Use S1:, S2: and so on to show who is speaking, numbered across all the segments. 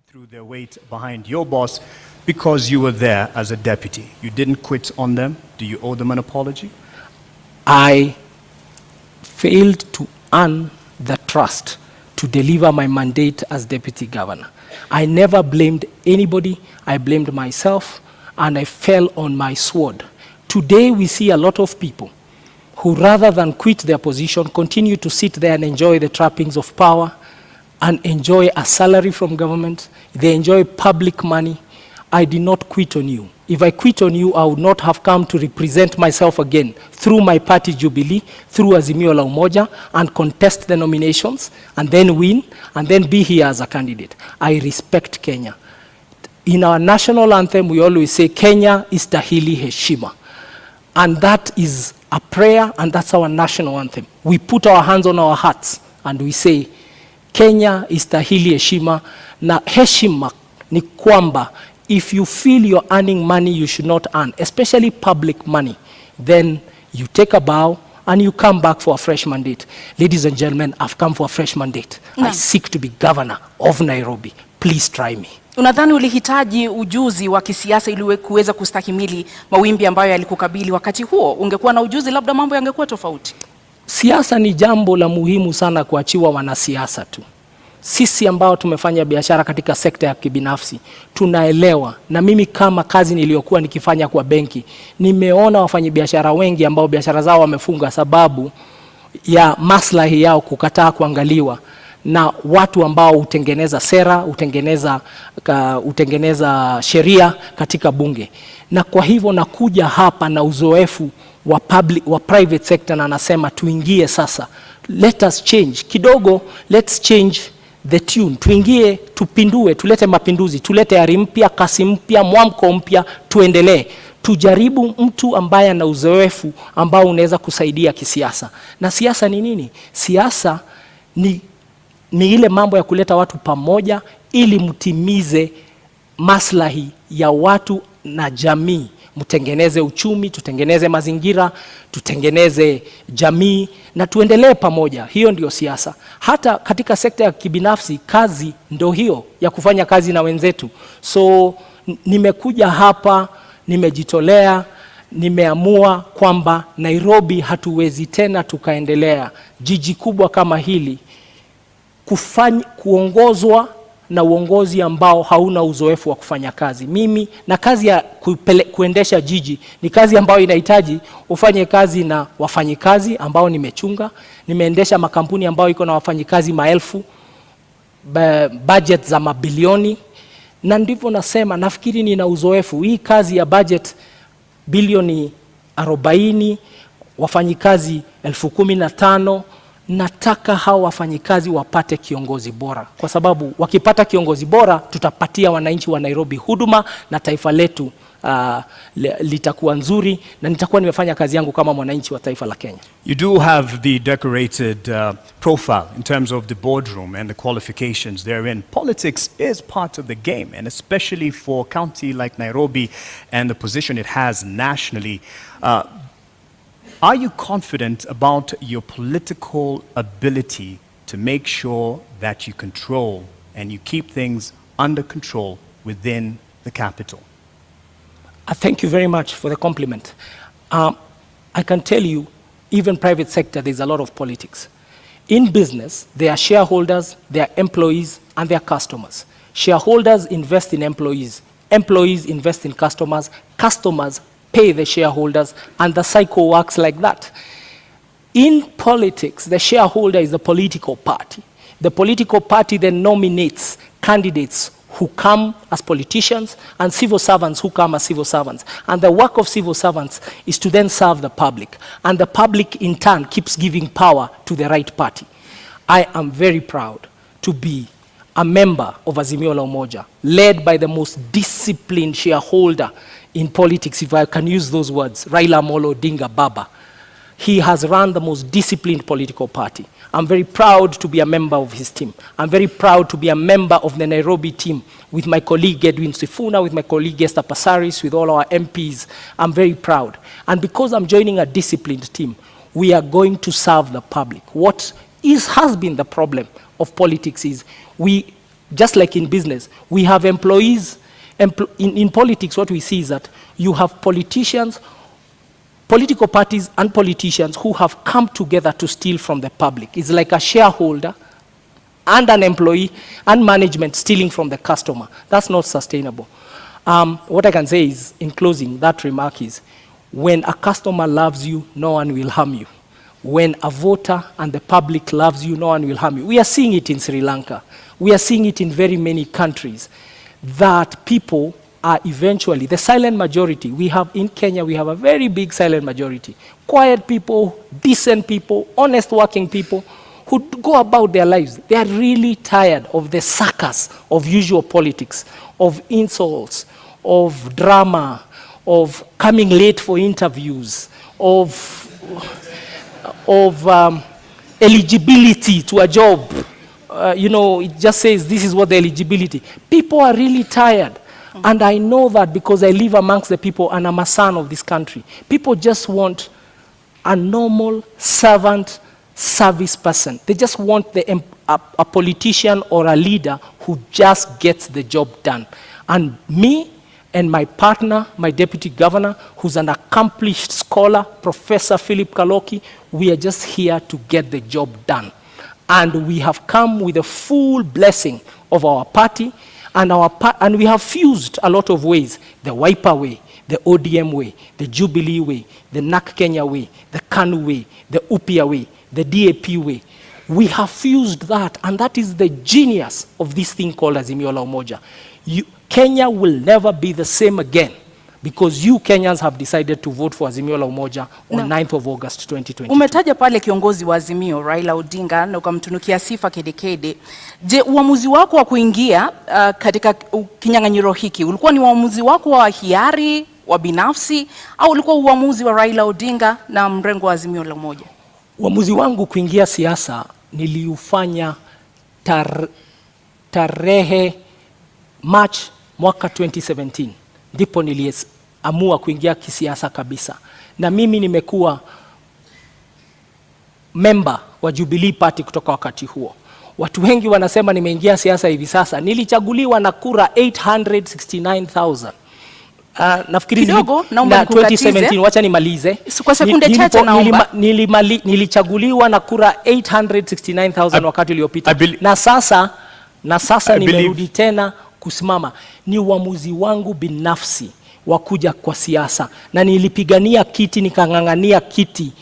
S1: threw their weight behind your boss because you were there as a deputy. You didn't quit on them. Do you owe them an apology?
S2: I failed to earn the trust to deliver my mandate as deputy governor. I never blamed anybody. I blamed myself, and I fell on my sword. Today we see a lot of people who, rather than quit their position, continue to sit there and enjoy the trappings of power and enjoy a salary from government. They enjoy public money. I did not quit on you. If I quit on you, I would not have come to represent myself again through my party Jubilee, through Azimio la Umoja, and contest the nominations, and then win, and then be here as a candidate. I respect Kenya. In our national anthem, we always say, Kenya istahili heshima. And that is a prayer, and that's our national anthem. We put our hands on our hearts, and we say, Kenya istahili heshima. Na heshima ni kwamba, if you feel you're earning money you should not earn, especially public money, then you take a bow and you come back for a fresh mandate. Ladies and gentlemen, I've come for a fresh mandate. No. I seek to be governor of Nairobi. Please try me.
S3: Unadhani ulihitaji ujuzi wa kisiasa ili kuweza kustahimili mawimbi ambayo yalikukabili wakati huo? Ungekuwa na ujuzi, labda mambo yangekuwa tofauti.
S2: Siasa ni jambo la muhimu sana kuachiwa wanasiasa tu. Sisi ambao tumefanya biashara katika sekta ya kibinafsi tunaelewa, na mimi kama kazi niliyokuwa nikifanya kwa benki, nimeona wafanyabiashara wengi ambao biashara zao wamefunga sababu ya maslahi yao kukataa kuangaliwa na watu ambao hutengeneza sera, hutengeneza sheria katika bunge. Na kwa hivyo nakuja hapa na uzoefu wa private sector, na nasema tuingie sasa. Let us change kidogo, let's change the tune. Tuingie, tupindue, tulete mapinduzi, tulete ari mpya, kasi mpya, mwamko mpya, tuendelee. Tujaribu mtu ambaye ana uzoefu ambao unaweza kusaidia kisiasa. Na siasa ni nini? Siasa ni ile mambo ya kuleta watu pamoja ili mtimize maslahi ya watu na jamii. Mtengeneze uchumi, tutengeneze mazingira, tutengeneze jamii na tuendelee pamoja. Hiyo ndio siasa. Hata katika sekta ya kibinafsi, kazi ndio hiyo ya kufanya kazi na wenzetu. So nimekuja hapa, nimejitolea, nimeamua kwamba Nairobi hatuwezi tena tukaendelea jiji kubwa kama hili kuongozwa na uongozi ambao hauna uzoefu wa kufanya kazi. Mimi na kazi ya kuendesha jiji ni kazi ambayo inahitaji ufanye kazi na wafanyikazi ambao nimechunga. Nimeendesha makampuni ambayo iko na wafanyikazi maelfu, budget za mabilioni, na ndivyo nasema nafikiri nina uzoefu. Hii kazi ya budget bilioni 40, wafanyikazi 15,000, nataka hao wafanyikazi wapate kiongozi bora, kwa sababu wakipata kiongozi bora tutapatia wananchi wa Nairobi huduma na taifa letu litakuwa nzuri, na nitakuwa nimefanya kazi yangu kama mwananchi wa taifa la Kenya.
S1: You do have the decorated profile in terms of the boardroom and the qualifications therein. Politics is part of the game, and especially for a county like Nairobi and the position it has nationally. Are you confident about your political ability to make sure that you control and you keep things under control within the capital?
S2: Thank you very much for the compliment. I can tell you, even private sector, there's a lot of politics. In business, there are shareholders, there are employees, and there are customers. Shareholders invest in employees. Employees invest in customers. Customers pay the shareholders, and the cycle works like that. In politics, the shareholder is the political party. The political party then nominates candidates who come as politicians and civil servants who come as civil servants. And the work of civil servants is to then serve the public. And the public in turn keeps giving power to the right party. I am very proud to be a member of Azimio la Umoja, led by the most disciplined shareholder in politics, if I can use those words, Raila Amolo Odinga Baba. He has run the most disciplined political party. I'm very proud to be a member of his team. I'm very proud to be a member of the Nairobi team with my colleague Edwin Sifuna, with my colleague Esther Passaris, with all our MPs. I'm very proud. And because I'm joining a disciplined team, we are going to serve the public. What has been the problem of politics is we just like in business, we have employees. In politics, what we see is that you have politicians, political parties and politicians who have come together to steal from the public. It's like a shareholder and an employee and management stealing from the customer. That's not sustainable. What I can say is, in closing, that remark is, when a customer loves you, no one will harm you. When a voter and the public loves you, no one will harm you. We are seeing it in Sri Lanka. We are seeing it in very many countries, that people are eventually, the silent majority, we have in Kenya, we have a very big silent majority. Quiet people, decent people, honest working people who go about their lives. They are really tired of the circus of usual politics, of insults, of drama, of coming late for interviews, of eligibility to a job. It just says this is what the eligibility. People are really tired. And I know that because I live amongst the people and I'm a son of this country. People just want a normal servant service person. They just want a politician or a leader who just gets the job done. And me and my partner, my deputy governor, who's an accomplished scholar, Professor Philip Kaloki, we are just here to get the job done. And we have come with a full blessing of our party, and we have fused a lot of ways: the Wiper way, the ODM way, the Jubilee way, the NAK Kenya way, the KANU way, the UPIA way, the DAP way. We have fused that, and that is the genius of this thing called Azimio la Umoja. Kenya will never be the same again, because you Kenyans have decided to vote for Azimio la Umoja on 9th of August 2020.
S3: Umetaja pale kiongozi wa Azimio Raila Odinga na ukamtunukia sifa kedekede. Je, uamuzi wako wa kuingia katika kinyang'anyiro hiki ulikuwa ni uamuzi wako wa hiari, wa binafsi, au ulikuwa uamuzi wa Raila Odinga na mrengo wa Azimio la Umoja?
S2: Uamuzi wangu kuingia siasa niliufanya tarehe March mwaka 2017. Ndipo niliamua kuingia kisiasa kabisa. Na mimi nimekuwa member wa Jubilee Party kutoka wakati huo. Watu wengi wanasema nimeingia siasa hivi sasa. Nilichaguliwa na kura 869,000. Nafikiri na 2017, wacha nimalize.
S3: Kwa sekunde chache naomba.
S2: Nilichaguliwa na kura 869,000 wakati uliopita. Na sasa nimerudi tena kusimama. Ni uamuzi wangu binafsi wa kuja kwa siasa, na nilipigania kiti, nikang'ang'ania kiti,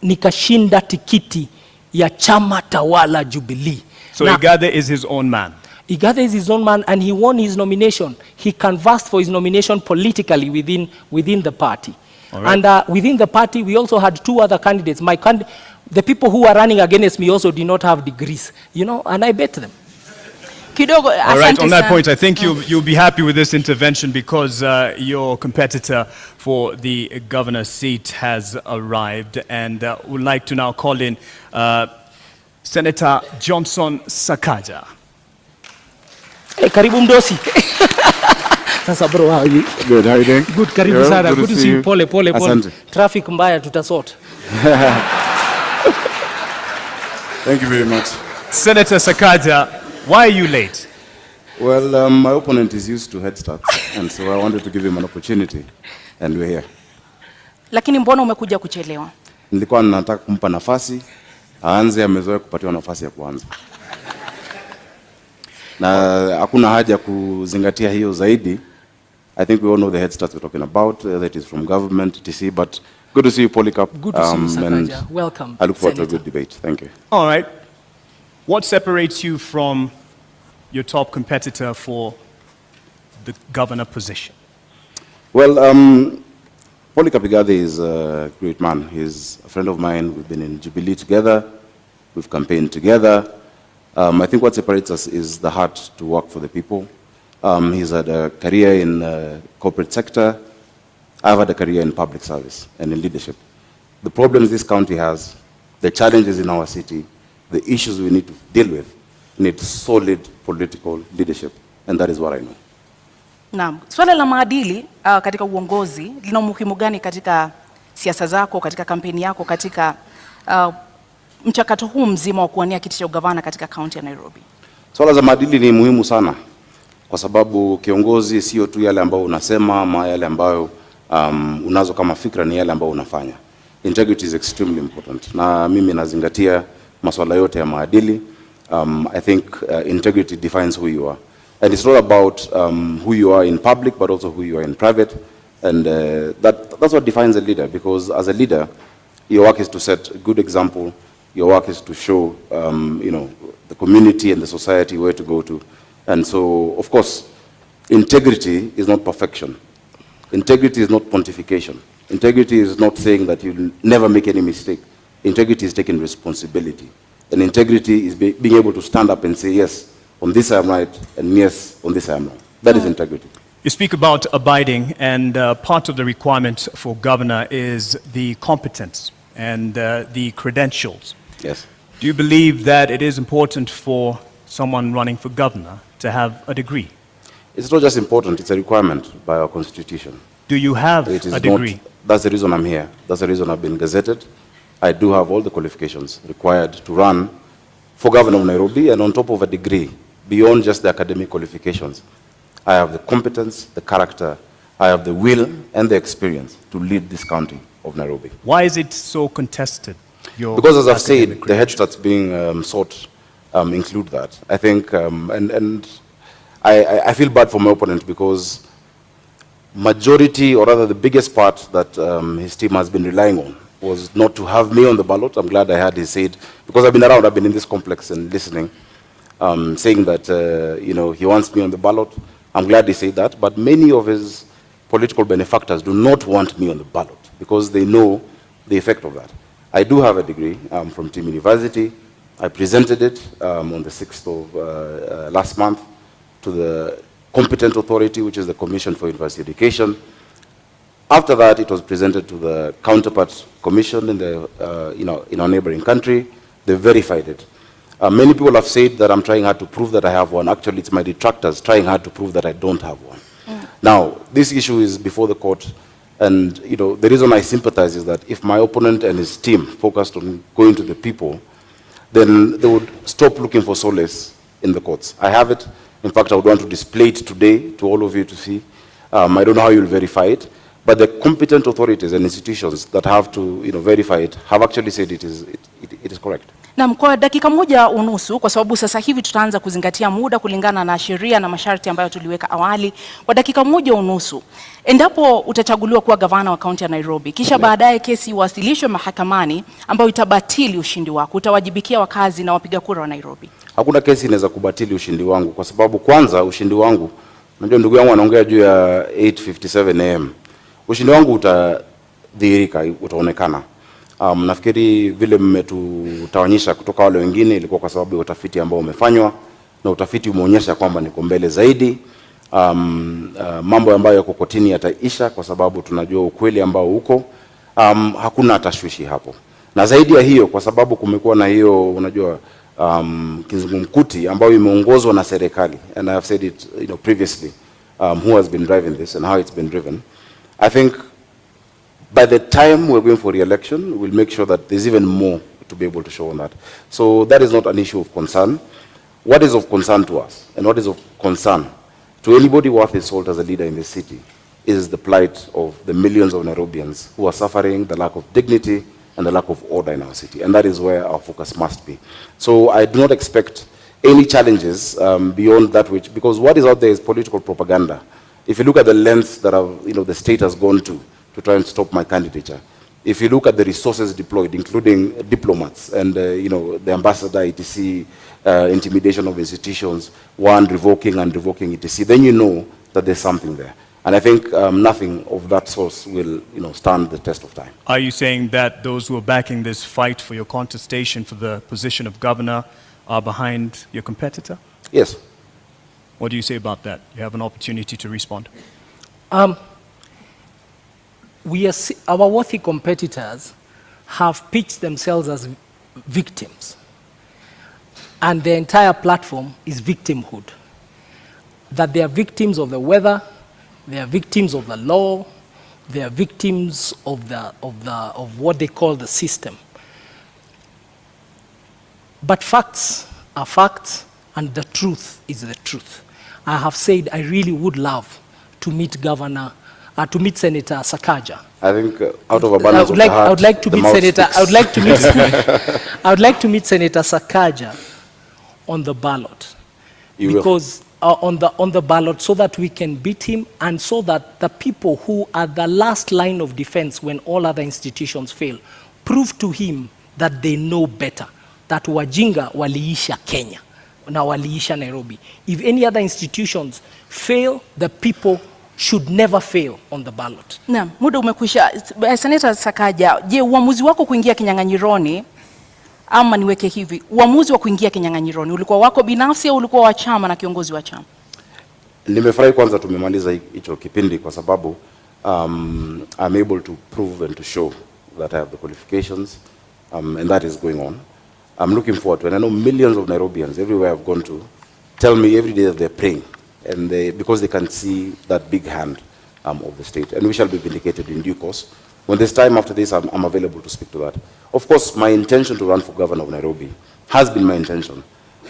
S2: nikashinda tikiti ya chama tawala Jubilee.
S1: So Igathe is his own man.
S2: Igathe is his own man, and he won his nomination. He canvassed for his nomination politically within the party. Right. And within the party, we also had two other candidates. The people who were running against me also did not have degrees, and I bet them.
S1: All right, on that point, I think you'll be happy with this intervention, because your competitor for the governor's seat has arrived, and would like to now call in Senator Johnson Sakaja.
S2: Hey, karibu mdosi. Sasa bro, how are you?
S4: Good, how are you doing?
S2: Good, karibu sana. Good to see you. Pole. Traffic mbaya tutasort.
S4: Thank you very much.
S1: Senator Sakaja, why are you late?
S4: Well, my opponent is used to head starts, and so I wanted to give him an opportunity, and we're here.
S3: Lakini mbona umekuja kuchelewa?
S4: Nilikuwa nataka kumpa nafasi, aanze, amezoea kupatiwa nafasi ya kuanza. Na hakuna haja kuzingatia hiyo zaidi. I think we all know the head starts we're talking about, that is from government, etc. But good to see you, Polycarp.
S2: Good to see you, Sakaja. Welcome.
S4: I look forward to a good debate. Thank you.
S1: All right. What separates you from your top competitor for the governor position?
S4: Well, Polycarp Igathe is a great man. He's a friend of mine. We've been in Jubilee together. We've campaigned together. I think what separates us is the heart to work for the people. He's had a career in the corporate sector. I've had a career in public service and in leadership. The problems this county has, the challenges in our city, the issues we need to deal with, need solid political leadership, and that is what I know.
S3: Naam, swala la maadili katika uongozi lina umuhimu gani katika siasa zako, katika kampeni yako, katika mchakato huu mzima wa kuwania kiti cha ugavana katika kaunti ya Nairobi?
S4: Swala za maadili ni muhimu sana, kwa sababu kiongozi sio tu yale ambayo unasema ama yale ambayo unazo kama fikra, ni yale ambayo unafanya. Integrity is extremely important, na mimi nazingatia masuala yote ya maadili. I think integrity defines who you are, and it's not about who you are in public but also who you are in private, and that's what defines a leader, because as a leader your work is to set a good example. Your work is to show the community and the society where to go to. And so, of course, integrity is not perfection. Integrity is not pontification. Integrity is not saying that you'll never make any mistake. Integrity is taking responsibility. And integrity is being able to stand up and say, yes, on this I am right, and yes, on this I am wrong. That is integrity.
S1: You speak about abiding, and part of the requirement for governor is the competence and the credentials.
S4: Yes.
S1: Do you believe that it is important for someone running for governor to have a degree?
S4: It's not just important, it's a requirement by our constitution.
S1: Do you have a degree?
S4: That's the reason I'm here. That's the reason I've been gazetted. I do have all the qualifications required to run for governor of Nairobi, and on top of a degree, beyond just the academic qualifications, I have the competence, the character, I have the will and the experience to lead this county of Nairobi.
S1: Why is it so contested?
S4: Because as I've said, the headshots being sought include that. I think, and I feel bad for my opponent, because majority, or rather the biggest part that his team has been relying on was not to have me on the ballot. I'm glad I had he said, because I've been around, I've been in this complex and listening, saying that he wants me on the ballot. I'm glad he said that, but many of his political benefactors do not want me on the ballot because they know the effect of that. I do have a degree from Team University. I presented it on the 6th of last month to the competent authority, which is the Commission for University Education. After that, it was presented to the counterpart commission in the in our neighboring country. They verified it. Many people have said that I'm trying hard to prove that I have one. Actually, it's my detractors trying hard to prove that I don't have one. Now, this issue is before the court. And the reason I sympathize is that if my opponent and his team focused on going to the people, then they would stop looking for solace in the courts. I have it. In fact, I would want to display it today to all of you to see. I don't know how you'll verify it, but the competent authorities and institutions that have to verify it have actually said it is correct.
S3: Na kwa dakika moja unusu, kwa sababu sasa hivi tutaanza kuzingatia muda kulingana na sheria na masharti ambayo tuliweka awali. Kwa dakika moja unusu, endapo utachaguliwa kuwa gavana wa kaunti ya Nairobi, kisha baadaye kesi iwasilishwe mahakamani ambayo itabatili ushindi wako, utawajibikia wakazi na wapiga kura wa Nairobi? Hakuna
S4: kesi inaweza kubatili ushindi wangu, kwa sababu kwanza ushindi wangu, unajua ndugu yangu anaongea juu ya 8:57 am. Ushindi wangu utadhihirika, utaonekana. Nafikiri vile mmetutawanyisha kutoka wale wengine ilikuwa kwa sababu ya utafiti ambao umefanywa, na utafiti umeonyesha kwamba niko mbele zaidi. Mambo ambayo yako kotini yataisha kwa sababu tunajua ukweli ambao uko. Hakuna tashwishi hapo. Na zaidi ya hiyo, kwa sababu kumekuwa na hiyo unajua kizungumkuti ambayo imeongozwa na serikali, and I have said it previously, who has been driving this and how it's been driven. I think by the time we're going for re-election, we'll make sure that there's even more to be able to show on that. So that is not an issue of concern. What is of concern to us, and what is of concern to anybody worth his salt as a leader in this city, is the plight of the millions of Nairobians who are suffering the lack of dignity and the lack of order in our city. And that is where our focus must be. So I do not expect any challenges beyond that which, because what is out there is political propaganda. If you look at the lengths that the state has gone to try and stop my candidature, if you look at the resources deployed, including diplomats and the ambassador, etc., intimidation of institutions, revoking and revoking, etc., then you know that there's something there. And I think nothing of that source will stand the test of time.
S1: Are you saying that those who are backing this fight for your contestation for the position of governor are behind your competitor?
S4: Yes.
S1: What do you say about that? You have an opportunity to respond.
S2: Our worthy competitors have pitched themselves as victims, and the entire platform is victimhood. That they are victims of the weather, they are victims of the law, they are victims of what they call the system. But facts are facts, and the truth is the truth. I have said I really would love to meet Senator Sakaja.
S4: I think out of abundance
S2: I would like to meet Senator Sakaja on the ballot. Because on the ballot, so that we can beat him, and so that the people who are the last line of defense when all other institutions fail prove to him that they know better, that wajinga waliisha Kenya na waliisha Nairobi. If any other institutions fail, the people should never fail on the ballot.
S3: Naam, muda umekwisha. Senator Sakaja, je, uamuzi wako kuingia kinyang'anyironi, ama niweke hivi, uamuzi wa kuingia kinyang'anyironi ulikuwa wako binafsi au ulikuwa wa chama na kiongozi wa chama?
S4: Nimefurahi kwanza tumemaliza hicho kipindi kwa sababu I'm able to prove and to show that I have the qualifications, and that is going on. I'm looking forward to it. And I know millions of Nairobians everywhere I've gone to tell me every day that they're praying, and because they can see that big hand of the state, and we shall be vindicated in due course. When there's time after this, I'm available to speak to that. Of course, my intention to run for governor of Nairobi has been my intention.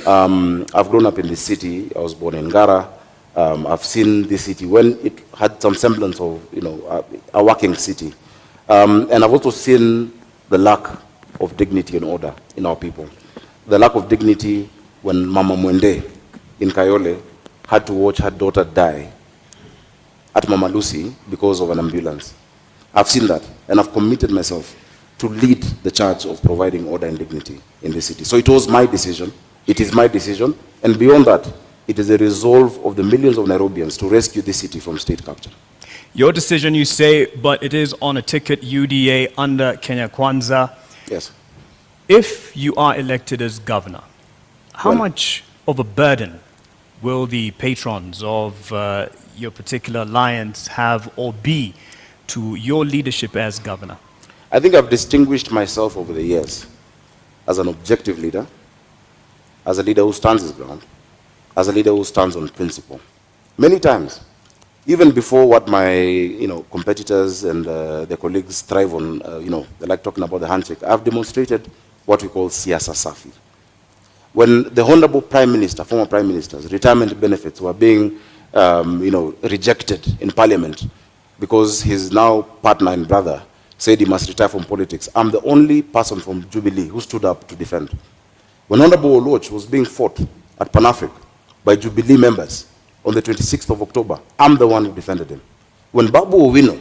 S4: I've grown up in this city. I was born in Ngara. I've seen this city when it had some semblance of, a working city. And I've also seen the lack of dignity and order in our people. The lack of dignity when Mama Mwende in Kayole had to watch her daughter die at Mama Lucy because of an ambulance. I've seen that, and I've committed myself to lead the charge of providing order and dignity in this city. So it was my decision, it is my decision, and beyond that, it is a resolve of the millions of Nairobians to rescue this city from state capture.
S1: Your decision, you say, but it is on a ticket UDA under Kenya Kwanza.
S4: Yes.
S1: If you are elected as governor, how much of a burden will the patrons of your particular alliance have or be to your leadership as governor?
S4: I think I've distinguished myself over the years as an objective leader, as a leader who stands his ground, as a leader who stands on principle. Many times, even before what my competitors and their colleagues thrive on, they like talking about the handshake, I've demonstrated what we call siasa safi. When the Honorable Prime Minister, former Prime Minister's retirement benefits were being rejected in Parliament, because his now partner and brother said he must retire from politics, I'm the only person from Jubilee who stood up to defend. When Honorable Oloch was being fought at Pan-Africa by Jubilee members on the 26th of October, I'm the one who defended him. When Babu Owino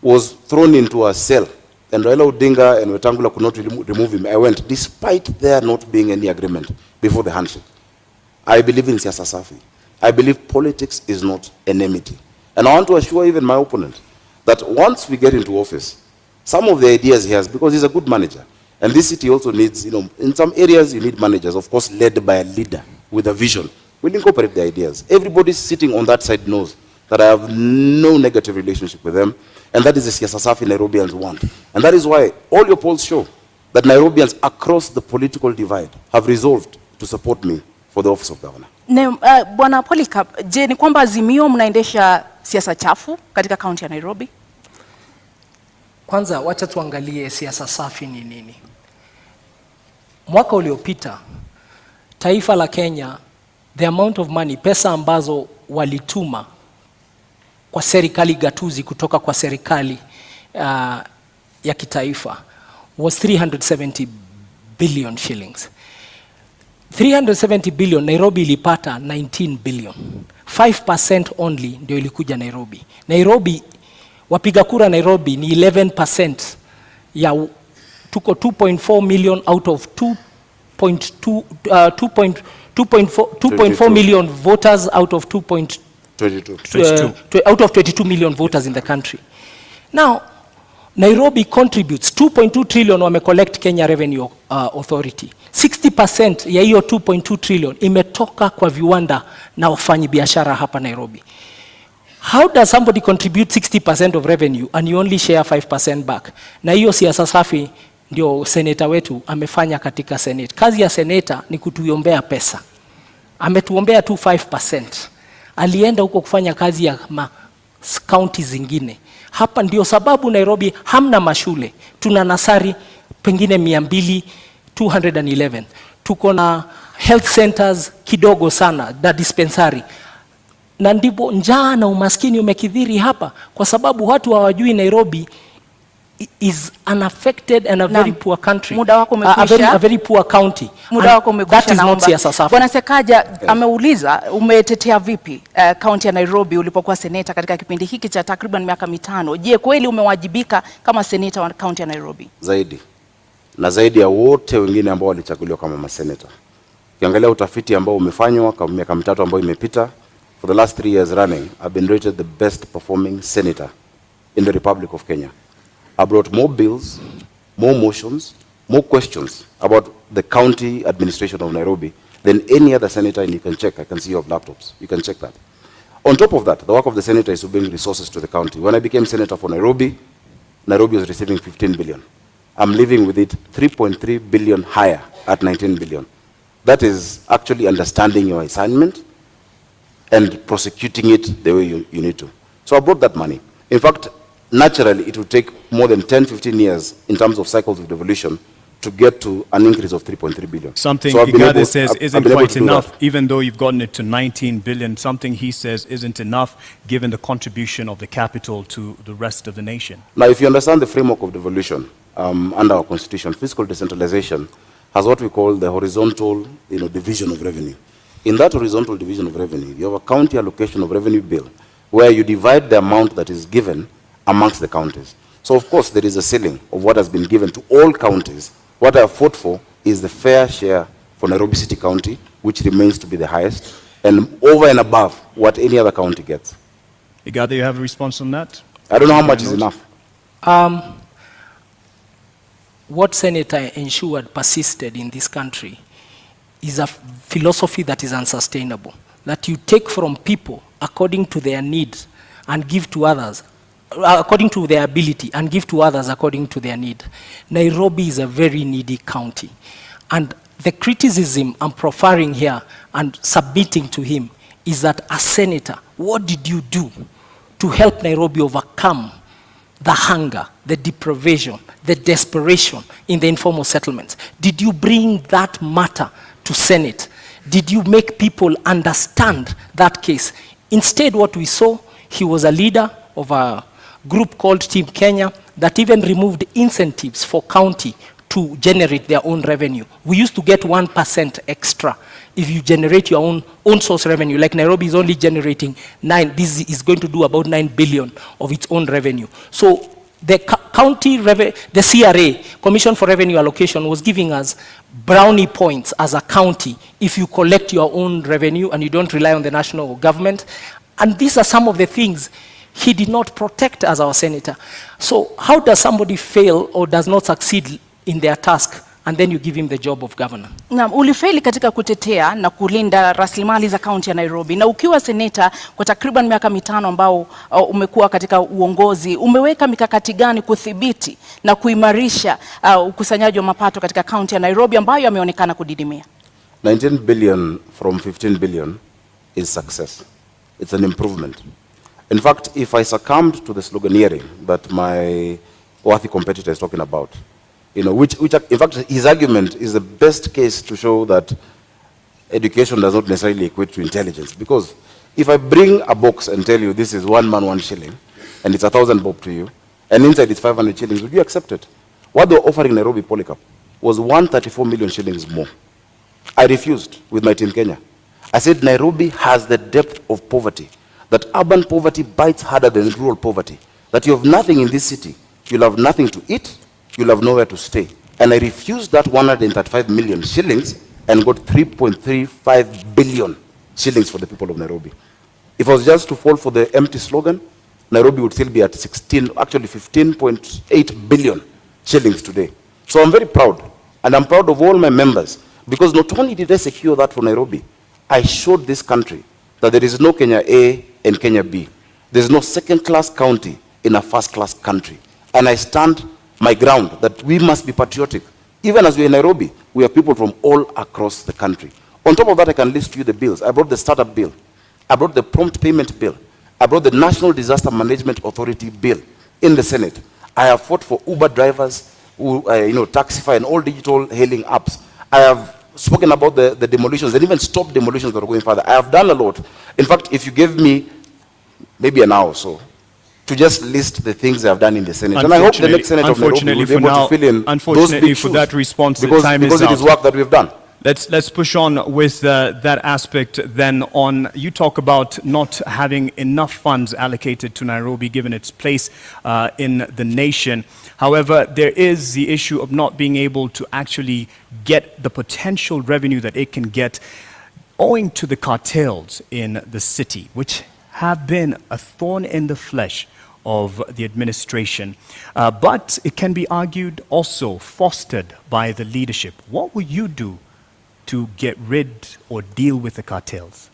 S4: was thrown into a cell and Raila Odinga and Wetangula could not remove him, I went, despite there not being any agreement before the handshake. I believe in siasa safi. I believe politics is not enmity. And I want to assure even my opponent that once we get into office, some of the ideas he has, because he's a good manager, and this city also needs, in some areas you need managers, of course, led by a leader with a vision. We'll incorporate the ideas. Everybody sitting on that side knows that I have no negative relationship with them, and that is the siasa safi Nairobians want. And that is why all your polls show that Nairobians across the political divide have resolved to support me for the office of governor.
S3: Bwana Polycarp, je, ni kwamba Azimio mnaendesha siasa chafu katika kaunti ya Nairobi?
S2: Kwanza wacha tuangalie siasa safi ni nini. Mwaka uliopita taifa la Kenya, the amount of money, pesa ambazo walituma kwa serikali gatuzi kutoka kwa serikali ya kitaifa was 370 billion shillings. 370 billion, Nairobi ilipata 19 billion. 5% only ndio ilikuja Nairobi. Nairobi, wapiga kura Nairobi ni 11% ya tuko 2.4 million out of 2.4 million voters out of 22 million voters in the country. Now, Nairobi contributes 2.2 trillion wame collect Kenya Revenue Authority. 60% ya hiyo 2.2 trillion imetoka kwa viwanda na wafanyi biashara hapa Nairobi. How does somebody contribute 60% of revenue and you only share 5% back? Na hiyo siasa safi ndio seneta wetu amefanya katika Senate. Kazi ya seneta ni kutuombea pesa. Ametuombea tu 5%. Alienda huko kufanya kazi ya county zingine. Hapa ndio sababu Nairobi hamna mashule. Tuna nasari pengine 211. Tuko na health centers kidogo sana, na dispensary. Na ndipo njaa na umaskini umekithiri hapa, kwa sababu watu hawajui Nairobi is unaffected and a very poor country.
S3: Muda wako umekwisha.
S2: A very poor county.
S3: Muda wako umekwisha.
S2: That is not CSSF.
S3: Bwana Sakaja ameuliza umetetea vipi county ya Nairobi ulipokuwa seneta katika kipindi hiki cha takriban miaka 5. Je, kweli umewajibika kama seneta wa county ya Nairobi?
S4: Zaidi. Na zaidi ya wote wengine ambao walichaguliwa kama maseneta. Ukiangalia utafiti ambao umefanywa kwa miaka 3 ambayo imepita, for the last 3 years running, I've been rated the best performing senator in the Republic of Kenya. I brought more bills, more motions, more questions about the county administration of Nairobi than any other senator, and you can check. I can see you have laptops. You can check that. On top of that, the work of the senator is to bring resources to the county. When I became senator for Nairobi, Nairobi was receiving 15 billion. I'm living with it 3.3 billion higher at 19 billion. That is actually understanding your assignment and prosecuting it the way you need to. So I brought that money. In fact, naturally, it would take more than 10-15 years in terms of cycles of devolution to get to an increase of 3.3 billion.
S1: Something Igathe says isn't quite enough, even though you've gotten it to 19 billion. Something he says isn't enough, given the contribution of the capital to the rest of the nation.
S4: Now, if you understand the framework of devolution under our constitution, fiscal decentralization has what we call the horizontal division of revenue. In that horizontal division of revenue, you have a county allocation of revenue bill, where you divide the amount that is given amongst the counties. So of course there is a ceiling of what has been given to all counties. What I have fought for is the fair share for Nairobi City County, which remains to be the highest, and over and above what any other county gets.
S1: Igathe, you have a response on that?
S4: I don't know how much is enough.
S2: What Senator ensured persisted in this country is a philosophy that is unsustainable, that you take from people according to their needs and give to others according to their ability and give to others according to their need. Nairobi is a very needy county. And the criticism I'm profiling here and submitting to him is that as senator, what did you do to help Nairobi overcome the hunger, the deprivation, the desperation in the informal settlements? Did you bring that matter to Senate? Did you make people understand that case? Instead, what we saw, he was a leader of a group called Team Kenya that even removed incentives for county to generate their own revenue. We used to get 1% extra if you generate your own source revenue. Like Nairobi is only generating this is going to do about 9 billion of its own revenue. So the the CRA, Commission for Revenue Allocation, was giving us brownie points as a county if you collect your own revenue and you don't rely on the national government. And these are some of the things he did not protect as our senator. So how does somebody fail or does not succeed in their task and then you give him the job of governor?
S3: Na ulifeli katika kutetea na kulinda rasilimali za kaunti ya Nairobi, na ukiwa seneta kwa takriban miaka 5 ambao umekuwa katika uongozi, umeweka mikakati gani kudhibiti na kuimarisha ukusanyaji wa mapato katika kaunti ya Nairobi ambayo yameonekana kudidimia?
S4: 19 billion from 15 billion is success. It's an improvement. In fact, if I succumbed to the sloganeering that my worthy competitor is talking about, which in fact his argument is the best case to show that education does not necessarily equate to intelligence. Because if I bring a box and tell you this is 1 man 1 shilling, and it's 1,000 bob to you, and inside it's 500 shillings, would you accept it? What they were offering Nairobi Polycarp was 134 million shillings more. I refused with my Team Kenya. I said Nairobi has the depth of poverty, that urban poverty bites harder than rural poverty, that you have nothing in this city, you'll have nothing to eat, you'll have nowhere to stay. And I refused that 135 million shillings and got 3.35 billion shillings for the people of Nairobi. If I was just to fall for the empty slogan, Nairobi would still be at 15.8 billion shillings today. So I'm very proud, and I'm proud of all my members, because not only did I secure that for Nairobi, I showed this country that there is no Kenya A and Kenya B. There's no second-class county in a first-class country. And I stand my ground that we must be patriotic. Even as we're in Nairobi, we have people from all across the country. On top of that, I can list you the bills. I brought the startup bill. I brought the prompt payment bill. I brought the National Disaster Management Authority bill in the Senate. I have fought for Uber drivers, Taxify and all digital hailing apps. I have spoken about the demolitions and even stopped demolitions that are going further. I have done a lot. In fact, if you give me maybe an hour or so to just list the things I have done in the Senate, and I hope the next Senator of Nairobi will be able to fill in those big shoes,
S1: for that response,
S4: because it is work that we've done.
S1: Let's push on with that aspect then on, you talk about not having enough funds allocated to Nairobi given its place in the nation. However, there is the issue of not being able to actually get the potential revenue that it can get owing to the cartels in the city, which have been a thorn in the flesh of the administration. But it can be argued also fostered by the leadership. What will you do to get rid or deal with the cartels?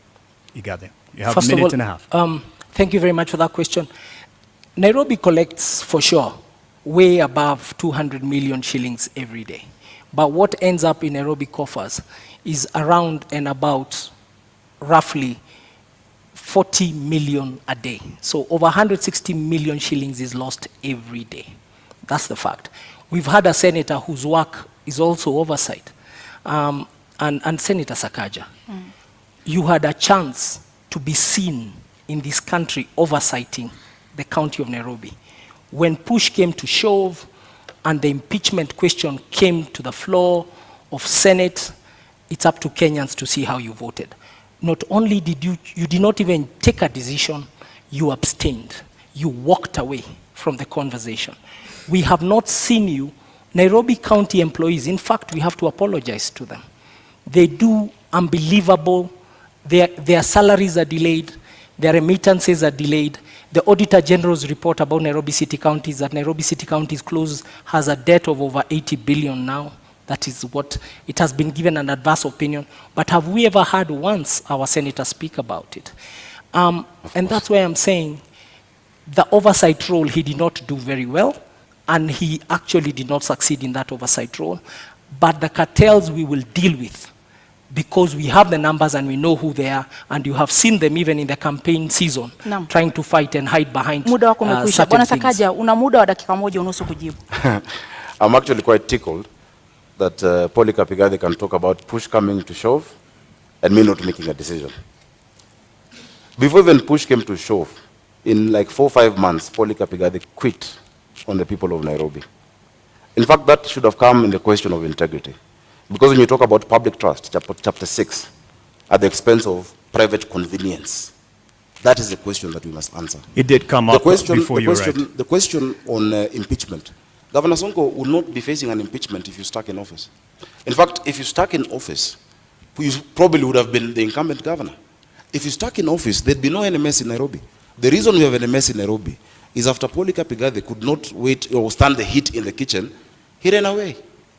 S1: Igathe, you have
S2: First
S1: a minute
S2: of all,
S1: and a half.
S2: Thank you very much for that question. Nairobi collects, for sure, way above 200 million shillings every day. But what ends up in Nairobi coffers is around and about roughly 40 million a day. So over 160 million shillings is lost every day. That's the fact. We've had a senator whose work is also oversight. And Senator Sakaja, you had a chance to be seen in this country oversighting the county of Nairobi. When push came to shove and the impeachment question came to the floor of Senate, it's up to Kenyans to see how you voted. Not only did you did not even take a decision, you abstained. You walked away from the conversation. We have not seen you. Nairobi County employees, in fact, we have to apologize to them. They do unbelievable, their salaries are delayed, their remittances are delayed. The Auditor General's report about Nairobi City County is that Nairobi City County's has a debt of over 80 billion now. That is what, it has been given an adverse opinion. But have we ever heard once our senator speak about it? And that's why I'm saying the oversight role he did not do very well, and he actually did not succeed in that oversight role. But the cartels we will deal with, because we have the numbers and we know who they are, and you have seen them even in the campaign season, trying to fight and hide behind
S3: muda wako umekwisha. Bwana
S2: certain
S3: Sakaja, una muda wa dakika moja unusu kujibu.
S4: I'm actually quite tickled that Polycarp Igathe can talk about push coming to shove and me not making a decision. Before even push came to shove, in like 4 or 5 months, Polycarp Igathe quit on the people of Nairobi. In fact, that should have come in the question of integrity. Because when you talk about public trust, chapter 6, at the expense of private convenience, that is the question that we must answer.
S1: It did come up before you, right?
S4: The question on impeachment. Governor Sonko would not be facing an impeachment if you stuck in office. In fact, if you stuck in office, you probably would have been the incumbent governor. If you stuck in office, there'd be no NMS in Nairobi. The reason we have NMS in Nairobi is after Polycarp Igathe could not wait or stand the heat in the kitchen, he ran away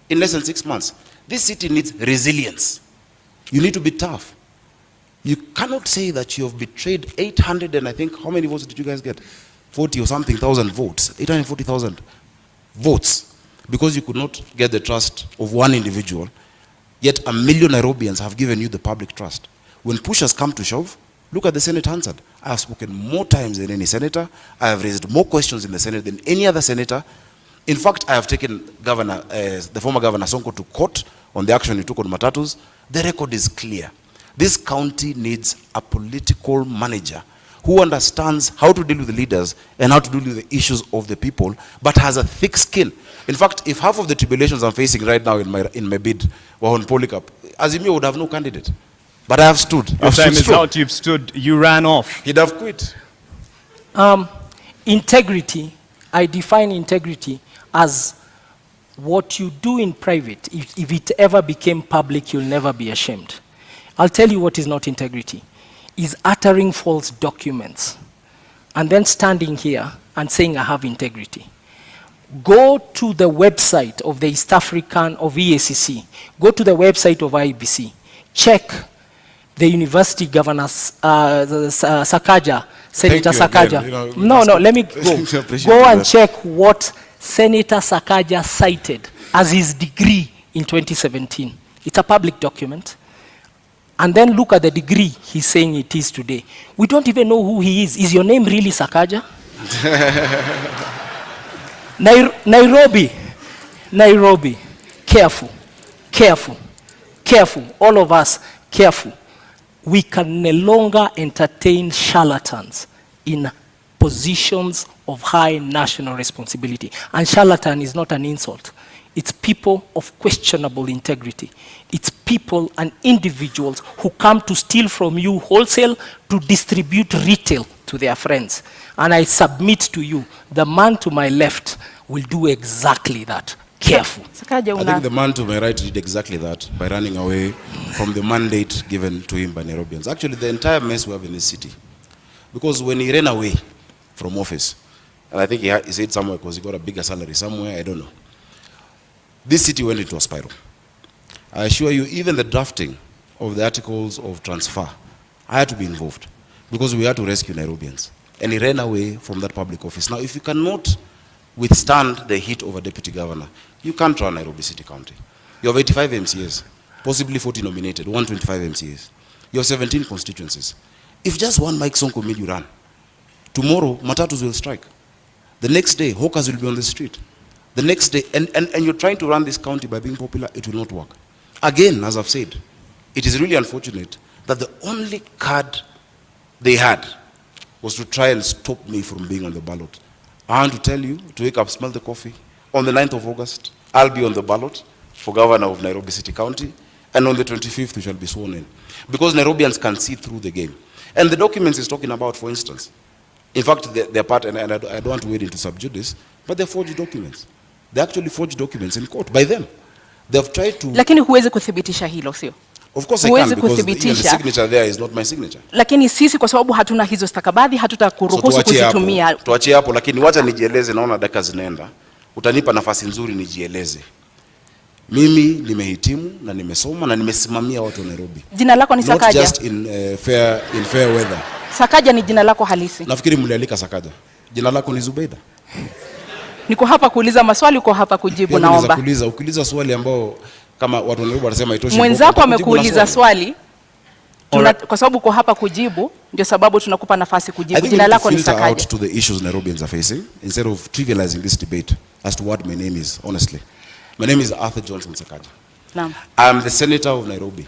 S4: in less than 6 months. This city needs resilience. You need to be tough. You cannot say that you have betrayed 800 and I think, how many votes did you guys get? 40 or something thousand votes, 840,000 votes, because you could not get the trust of one individual, yet 1 million Nairobians have given you the public trust. When push has come to shove, look at the Senate answered. I have spoken more times than any senator. I have raised more questions in the Senate than any other senator. In fact, I have taken the former Governor Sonko to court on the action he took on Matatus. The record is clear. This county needs a political manager who understands how to deal with the leaders and how to deal with the issues of the people, but has a thick skin. In fact, if half of the tribulations I'm facing right now in my bid were on Polycarp, Azimio would have no candidate. But I have stood.
S1: Your time is out, you've stood, you ran off.
S4: He'd have quit.
S2: Integrity, I define integrity as what you do in private. If it ever became public, you'll never be ashamed. I'll tell you what is not integrity. Is uttering false documents and then standing here and saying I have integrity. Go to the website of the East African, of EACC. Go to the website of IBC. Check the university governors, Sakaja, Senator Sakaja. No, let me go. Go and check what Senator Sakaja cited as his degree in 2017. It's a public document. And then look at the degree he's saying it is today. We don't even know who he is. Is your name really Sakaja? Nairobi, careful. careful, all of us careful. We can no longer entertain charlatans in positions of high national responsibility. And charlatan is not an insult. It's people of questionable integrity. It's people and individuals who come to steal from you wholesale to distribute retail to their friends. And I submit to you, the man to my left will do exactly that. Careful.
S3: Sakaja,
S5: I think the man to my right did exactly that by running away from the mandate given to him by Nairobians. Actually, the entire mess we have in this city. Because when he ran away from office, and I think he said somewhere because he got a bigger salary somewhere, I don't know. This city went into a spiral. I assure you, even the drafting of the articles of transfer, I had to be involved because we had to rescue Nairobians. And he ran away from that public office. Now, if you cannot withstand the heat of a deputy governor, you can't run Nairobi City County. You have 85 MCAs, possibly 40 nominated, 125 MCAs. You have 17 constituencies. If just one Mike Sonko made you run, tomorrow, matatus will strike. The next day, hawkers will be on the street. The next day, and you're trying to run this county by being popular, it will not work. Again, as I've said, it is really unfortunate that the only card they had was to try and stop me from being on the ballot. I want to tell you, to wake up, smell the coffee. On the 9th of August, I'll be on the ballot for governor of Nairobi City County, and on the 25th, we shall be sworn in. Because Nairobians can see through the game. And the documents he's talking about, for instance, in fact, they're part, and I don't want to wade into subject this, but they're forged documents. They actually forged documents in court by them. They've tried to...
S3: Lakini huwezi kuthibitisha hilo, sio?
S5: Of course I can, because the signature there is not my signature.
S3: Lakini sisi kwa sababu hatuna hizo stakabadhi, hatutakuruhusu kuzitumia.
S5: Tuachie hapo, lakini wacha nijieleze, naona dakika zinaenda. Utanipa nafasi nzuri nijieleze. Mimi nimehitimu na nimesoma na nimesimamia watu wa Nairobi.
S3: Jina lako ni Sakaja?
S5: Not just in fair weather.
S3: Sakaja ni jina lako halisi?
S5: Nafikiri mlialika Sakaja. Jina lako ni Zubeida.
S3: Niko hapa kuuliza maswali, uko hapa kujibu, naomba.
S5: Ukiuliza swali ambao kama watu wa Nairobi wanasema itoshi.
S3: Mwenzako amekuuliza swali. Kwa sababu uko hapa kujibu, ndio sababu tunakupa nafasi kujibu. Jina lako ni Sakaja.
S5: Out to the issues Nairobians are facing instead of trivializing this debate as to what my name is, honestly. My name is Arthur Johnson Sakaja.
S3: Naam.
S5: I'm the senator of Nairobi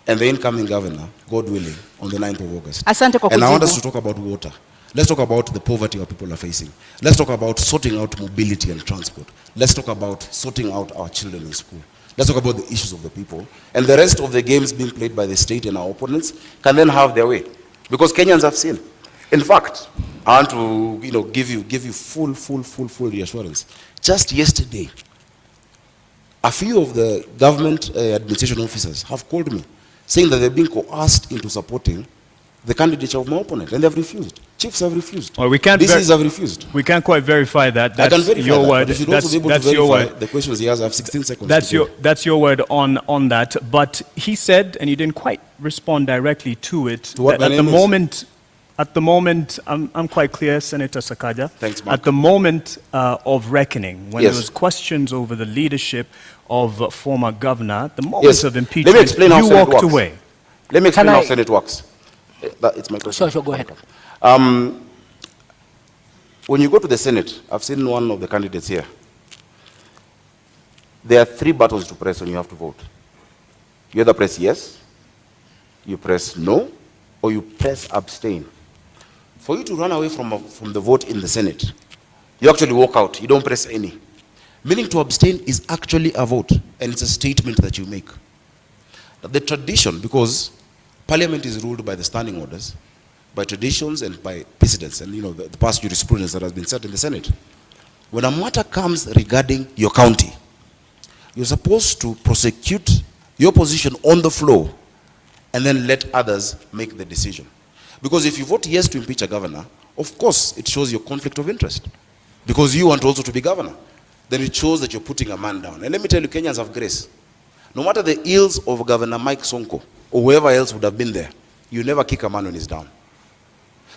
S5: and the incoming governor, God willing, on the 9th of August.
S3: Asante kwa kujibu.
S5: And I want us to talk about water. Let's talk about the poverty our people are facing. Let's talk about sorting out mobility and transport. Let's talk about sorting out our children in school. Let's talk about the issues of the people. And the rest of the games being played by the state and our opponents can then have their way. Because Kenyans have seen. In fact, I want to give you full reassurance. Just yesterday, a few of the government administration officers have called me saying that they've been coerced into supporting the candidature of my opponent, and they've refused. Chiefs have refused.
S1: Well, we can't
S5: DCs have refused.
S1: We can't quite verify that. That's
S5: I can verify
S1: your
S5: that,
S1: word.
S5: but you should also be able to verify the questions he has. I have 16 seconds.
S1: That's your word on that. But he said, and you didn't quite respond directly to it.
S5: To what
S1: that
S5: my name is?
S1: At the moment, I'm quite clear, Senator Sakaja.
S5: Thanks, Mark.
S1: At the moment of reckoning, when
S5: Yes.
S1: there was questions over the leadership of former governor, the moment of impeachment,
S5: Let me explain how
S1: you
S5: Senate
S1: walked
S5: works.
S1: away.
S5: Let me explain how Senate works. It's my question.
S2: Sure, go ahead.
S5: When you go to the Senate, I've seen one of the candidates here. There are 3 buttons to press when you have to vote. You either press yes, you press no, or you press abstain. For you to run away from the vote in the Senate, you actually walk out. You don't press any. Meaning to abstain is actually a vote, and it's a statement that you make. The tradition, because Parliament is ruled by the standing orders, by traditions and by precedents, and the past jurisprudence that has been set in the Senate. When a matter comes regarding your county, you're supposed to prosecute your position on the floor and then let others make the decision. Because if you vote yes to impeach a governor, of course it shows your conflict of interest. Because you want also to be governor. Then it shows that you're putting a man down. And let me tell you, Kenyans have grace. No matter the ills of Governor Mike Sonko, or whoever else would have been there, you never kick a man when he's down.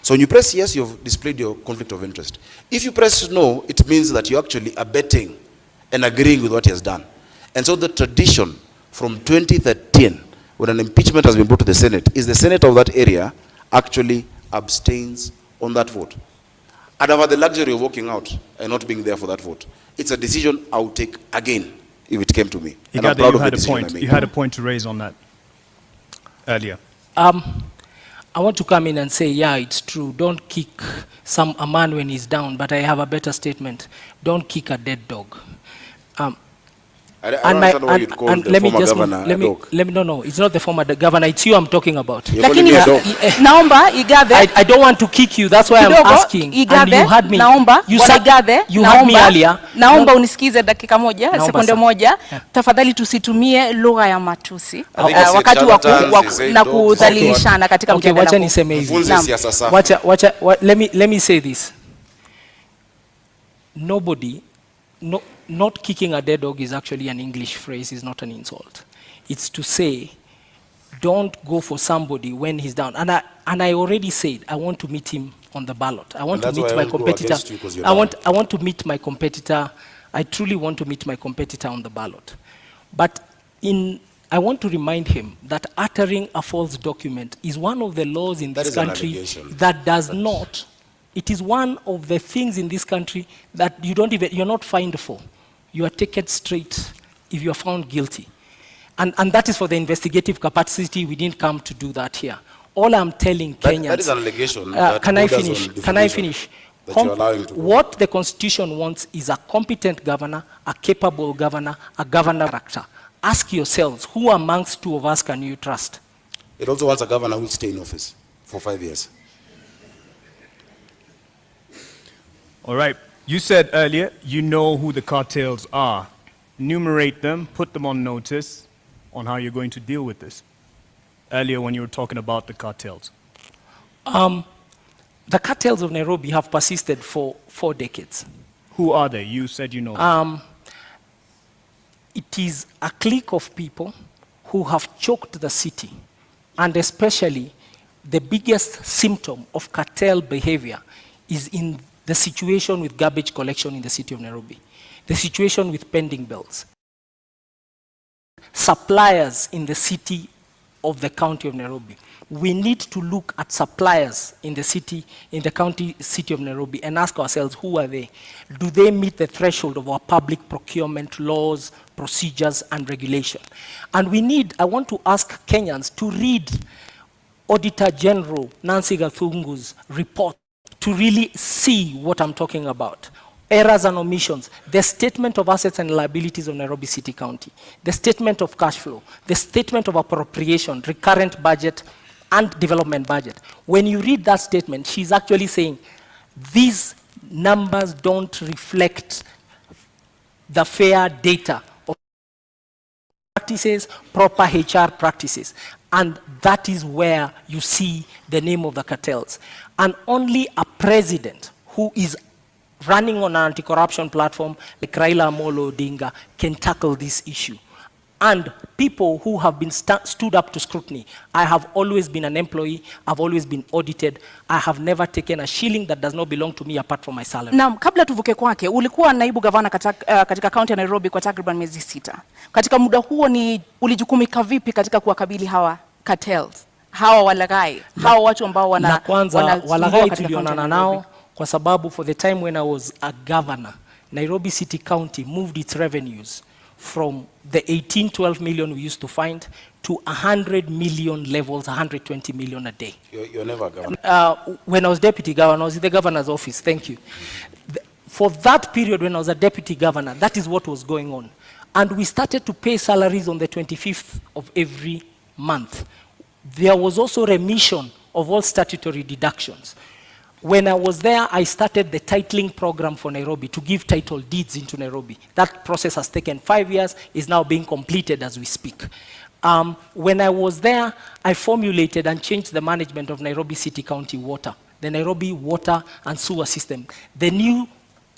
S5: So when you press yes, you've displayed your conflict of interest. If you press no, it means that you're actually abetting and agreeing with what he has done. And so the tradition from 2013, when an impeachment has been brought to the Senate, is the Senate of that area actually abstains on that vote. I'd have had the luxury of walking out and not being there for that vote. It's a decision I'll take again if it came to me. And I'm
S1: Igathe,
S5: proud
S1: you
S5: of the
S1: had a
S5: decision I
S1: point.
S5: made.
S1: You had a point to raise on that earlier.
S2: I want to come in and say, yeah, it's true. Don't kick a man when he's down, but I have a better statement. Don't kick a dead dog.
S5: I don't understand why you'd call the former governor a dog.
S2: No, it's not the former governor. It's you I'm talking about.
S5: You're calling me a dog.
S3: Naomba Igathe,
S2: I don't want to kick you. That's why I'm
S3: kidogo,
S2: asking.
S3: Igathe,
S2: And you had me.
S3: naomba,
S2: You
S3: Bwana Igathe,
S2: you had me earlier.
S3: Naomba unisikize dakika moja,
S2: Naomba
S3: sekunde
S2: sana.
S3: moja.
S2: Yeah.
S3: Tafadhali tusitumie lugha ya matusi
S5: I think he said
S3: wakati
S5: charlatans, he said
S3: na
S5: dogs.
S3: kudhalilishana katika
S2: Okay,
S3: mjadala
S2: wacha
S3: huu.
S2: niseme hivi.
S5: Funze
S3: Naam.
S5: siasa safi.
S2: Let me say this. Not kicking a dead dog is actually an English phrase, it's not an insult. It's to say, don't go for somebody when he's down. And I already said, I want to meet him on the ballot. I want to meet my competitor. I want to meet my competitor. I truly want to meet my competitor on the ballot. But I want to remind him that uttering a false document is one of the laws in this country that does not. It is one of the things in this country that you're not fined for. You are taken straight if you are found guilty. And that is for the investigative capacity. We didn't come to do that here. All I'm telling Kenyans... That
S5: is an allegation.
S2: Can I finish?
S5: That you're allowing to go.
S2: What the Constitution wants is a competent governor, a capable governor, a governor character. Ask yourselves, who amongst two of us can you trust?
S5: It also wants a governor who will stay in office for 5 years.
S1: All right. You said earlier you know who the cartels are. Enumerate them, put them on notice on how you're going to deal with this. Earlier when you were talking about the cartels.
S2: The cartels of Nairobi have persisted for 4 decades.
S1: Who are they? You said you know them.
S2: It is a clique of people who have choked the city, and especially the biggest symptom of cartel behavior is in the situation with garbage collection in the city of Nairobi, the situation with pending bills. Suppliers in the city of the county of Nairobi. We need to look at suppliers in the city, in the county city of Nairobi, and ask ourselves, who are they? Do they meet the threshold of our public procurement laws, procedures, and regulation? And I want to ask Kenyans to read Auditor General Nancy Gathungu's report to really see what I'm talking about. Errors and omissions, the statement of assets and liabilities of Nairobi City County, the statement of cash flow, the statement of appropriation, recurrent budget, and development budget. When you read that statement, she's actually saying, these numbers don't reflect the fair data of practices, proper HR practices. And that is where you see the name of the cartels. And only a president who is running on an anti-corruption platform like Raila Amolo Odinga can tackle this issue. And people who have been stood up to scrutiny. I have always been an employee, I've always been audited, I have never taken a shilling that does not belong to me apart from my salary.
S3: Naam, kabla tuvuke kwake, ulikuwa naibu gavana katika kaunti ya Nairobi kwa takriban miezi 6. Katika muda huo ulijukumika vipi katika kuwakabili hawa cartels, hawa walaghai, hawa watu ambao wana...
S2: Na kwanza walaghai tulionana nao kwa sababu for the time when I was a governor, Nairobi City County moved its revenues from the 12 million we used to find to 100 million levels, 120 million a day.
S5: You're never a governor.
S2: When I was deputy governor, I was in the governor's office, thank you. For that period when I was a deputy governor, that is what was going on. And we started to pay salaries on the 25th of every month. There was also remission of all statutory deductions. When I was there, I started the titling program for Nairobi to give title deeds into Nairobi. That process has taken 5 years, is now being completed as we speak. When I was there, I formulated and changed the management of Nairobi City County Water, the Nairobi Water and Sewer System. The new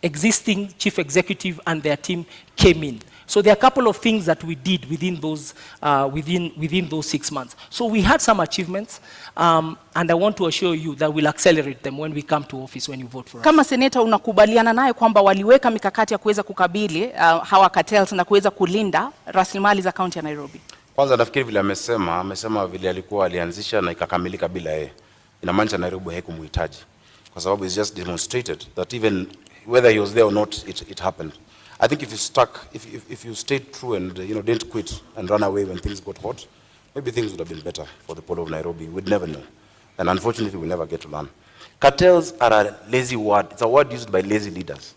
S2: existing chief executive and their team came in. So there are a couple of things that we did within those 6 months. So we had some achievements, and I want to assure you that we'll accelerate them when we come to office, when you vote for us.
S3: Kama seneta unakubaliana naye kwamba waliweka mikakati ya kuweza kukabili hawa cartels na kuweza kulinda rasilimali za kaunti ya Nairobi?
S5: Kwanza nafikiri vile amesema vile alikuwa alianzisha na ikakamilika bila yeye. Inamaanisha Nairobi haikumhitaji. Kwa sababu it's just demonstrated that even whether he was there or not, it happened. I think if you stayed true and didn't quit and run away when things got hot, maybe things would have been better for the people of Nairobi. We'd never know. And unfortunately, we'll never get to learn. Cartels are a lazy word. It's a word used by lazy leaders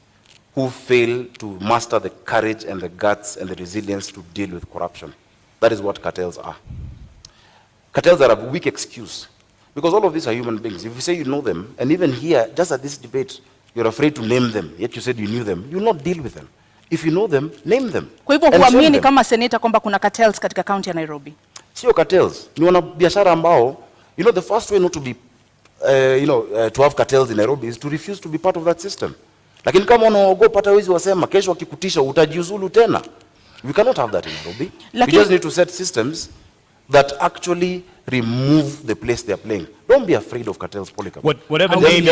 S5: who fail to master the courage and the guts and the resilience to deal with corruption. That is what cartels are. Cartels are a weak excuse. Because all of these are human beings. If you say you know them, and even here, just at this debate, you're afraid to name them, yet you said you knew them, you will not deal with them. If you know them, name them.
S3: Kwa hivyo huamini kama seneta kwamba kuna cartels katika county ya Nairobi?
S5: Sio cartels. Ni wanabiashara ambao, the first way not to be, to have cartels in Nairobi is to refuse to be part of that system. Lakini kama unaogopa hata wezi wasema, kesho wakikutisha utajiuzulu tena. We cannot have that in Nairobi. We just need to set systems that actually remove the place they are playing. Don't be afraid of cartels, Polycarp.
S1: Whatever name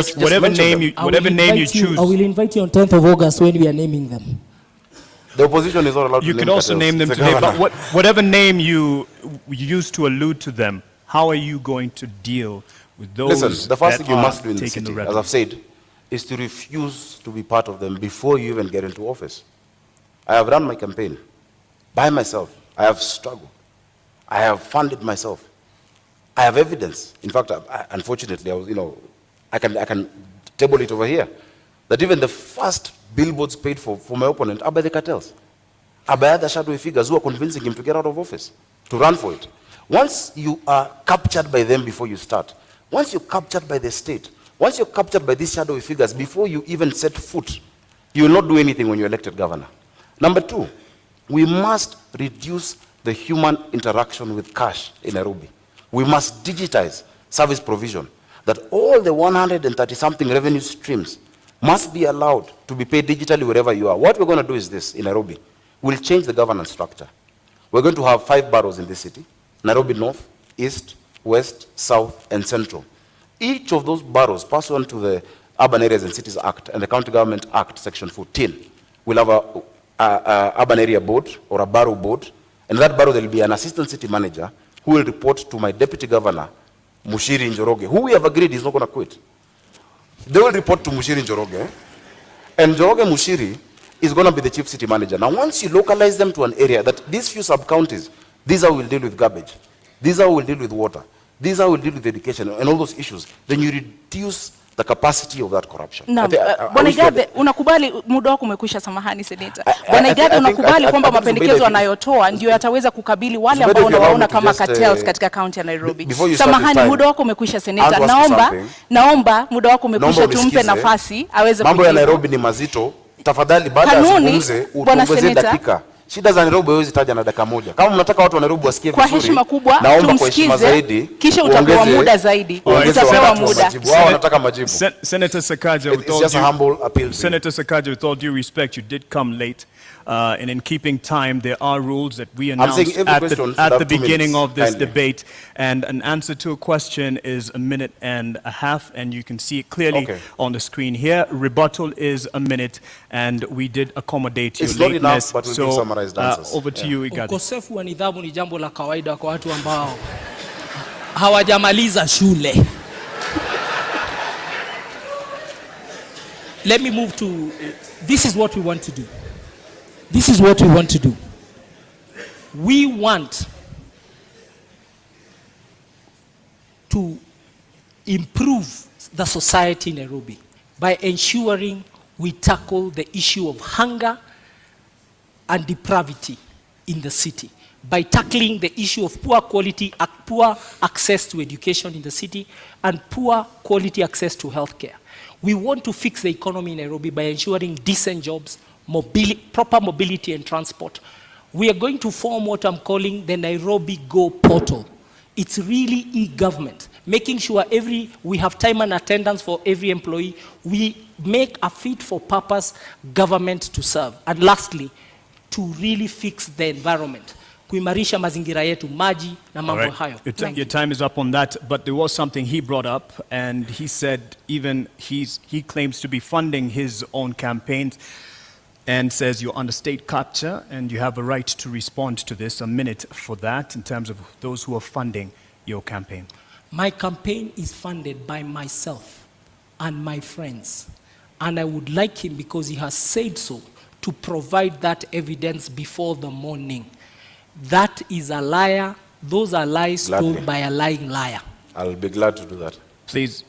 S1: you choose.
S2: I will invite you on 10th of August when we are naming them.
S5: The opposition is not allowed to name cartels.
S1: You can also name them today, but whatever name you use to allude to them, how are you going to deal with those?
S5: Listen, the first thing you must do in the
S1: city,
S5: as I've said, is to refuse to be part of them before you even get into office. I have run my campaign by myself. I have struggled. I have funded myself. I have evidence. In fact, unfortunately, I can table it over here, that even the first billboards paid for my opponent are by the cartels, are by other shadowy figures who are convincing him to get out of office, to run for it. Once you are captured by them before you start, once you're captured by the state, once you're captured by these shadowy figures before you even set foot, you will not do anything when you're elected governor. Number two, we must reduce the human interaction with cash in Nairobi. We must digitize service provision, that all the 130-something revenue streams must be allowed to be paid digitally wherever you are. What we're going to do is this in Nairobi. We'll change the governance structure. We're going to have 5 boroughs in this city: Nairobi North, East, West, South, and Central. Each of those boroughs, pursuant to the Urban Areas and Cities Act and the County Government Act, Section 14, will have a urban area board or a borough board. And that borough, there will be an assistant city manager who will report to my deputy governor, Mushiri Njoroge, who we have agreed is not going to quit. They will report to Mushiri Njoroge, and Njoroge Mushiri is going to be the chief city manager. Now, once you localize them to an area, that these few sub-counties, these are who will deal with garbage, these are who will deal with water, these are who will deal with education and all those issues, then you reduce the capacity of that corruption.
S3: Na Bwana Igathe, unakubali muda wako umekwisha, samahani seneta. Bwana Igathe, unakubali kwamba mapendekezo anayotoa ndio yataweza kukabili wale ambao wanaona kama cartels katika county ya Nairobi? Samahani, muda wako umekwisha seneta. Naomba muda wako umekwisha, tumpe nafasi aweze. Mambo
S5: ya Nairobi ni mazito. Tafadhali baada ya zungumze utuongezee dakika. Shida za Nairobi huwezi taja na dakika moja. Kama mnataka watu wa Nairobi wasikie vizuri,
S3: kwa heshima kubwa
S5: zaidi,
S3: kisha utapewa muda zaidi. Utapewa muda.
S5: Wao wanataka majibu.
S1: Senator Sakaja, with all due respect, you did come late. And in keeping time, there are rules that we announced at the beginning of this debate. And an answer to a question is 1.5 minutes, and you can see it clearly on the screen here. Rebuttal is 1 minute, and we did accommodate your lateness.
S5: Not enough, but we'll summarize answers.
S1: Over to you, Igathe.
S2: Ukosefu wa nidhamu ni jambo la kawaida kwa watu ambao hawajamaliza shule. Let me move to, this is what we want to do. This is what we want to do. We want to improve the society in Nairobi by ensuring we tackle the issue of hunger and depravity in the city, by tackling the issue of poor access to education in the city and poor quality access to healthcare. We want to fix the economy in Nairobi by ensuring decent jobs, proper mobility and transport. We are going to form what I'm calling the Nairobi Go portal. It's really e-government, making sure we have time and attendance for every employee. We make a fit-for-purpose government to serve. And lastly, to really fix the environment. Kuimarisha mazingira yetu, maji na mambo hayo.
S1: Your time is up on that, but there was something he brought up, and he said even he claims to be funding his own campaigns, and says you're under state capture and you have a right to respond to this. 1 minute for that in terms of those who are funding your campaign.
S2: My campaign is funded by myself and my friends. And I would like him, because he has said so, to provide that evidence before the morning. That is a liar. Those are lies
S5: Gladly.
S2: told by a lying liar.
S5: I'll be glad to do that.
S1: Please,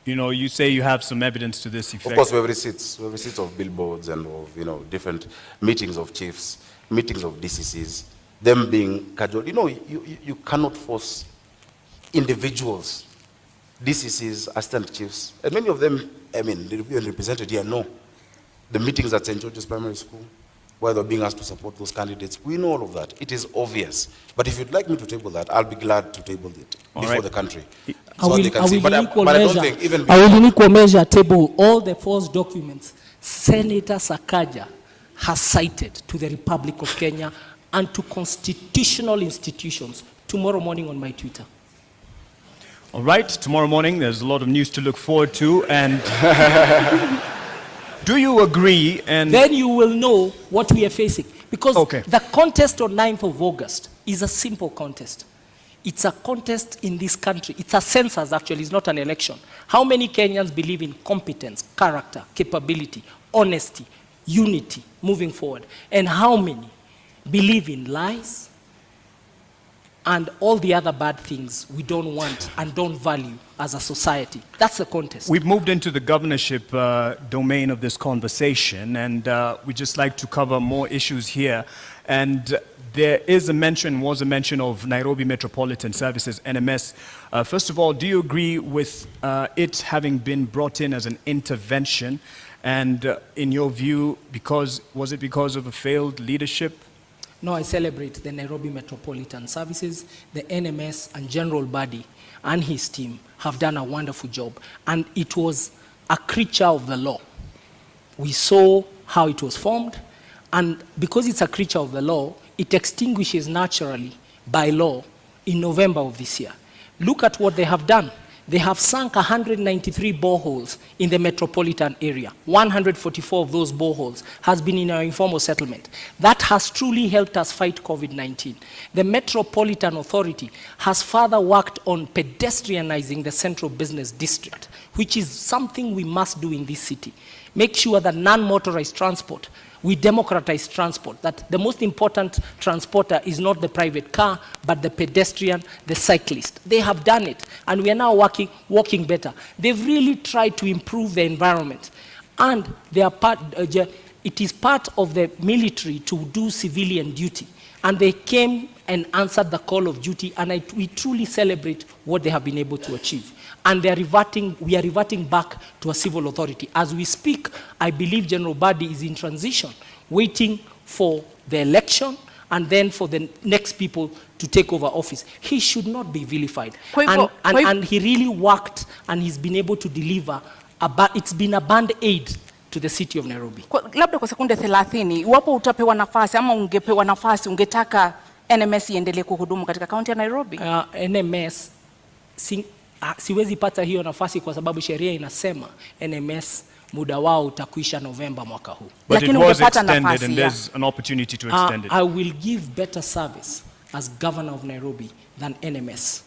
S1: you say you have some evidence to this effect.
S5: Of course, we have receipts. We have receipts of billboards and of, different meetings of chiefs, meetings of DCCs, them being cajoled. You cannot force individuals, DCCs, assistant chiefs, and many of them, they're represented here, know the meetings at St. George's Primary School, where they're being asked to support those candidates. We know all of that. It is obvious. But if you'd like me to table that, I'll be glad to table it before the country.
S2: I will,
S5: they can
S2: I
S5: see.
S2: will
S5: But
S2: in
S5: I
S2: equal
S5: don't
S2: measure,
S5: think even
S2: I will in equal measure table all the false documents Senator Sakaja has cited to the Republic of Kenya and to constitutional institutions tomorrow morning on my Twitter.
S1: All right, tomorrow morning there's a lot of news to look forward to, and do you agree? And
S2: then you will know what we are facing. Because
S1: Okay.
S2: the contest on 9th of August is a simple contest. It's a contest in this country. It's a census, actually. It's not an election. How many Kenyans believe in competence, character, capability, honesty, unity, moving forward? And how many believe in lies and all the other bad things we don't want and don't value as a society? That's the contest.
S1: we've moved into the governorship domain of this conversation, and we'd just like to cover more issues here. And there was a mention of Nairobi Metropolitan Services, NMS. First of all, do you agree with it having been brought in as an intervention? And in your view, was it because of a failed leadership?
S2: No, I celebrate the Nairobi Metropolitan Services, the NMS and General Badi and his team have done a wonderful job. And it was a creature of the law. We saw how it was formed, and because it's a creature of the law, it extinguishes naturally by law in November of this year. Look at what they have done. They have sunk 193 boreholes in the metropolitan area. 144 of those boreholes has been in our informal settlement. That has truly helped us fight COVID-19. The Metropolitan Authority has further worked on pedestrianizing the central business district, which is something we must do in this city. Make sure that non-motorized transport, we democratize transport, that the most important transporter is not the private car, but the pedestrian, the cyclist. They have done it, and we are now walking better. They've really tried to improve the environment, and they are it is part of the military to do civilian duty, and they came and answered the call of duty, and we truly celebrate what they have been able to achieve. And we are reverting back to a civil authority. As we speak, I believe General Badi is in transition, waiting for the election and then for the next people to take over office. He should not be vilified. And he really worked, and he's been able to deliver. It's been a band-aid to the city of Nairobi.
S3: Labda kwa sekunde 30, iwapo utapewa nafasi ama ungepewa nafasi, ungetaka NMS iendelee kuhudumu katika kaunti ya Nairobi?
S2: NMS siwezi pata hiyo nafasi kwa sababu sheria inasema NMS muda wao utakuisha November mwaka huu.
S1: But it was extended, and there's an opportunity to extend it.
S2: I will give better service as governor of Nairobi than NMS.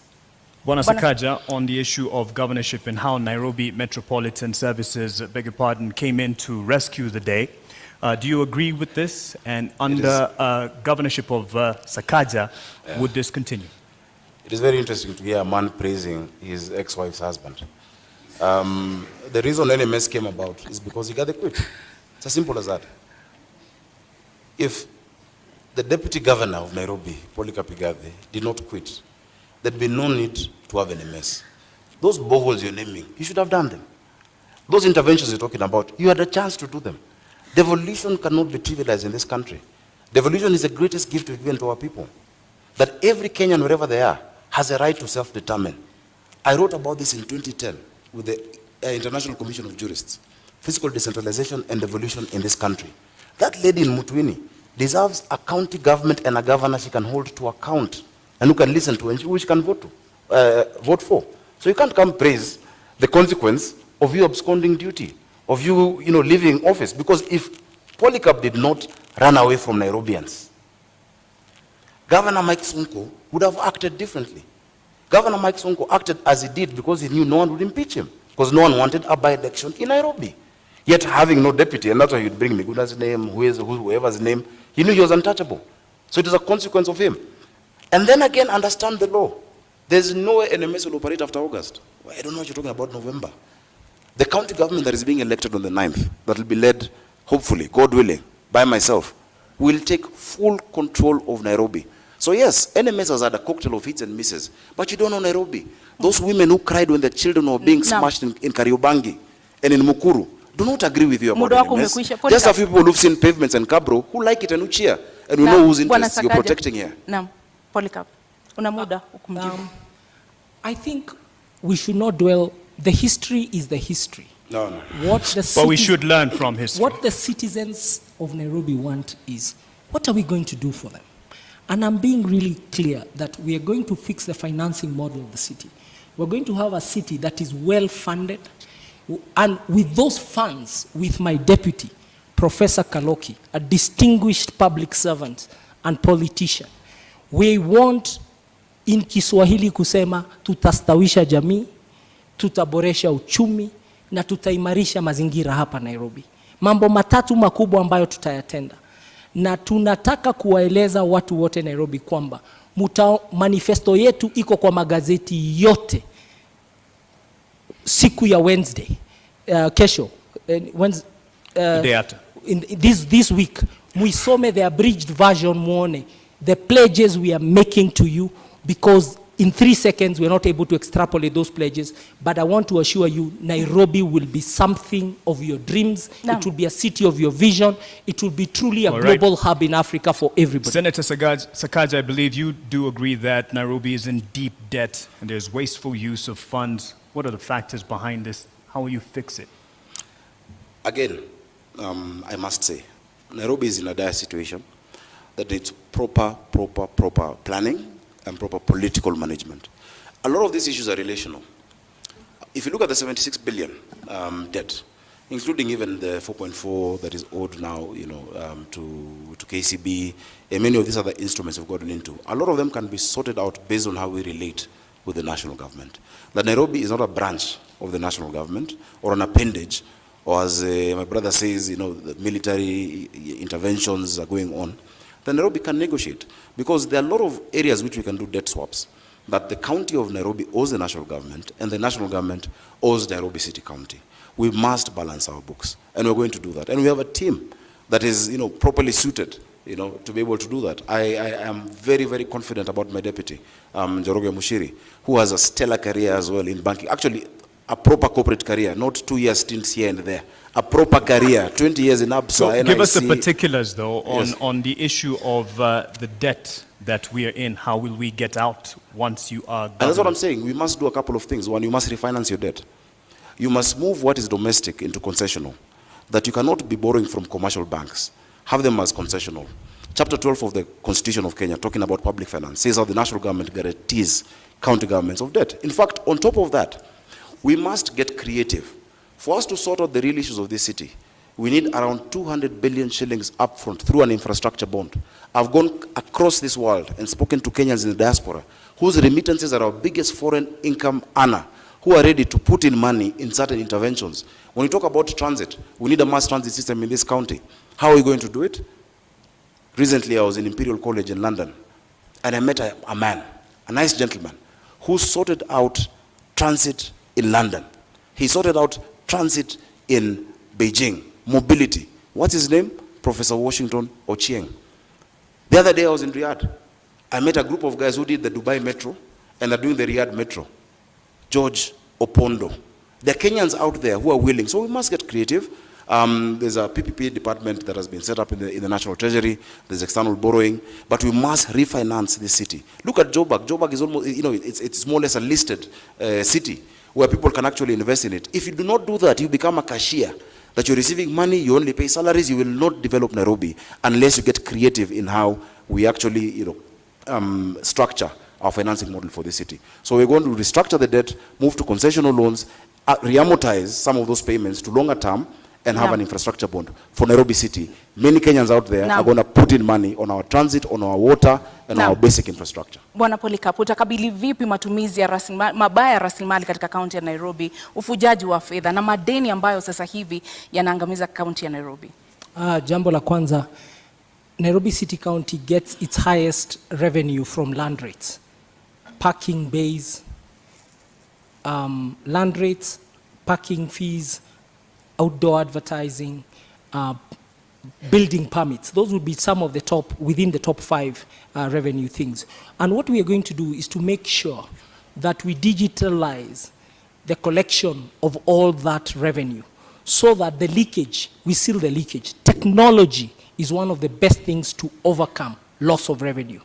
S1: Bwana Sakaja, on the issue of governorship and how Nairobi Metropolitan Services, beg your pardon, came in to rescue the day, do you agree with this? And under governorship of Sakaja, would this continue?
S5: It is very interesting to hear a man praising his ex-wife's husband. The reason NMS came about is because Igathe quit. It's as simple as that. If the deputy governor of Nairobi, Polycarp Igathe, did not quit, there'd be no need to have NMS. Those boreholes you're naming, you should have done them. Those interventions you're talking about, you had a chance to do them. Devolution cannot be trivialized in this country. Devolution is the greatest gift we've given to our people. That every Kenyan, wherever they are, has a right to self-determine. I wrote about this in 2010 with the International Commission of Jurists. Fiscal decentralization and devolution in this country. That lady in Mutwini deserves a county government and a governor she can hold to account and who can listen to and who she can vote for. So you can't come praise the consequence of you absconding duty, of you, leaving office. Because if Polycarp did not run away from Nairobians, Governor Mike Sonko would have acted differently. Governor Mike Sonko acted as he did because he knew no one would impeach him, because no one wanted a by-election in Nairobi. Yet having no deputy, and that's why he'd bring Miguna's name, whoever's name, he knew he was untouchable. So it is a consequence of him. And then again, understand the law. There's no way NMS will operate after August. Well, I don't know what you're talking about November. The county government that is being elected on the 9th, that will be led, hopefully, God willing, by myself, will take full control of Nairobi. So yes, NMS has had a cocktail of hits and misses, but you don't know Nairobi. Those women who cried when their children were being smashed in Kariobangi and in Mukuru, do not agree with you about NMS. Just a few people who've seen pavements and Kabro who like it and who cheer, and we know whose interests you're protecting here.
S3: Naam, Polycarp, una muda ukumjibu.
S2: I think we should not dwell. The history is the history.
S5: No.
S1: But we should learn from history.
S2: What the citizens of Nairobi want is, what are we going to do for them? And I'm being really clear that we are going to fix the financing model of the city. We're going to have a city that is well funded. And with those funds, with my deputy, Professor Kaloki, a distinguished public servant and politician, we want in Kiswahili kusema tutastawisha jamii, tutaboresha uchumi, na tutaimarisha mazingira hapa Nairobi. Mambo matatu makubwa ambayo tutayatenda. Na tunataka kuwaeleza watu wote Nairobi kwamba manifesto yetu iko kwa magazeti yote siku ya Wednesday, kesho,
S1: day after.
S2: This week, muisome the abridged version muone the pledges we are making to you, because in 3 seconds we're not able to extrapolate those pledges, but I want to assure you Nairobi will be something of your dreams. No. It will be a city of your vision. It will be truly a global hub in Africa for everybody.
S1: Senator Sakaja, I believe you do agree that Nairobi is in deep debt and there's wasteful use of funds. What are the factors behind this? How will you fix it?
S5: Again, I must say, Nairobi is in a dire situation that needs proper planning and proper political management. A lot of these issues are relational. If you look at the 76 billion debt, including even the 4.4 that is owed now, to KCB, and many of these other instruments we've gotten into, a lot of them can be sorted out based on how we relate with the national government. That Nairobi is not a branch of the national government or an appendage, or as my brother says, the military interventions are going on. Then Nairobi can negotiate, because there are a lot of areas which we can do debt swaps, that the county of Nairobi owes the national government and the national government owes Nairobi City County. We must balance our books, and we're going to do that. And we have a team that is properly suited to be able to do that. I am very, very confident about my deputy, Njoroge Mushiri, who has a stellar career as well in banking. Actually, a proper corporate career, not 2 year stints here and there. A proper career, 20 years in ABSA,
S1: so
S5: NIC.
S1: Give us the particulars, though,
S5: Yes.
S1: on the issue of the debt that we are in. How will we get out once you are
S5: And that's what I'm saying. We must do a couple of things. One, you must refinance your debt. You must move what is domestic into concessional. That you cannot be borrowing from commercial banks. Have them as concessional. Chapter 12 of the Constitution of Kenya, talking about public finance, says how the national government guarantees county governments of debt. In fact, on top of that, we must get creative. For us to sort out the real issues of this city, we need around 200 billion shillings upfront through an infrastructure bond. I've gone across this world and spoken to Kenyans in the diaspora, whose remittances are our biggest foreign income earner, who are ready to put in money in certain interventions. When you talk about transit, we need a mass transit system in this county. How are we going to do it? Recently, I was in Imperial College in London, and I met a man, a nice gentleman, who sorted out transit in London. He sorted out transit in Beijing, mobility. What's his name? Professor Washington Ochieng. The other day I was in Riyadh. I met a group of guys who did the Dubai Metro and are doing the Riyadh Metro. George Opondo. There are Kenyans out there who are willing. So we must get creative. There's a PPP department that has been set up in the National Treasury. There's external borrowing. But we must refinance this city. Look at Joburg. Joburg is almost, it's more or less a listed city where people can actually invest in it. If you do not do that, you become a cashier. That you're receiving money, you only pay salaries, you will not develop Nairobi unless you get creative in how we actually, structure our financing model for the city. So we're going to restructure the debt, move to concessional loans, re-amortize some of those payments to longer term, and have an infrastructure bond for Nairobi City, many Kenyans out there are going to put in money on our transit, on our water, and our basic infrastructure.
S3: Bwana Polycarp, utakabili vipi matumizi ya mabaya ya rasilimali katika kaunti ya Nairobi, ufujaji wa fedha na madeni ambayo sasa hivi yanaangamiza kaunti ya Nairobi?
S2: Jambo la kwanza, Nairobi City County gets its highest revenue from land rates, parking bays, land rates, parking fees, outdoor advertising, building permits. Those would be some of the within the top 5 revenue things. And what we are going to do is to make sure that we digitalize the collection of all that revenue so that the leakage, we seal the leakage. Technology is one of the best things to overcome loss of revenue.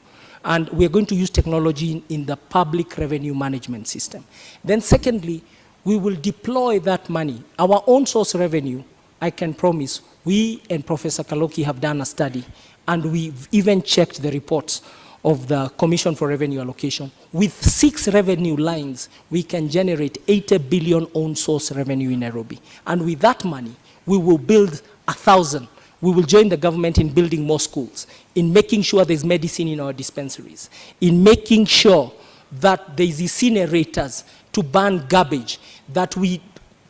S2: And we are going to use technology in the public revenue management system. Then secondly, we will deploy that money. Our own source revenue, I can promise, we and Professor Kaloki have done a study, and we've even checked the reports of the Commission for Revenue Allocation. With 6 revenue lines, we can generate 80 billion own source revenue in Nairobi. And with that money, we will build 1,000. We will join the government in building more schools, in making sure there's medicine in our dispensaries, in making sure that there's incinerators to burn garbage, that we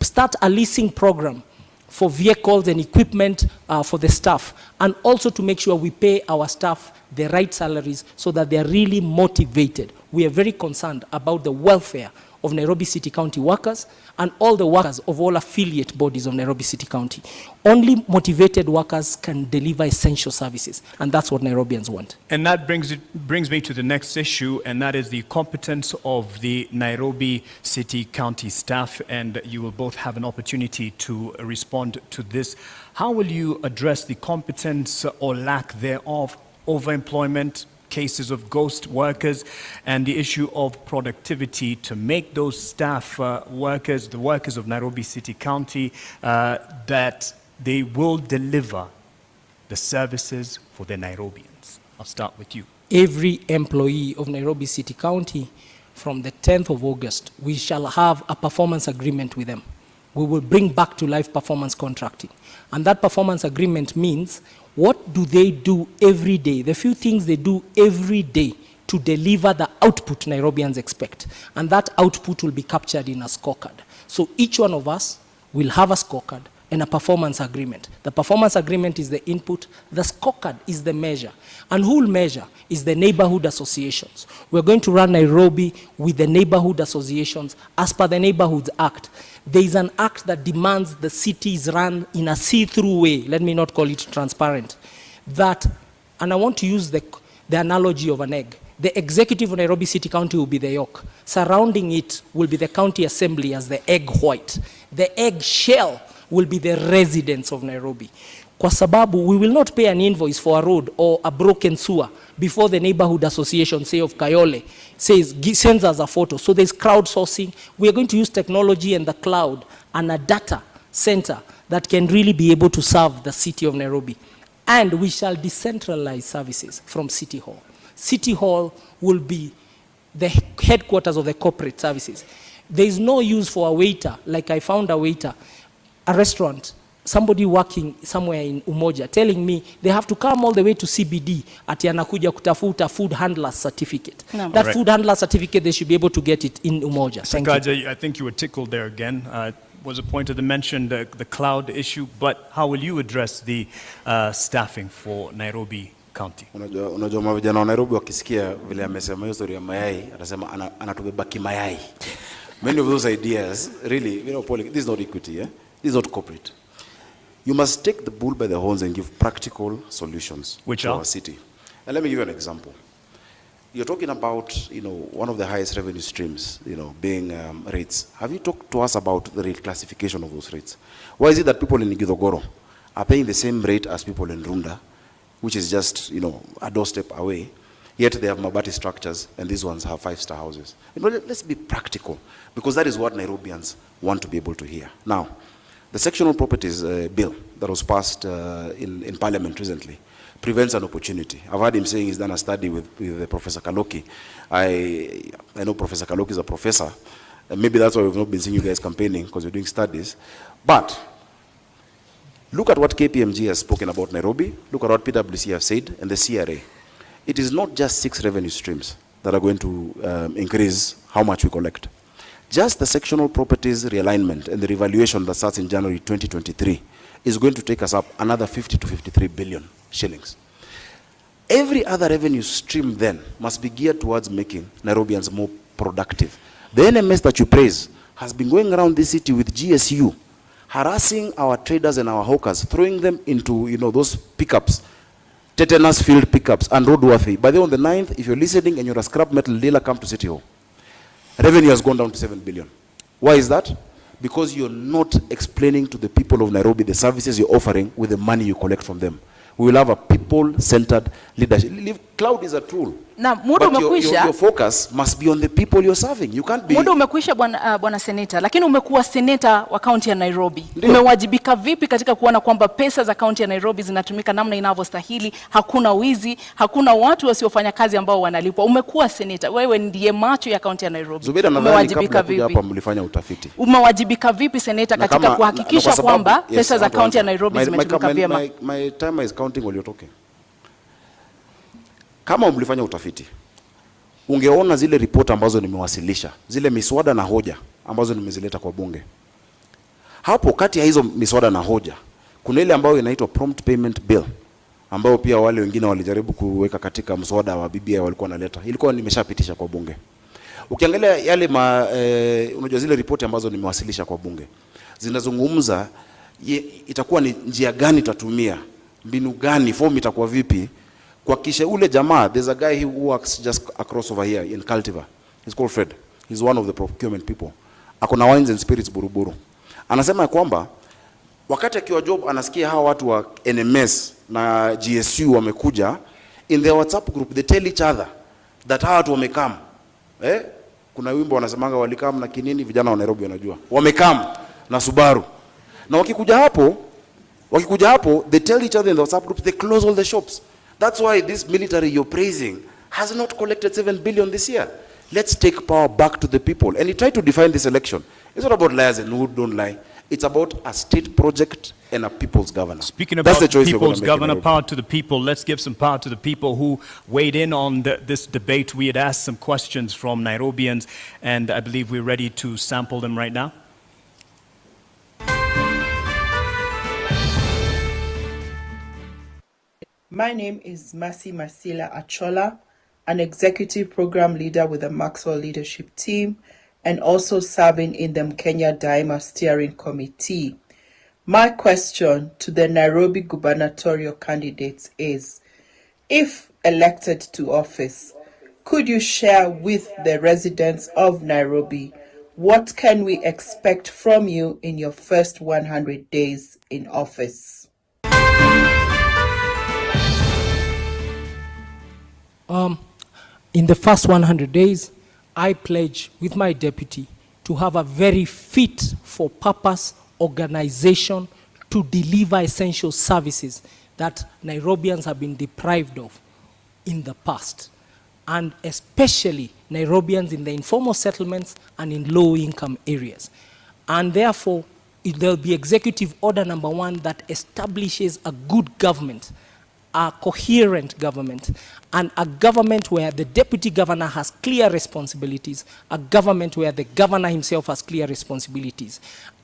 S2: start a leasing program for vehicles and equipment for the staff, and also to make sure we pay our staff the right salaries so that they're really motivated. We are very concerned about the welfare of Nairobi City County workers and all the workers of all affiliate bodies of Nairobi City County. Only motivated workers can deliver essential services, and that's what Nairobians want.
S1: And that brings me to the next issue, and that is the competence of the Nairobi City County staff, and you will both have an opportunity to respond to this. How will you address the competence or lack thereof, overemployment, cases of ghost workers, and the issue of productivity to make those staff workers, the workers of Nairobi City County, that they will deliver the services for the Nairobians? I'll start with you.
S2: Every employee of Nairobi City County, from the 10th of August, we shall have a performance agreement with them. We will bring back to life performance contracting. And that performance agreement means, what do they do every day? The few things they do every day to deliver the output Nairobians expect. And that output will be captured in a scorecard. So each one of us will have a scorecard and a performance agreement. The performance agreement is the input, the scorecard is the measure. And who will measure is the neighborhood associations. We're going to run Nairobi with the neighborhood associations as per the Neighborhoods Act. There is an act that demands the city is run in a see-through way, let me not call it transparent, that, and I want to use the analogy of an egg. The executive of Nairobi City County will be the yolk. Surrounding it will be the county assembly as the egg white. The egg shell will be the residents of Nairobi. Kwa sababu, we will not pay an invoice for a road or a broken sewer before the neighborhood association, say of Kayole, sends us a photo. So there's crowdsourcing. We are going to use technology and the cloud and a data center that can really be able to serve the city of Nairobi. And we shall decentralize services from City Hall. City Hall will be the headquarters of the corporate services. There is no use for a waiter, like I found a waiter, a restaurant, somebody working somewhere in Umoja telling me they have to come all the way to CBD ati anakuja kutafuta food handler certificate. No. That food handler certificate, they should be able to get it in Umoja.
S1: Sakaja, I think you were tickled there again. Was a point of the mention, the cloud issue, but how will you address the staffing for Nairobi County?
S5: Unajua mavijana wa Nairobi wakisikia vile amesema hiyo story ya mayai, atasema anatubeba kimayai. Many of those ideas, really, you know, this is not equity, yeah? This is not corporate. You must take the bull by the horns and give practical solutions to our city. And let me give you an example. You're talking about, you know, one of the highest revenue streams, you know, being rates. Have you talked to us about the rate classification of those rates? Why is it that people in Igathe are paying the same rate as people in Runda, which is just, you know, a doorstep away, yet they have Mabati structures and these ones have 5-star houses? You know, let's be practical, because that is what Nairobians want to be able to hear. Now, the sectional properties bill that was passed in Parliament recently prevents an opportunity. I've heard him saying he's done a study with Professor Kaloki. I know Professor Kaloki is a professor. And maybe that's why we've not been seeing you guys campaigning, because you're doing studies. But Look at what KPMG has spoken about Nairobi. Look at what PwC have said and the CRA. It is not just 6 revenue streams that are going to increase how much we collect. Just the sectional properties realignment and the revaluation that starts in January 2023 is going to take us up another 50 to 53 billion shillings. Every other revenue stream then must be geared towards making Nairobians more productive. The NMS that you praise has been going around this city with GSU, harassing our traders and our hawkers, throwing them into, you know, those pickups, tetanus field pickups and roadworthy. By the way, on the 9th, if you're listening and you're a scrap metal dealer, come to City Hall. Revenue has gone down to 7 billion. Why is that? Because you're not explaining to the people of Nairobi the services you're offering with the money you collect from them. We will have a people-centered leadership. Cloud is a tool.
S3: Na muda umekwisha.
S5: Your focus must be on the people you're serving. You can't be.
S3: Muda umekwisha bwana seneta, lakini umekuwa seneta wa kaunti ya Nairobi.
S5: Ndiyo.
S3: Umewajibika vipi katika kuona kwamba pesa za kaunti ya Nairobi zinatumika namna inavyostahili, hakuna wizi, hakuna watu wasiofanya kazi ambao wanalipwa? Umekuwa seneta, wewe ndiye macho ya kaunti ya Nairobi.
S5: Zubeda, nadhani kabla kuja hapa mlifanya utafiti.
S3: Umewajibika vipi seneta katika kuhakikisha kwamba pesa za kaunti ya Nairobi zimetumika vyema?
S5: My timer is counting while you're talking. Kama mlifanya utafiti, ungeona zile report ambazo nimewasilisha, zile miswada na hoja ambazo nimezileta kwa bunge. Hapo kati ya hizo miswada na hoja, kuna ile ambayo inaitwa prompt payment bill, ambayo pia wale wengine walijaribu kuweka katika mswada wa BBI walikuwa wanaleta. Ilikuwa nimeshapitisha kwa bunge. Ukiangalia yale unajua zile report ambazo nimewasilisha kwa bunge, zinazungumza itakuwa ni njia gani tutatumia, mbinu gani, form itakuwa vipi, kwa kisha ule jamaa. There's a guy who works just across over here in Cultivar. He's called Fred. He's one of the procurement people. Akona wines and spirits Buruburu. Anasema kwamba wakati akiwa job anasikia hawa watu wa NMS na GSU wamekuja, in their WhatsApp group they tell each other that hawa watu wamekam. Kuna wimbo wanasemanga walikam na kinini, vijana wa Nairobi wanajua. Wamekam na Subaru. Na wakikuja hapo they tell each other in the WhatsApp group, they close all the shops. That's why this military you're praising has not collected 7 billion this year. Let's take power back to the people. And he tried to define this election. It's not about liars and who don't lie. It's about a state project and a people's governor.
S1: Speaking about people's governor, power to the people, let's give some power to the people who weighed in on this debate. We had asked some questions from Nairobians, and I believe we're ready to sample them right now.
S6: My name is Mercy Masila Achola, an executive program leader with the Maxwell Leadership Team and also serving in the Kenya Daima Steering Committee. My question to the Nairobi gubernatorial candidates is, if elected to office, could you share with the residents of Nairobi what can we expect from you in your first 100 days in office?
S2: In the first 100 days, I pledge with my deputy to have a very fit for purpose organization to deliver essential services that Nairobians have been deprived of in the past, and especially Nairobians in the informal settlements and in low-income areas. And therefore, there'll be Executive Order number 1 that establishes a good government, a coherent government, and a government where the deputy governor has clear responsibilities, a government where the governor himself has clear responsibilities,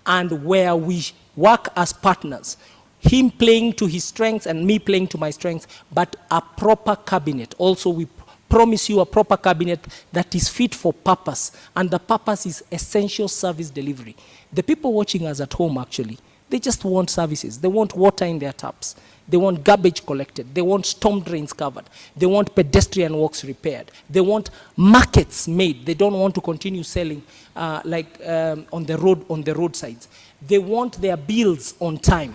S2: and where we work as partners, him playing to his strengths and me playing to my strengths, but a proper cabinet. Also, we promise you a proper cabinet that is fit for purpose, and the purpose is essential service delivery. The people watching us at home, actually, they just want services. They want water in their taps. They want garbage collected. They want storm drains covered. They want pedestrian walks repaired. They want markets made. They don't want to continue selling on the roadsides. They want their bills on time,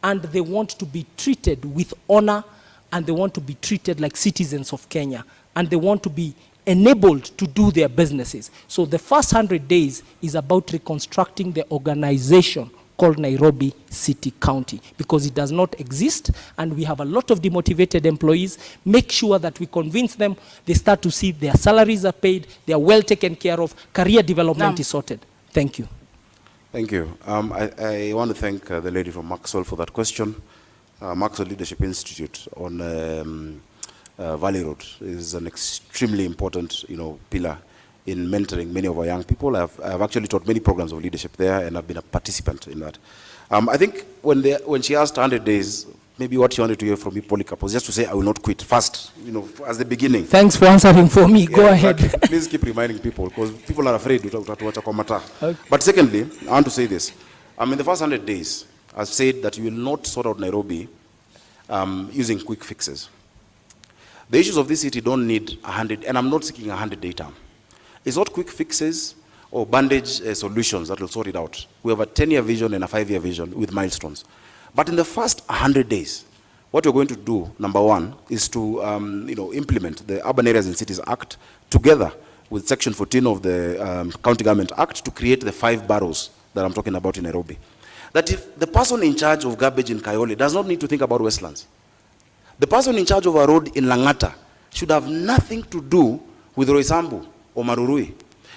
S2: and they want to be treated with honor, and they want to be treated like citizens of Kenya, and they want to be enabled to do their businesses. So the first 100 days is about reconstructing the organization called Nairobi City County, because it does not exist, and we have a lot of demotivated employees. Make sure that we convince them, they start to see their salaries are paid, they are well taken care of, career development is sorted. Thank you.
S5: Thank you. I want to thank the lady from Maxwell for that question. Maxwell Leadership Institute on Valley Road is an extremely important, pillar in mentoring many of our young people. I've actually taught many programs of leadership there, and I've been a participant in that. I think when she asked 100 days, maybe what she wanted to hear from me, Polycarp, was just to say, I will not quit first, as the beginning.
S2: Thanks for answering for me. Go ahead.
S5: Exactly. Please keep reminding people, because people are afraid to watch a comata.
S2: Okay.
S5: But secondly, I want to say this. In the first 100 days, I've said that you will not sort out Nairobi using quick fixes. The issues of this city don't need 100, and I'm not seeking 100-day term. It's not quick fixes or bandage solutions that will sort it out. We have a 10-year vision and a 5-year vision with milestones. But in the first 100 days, what we're going to do, number one, is to implement the Urban Areas and Cities Act together with Section 14 of the County Government Act to create the 5 boroughs that I'm talking about in Nairobi. That if the person in charge of garbage in Kayole does not need to think about Westlands, the person in charge of a road in Langata should have nothing to do with Roysambu or Marurui.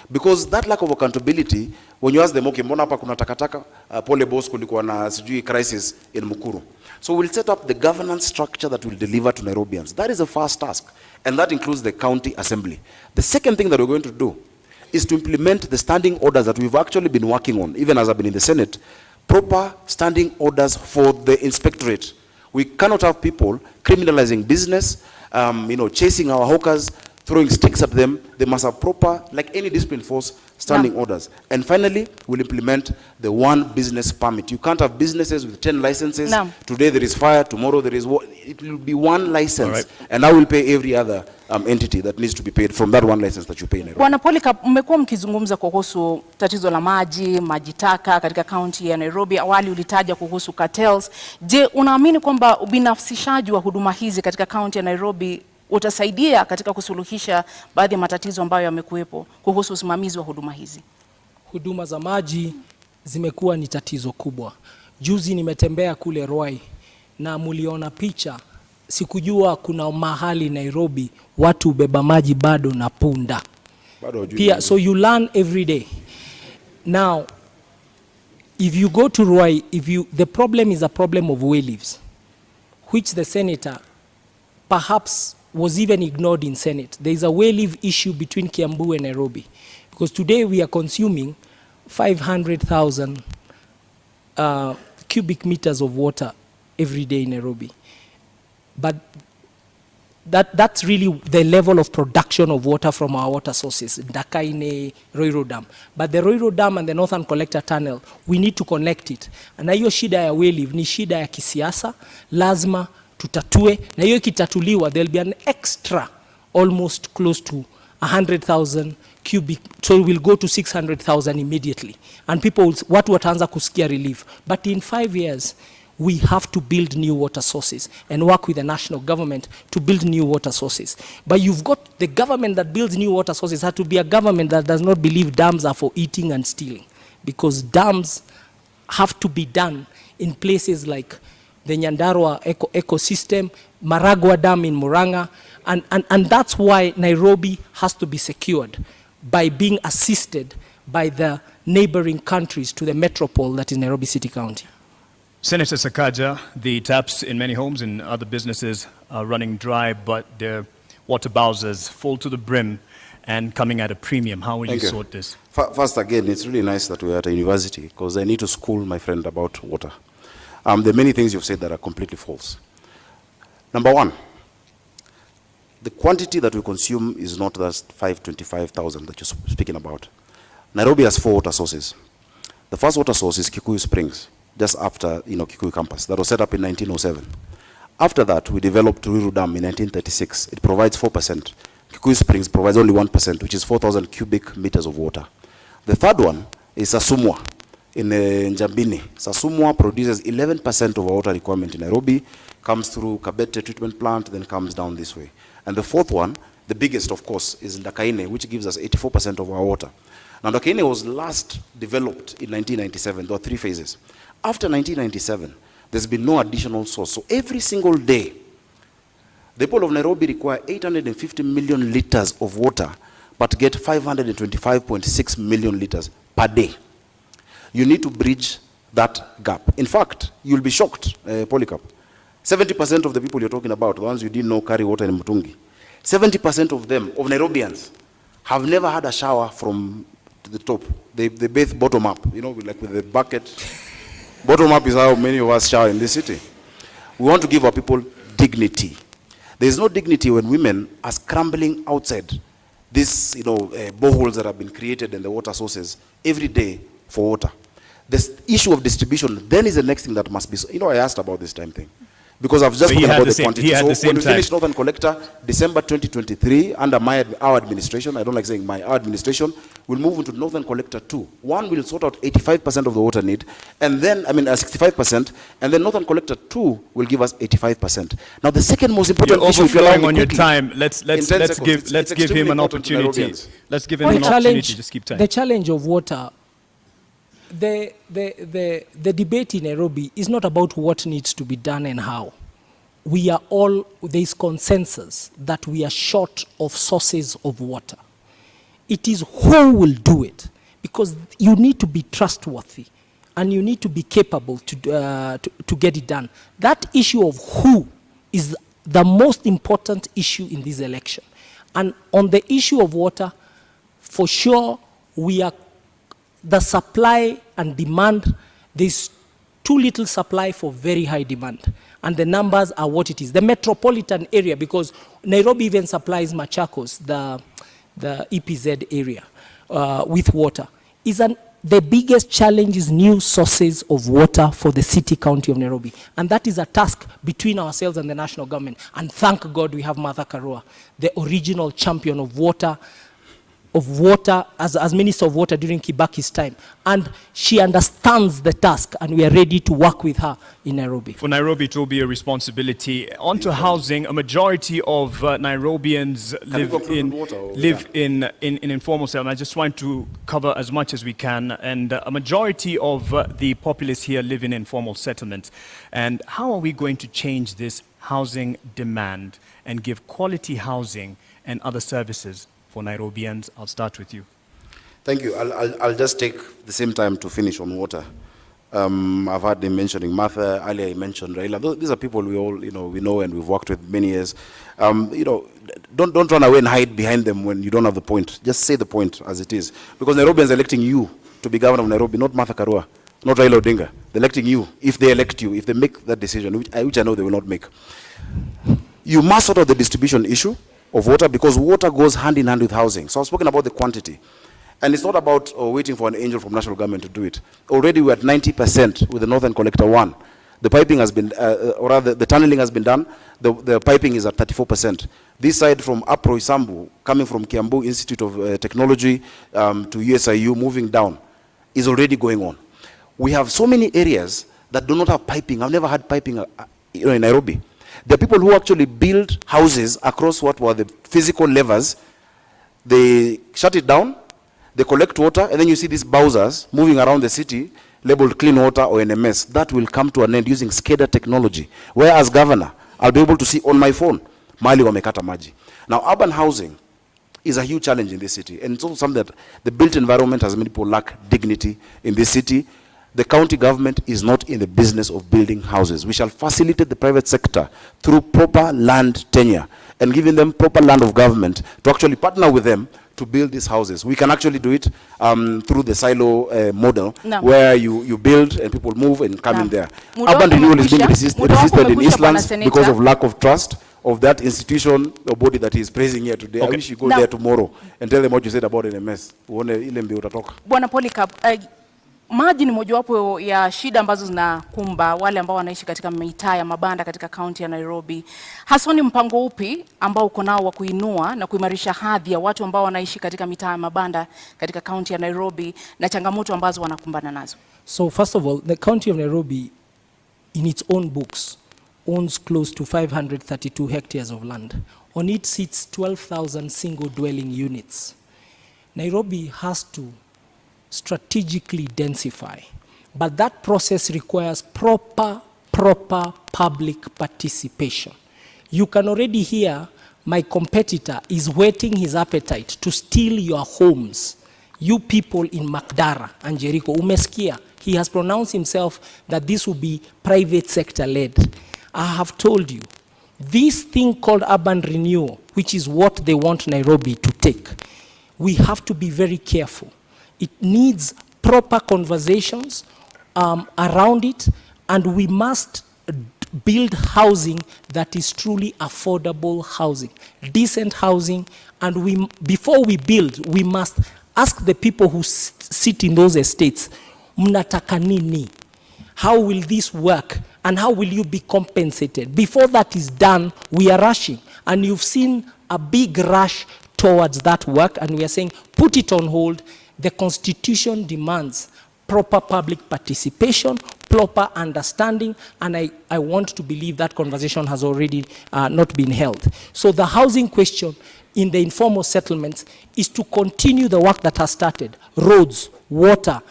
S5: Because that lack of accountability, when you ask them, okay, mbona hapa kuna takataka, pole boss kulikuwa na sijui crisis in Mukuru. So we'll set up the governance structure that will deliver to Nairobians. That is the first task, and that includes the county assembly. The second thing that we're going to do is to implement the standing orders that we've actually been working on, even as I've been in the Senate, proper standing orders for the inspectorate. We cannot have people criminalizing business, chasing our hawkers, throwing sticks at them. They must have proper, like any discipline force, standing orders. And finally, we'll implement the one business permit. You can't have businesses with 10 licenses. Today there is fire, tomorrow there is it will be one license. Right. And I will pay every other entity that needs to be paid from that one license that you pay in.
S3: Bwana Polycarp, mmekuwa mkizungumza kuhusu tatizo la maji taka katika kaunti ya Nairobi. Awali ulitaja kuhusu cartels. Je, unaamini kwamba ubinafsishaji wa huduma hizi katika kaunti ya Nairobi utasaidia katika kusuluhisha baadhi ya matatizo ambayo yamekuwepo kuhusu usimamizi wa huduma hizi?
S2: Huduma za maji zimekuwa ni tatizo kubwa. Juzi nimetembea kule Ruai na muliona picha. Sikujua kuna mahali Nairobi watu beba maji bado na punda. Pia, so you learn every day. Now, if you go to Ruai, the problem is a problem of way leaves, which the senator perhaps was even ignored in Senate. There is a way leave issue between Kiambu and Nairobi, because today we are consuming 500,000 cubic meters of water every day in Nairobi. But that's really the level of production of water from our water sources, Ndakaine, Roiro Dam. But the Roiro Dam and the Northern Collector Tunnel, we need to connect it. Na hiyo shida ya way leave ni shida ya kisiasa, lazima tutatue, na hiyo kitatuliwa, there'll be an extra almost close to 100,000 cubic, so we'll go to 600,000 immediately. And people, watu wataanza kusikia relief. But in 5 years, we have to build new water sources and work with the national government to build new water sources. But you've got the government that builds new water sources has to be a government that does not believe dams are for eating and stealing, because dams have to be done in places like the Nyandarua ecosystem, Maragua Dam in Murang'a, and that's why Nairobi has to be secured by being assisted by the neighboring countries to the metropole that is Nairobi City County.
S1: Senator Sakaja, the taps in many homes and other businesses are running dry, but their water bowsers full to the brim and coming at a premium. How will you sort this?
S5: First, again, it's really nice that we're at a university, because I need to school my friend about water. There are many things you've said that are completely false. Number one, the quantity that we consume is not that 525,000 that you're speaking about. Nairobi has 4 water sources. The first water source is Kikuyu Springs, just after Kikuyu campus. That was set up in 1907. After that, we developed Ruiru Dam in 1936. It provides 4%. Kikuyu Springs provides only 1%, which is 4,000 cubic meters of water. The third one is Sasumwa in Njambini. Sasumwa produces 11% of our water requirement in Nairobi, comes through Kabete treatment plant, then comes down this way. And the fourth one, the biggest of course, is Ndakaine, which gives us 84% of our water. Now Ndakaine was last developed in 1997. There were 3 phases. After 1997, there's been no additional source. So every single day, the people of Nairobi require 850 million liters of water, but get 525.6 million liters per day. You need to bridge that gap. In fact, you'll be shocked, Polycarp. 70% of the people you're talking about, the ones you didn't know carry water in Mutungi, 70% of them, of Nairobians, have never had a shower from the top. They bathe bottom up, you know, like with the bucket. Bottom up is how many of us shower in this city. We want to give our people dignity. There is no dignity when women are scrambling outside these, boreholes that have been created and the water sources every day for water. This issue of distribution then is the next thing that must be. I asked about this time thing. Because I've just spoken about the quantity. So when we finish Northern Collector, December 2023, under our administration, I don't like saying our administration, we'll move into Northern Collector 2. One will sort out 85% of the water need, and then, 65%, and then Northern Collector 2 will give us 85%. Now the second most important issue, if you allow me
S1: on your
S5: quickly,
S1: time, let's give him an opportunity. Let's give him an opportunity, just keep time.
S2: The challenge of water, the debate in Nairobi is not about what needs to be done and how. There is consensus that we are short of sources of water. It is who will do it, because you need to be trustworthy and you need to be capable to get it done. That issue of who is the most important issue in this election. And on the issue of water, for sure, the supply and demand, there's too little supply for very high demand. And the numbers are what it is. The metropolitan area, because Nairobi even supplies Machakos, the EPZ area, with water, the biggest challenge is new sources of water for the city-county of Nairobi. And that is a task between ourselves and the national government. And thank God we have Martha Karua, the original champion of water, as Minister of Water during Kibaki's time. And she understands the task, and we are ready to work with her in Nairobi.
S1: For Nairobi, it will be a responsibility. On to housing, a majority of Nairobians live in informal settlement. I just want to cover as much as we can. And a majority of the populace here live in informal settlements. And how are we going to change this housing demand and give quality housing and other services for Nairobians? I'll start with you.
S5: Thank you. I'll just take the same time to finish on water. I've heard them mentioning Martha, earlier I mentioned Raila. These are people we all, we know and we've worked with many years. Don't run away and hide behind them when you don't have the point. Just say the point as it is. Because Nairobians are electing you to be governor of Nairobi, not Martha Karua, not Raila Odinga. They're electing you. If they elect you, if they make that decision, which I know they will not make. You must sort out the distribution issue of water, because water goes hand in hand with housing. So I've spoken about the quantity. And it's not about waiting for an angel from national government to do it. Already we're at 90% with the Northern Collector 1. The piping has been, or rather the tunneling has been done. The piping is at 34%. This side from Apro Isambu, coming from Kiambu Institute of Technology to USIU, moving down, is already going on. We have so many areas that do not have piping. I've never had piping in Nairobi. There are people who actually build houses across what were the physical levers. They shut it down, they collect water, and then you see these bowsers moving around the city, labeled clean water or NMS. That will come to an end using SCADA technology, where as governor, I'll be able to see on my phone, Mali wamekata maji. Now, urban housing is a huge challenge in this city, and it's also something that the built environment has made people lack dignity in this city. The county government is not in the business of building houses. We shall facilitate the private sector through proper land tenure and giving them proper land of government to actually partner with them to build these houses. We can actually do it through the silo model, where you build and people move and come in there. Urban renewal is being resisted in Eastlands because of lack of trust of that institution or body that is praising here today. Okay. I wish you go there tomorrow and tell them what you said about NMS.
S3: Bwana Polycarp, maji ni mojawapo ya shida ambazo zinakumba wale ambao wanaishi katika mitaa ya mabanda katika kaunti ya Nairobi. Haswa ni mpango upi ambao uko nao wa kuinua na kuimarisha hadhi ya watu ambao wanaishi katika mitaa ya mabanda katika kaunti ya Nairobi na changamoto ambazo wanakumbana nazo?
S2: So first of all, the county of Nairobi in its own books owns close to 532 hectares of land. On it sits 12,000 single dwelling units. Nairobi has to strategically densify, but that process requires proper public participation. You can already hear my competitor is whetting his appetite to steal your homes You people in Makdara and Jericho, umesikia, he has pronounced himself that this will be private sector led. I have told you, this thing called urban renewal, which is what they want Nairobi to take, we have to be very careful. It needs proper conversations around it, and we must build housing that is truly affordable housing, decent housing, and before we build, we must ask the people who sit in those estates, mnataka nini? How will this work? And how will you be compensated? Before that is done, we are rushing. And you've seen a big rush towards that work, and we are saying, put it on hold. The Constitution demands proper public participation, proper understanding, and I want to believe that conversation has already not been held. So the housing question in the informal settlements is to continue the work that has started. Roads, water,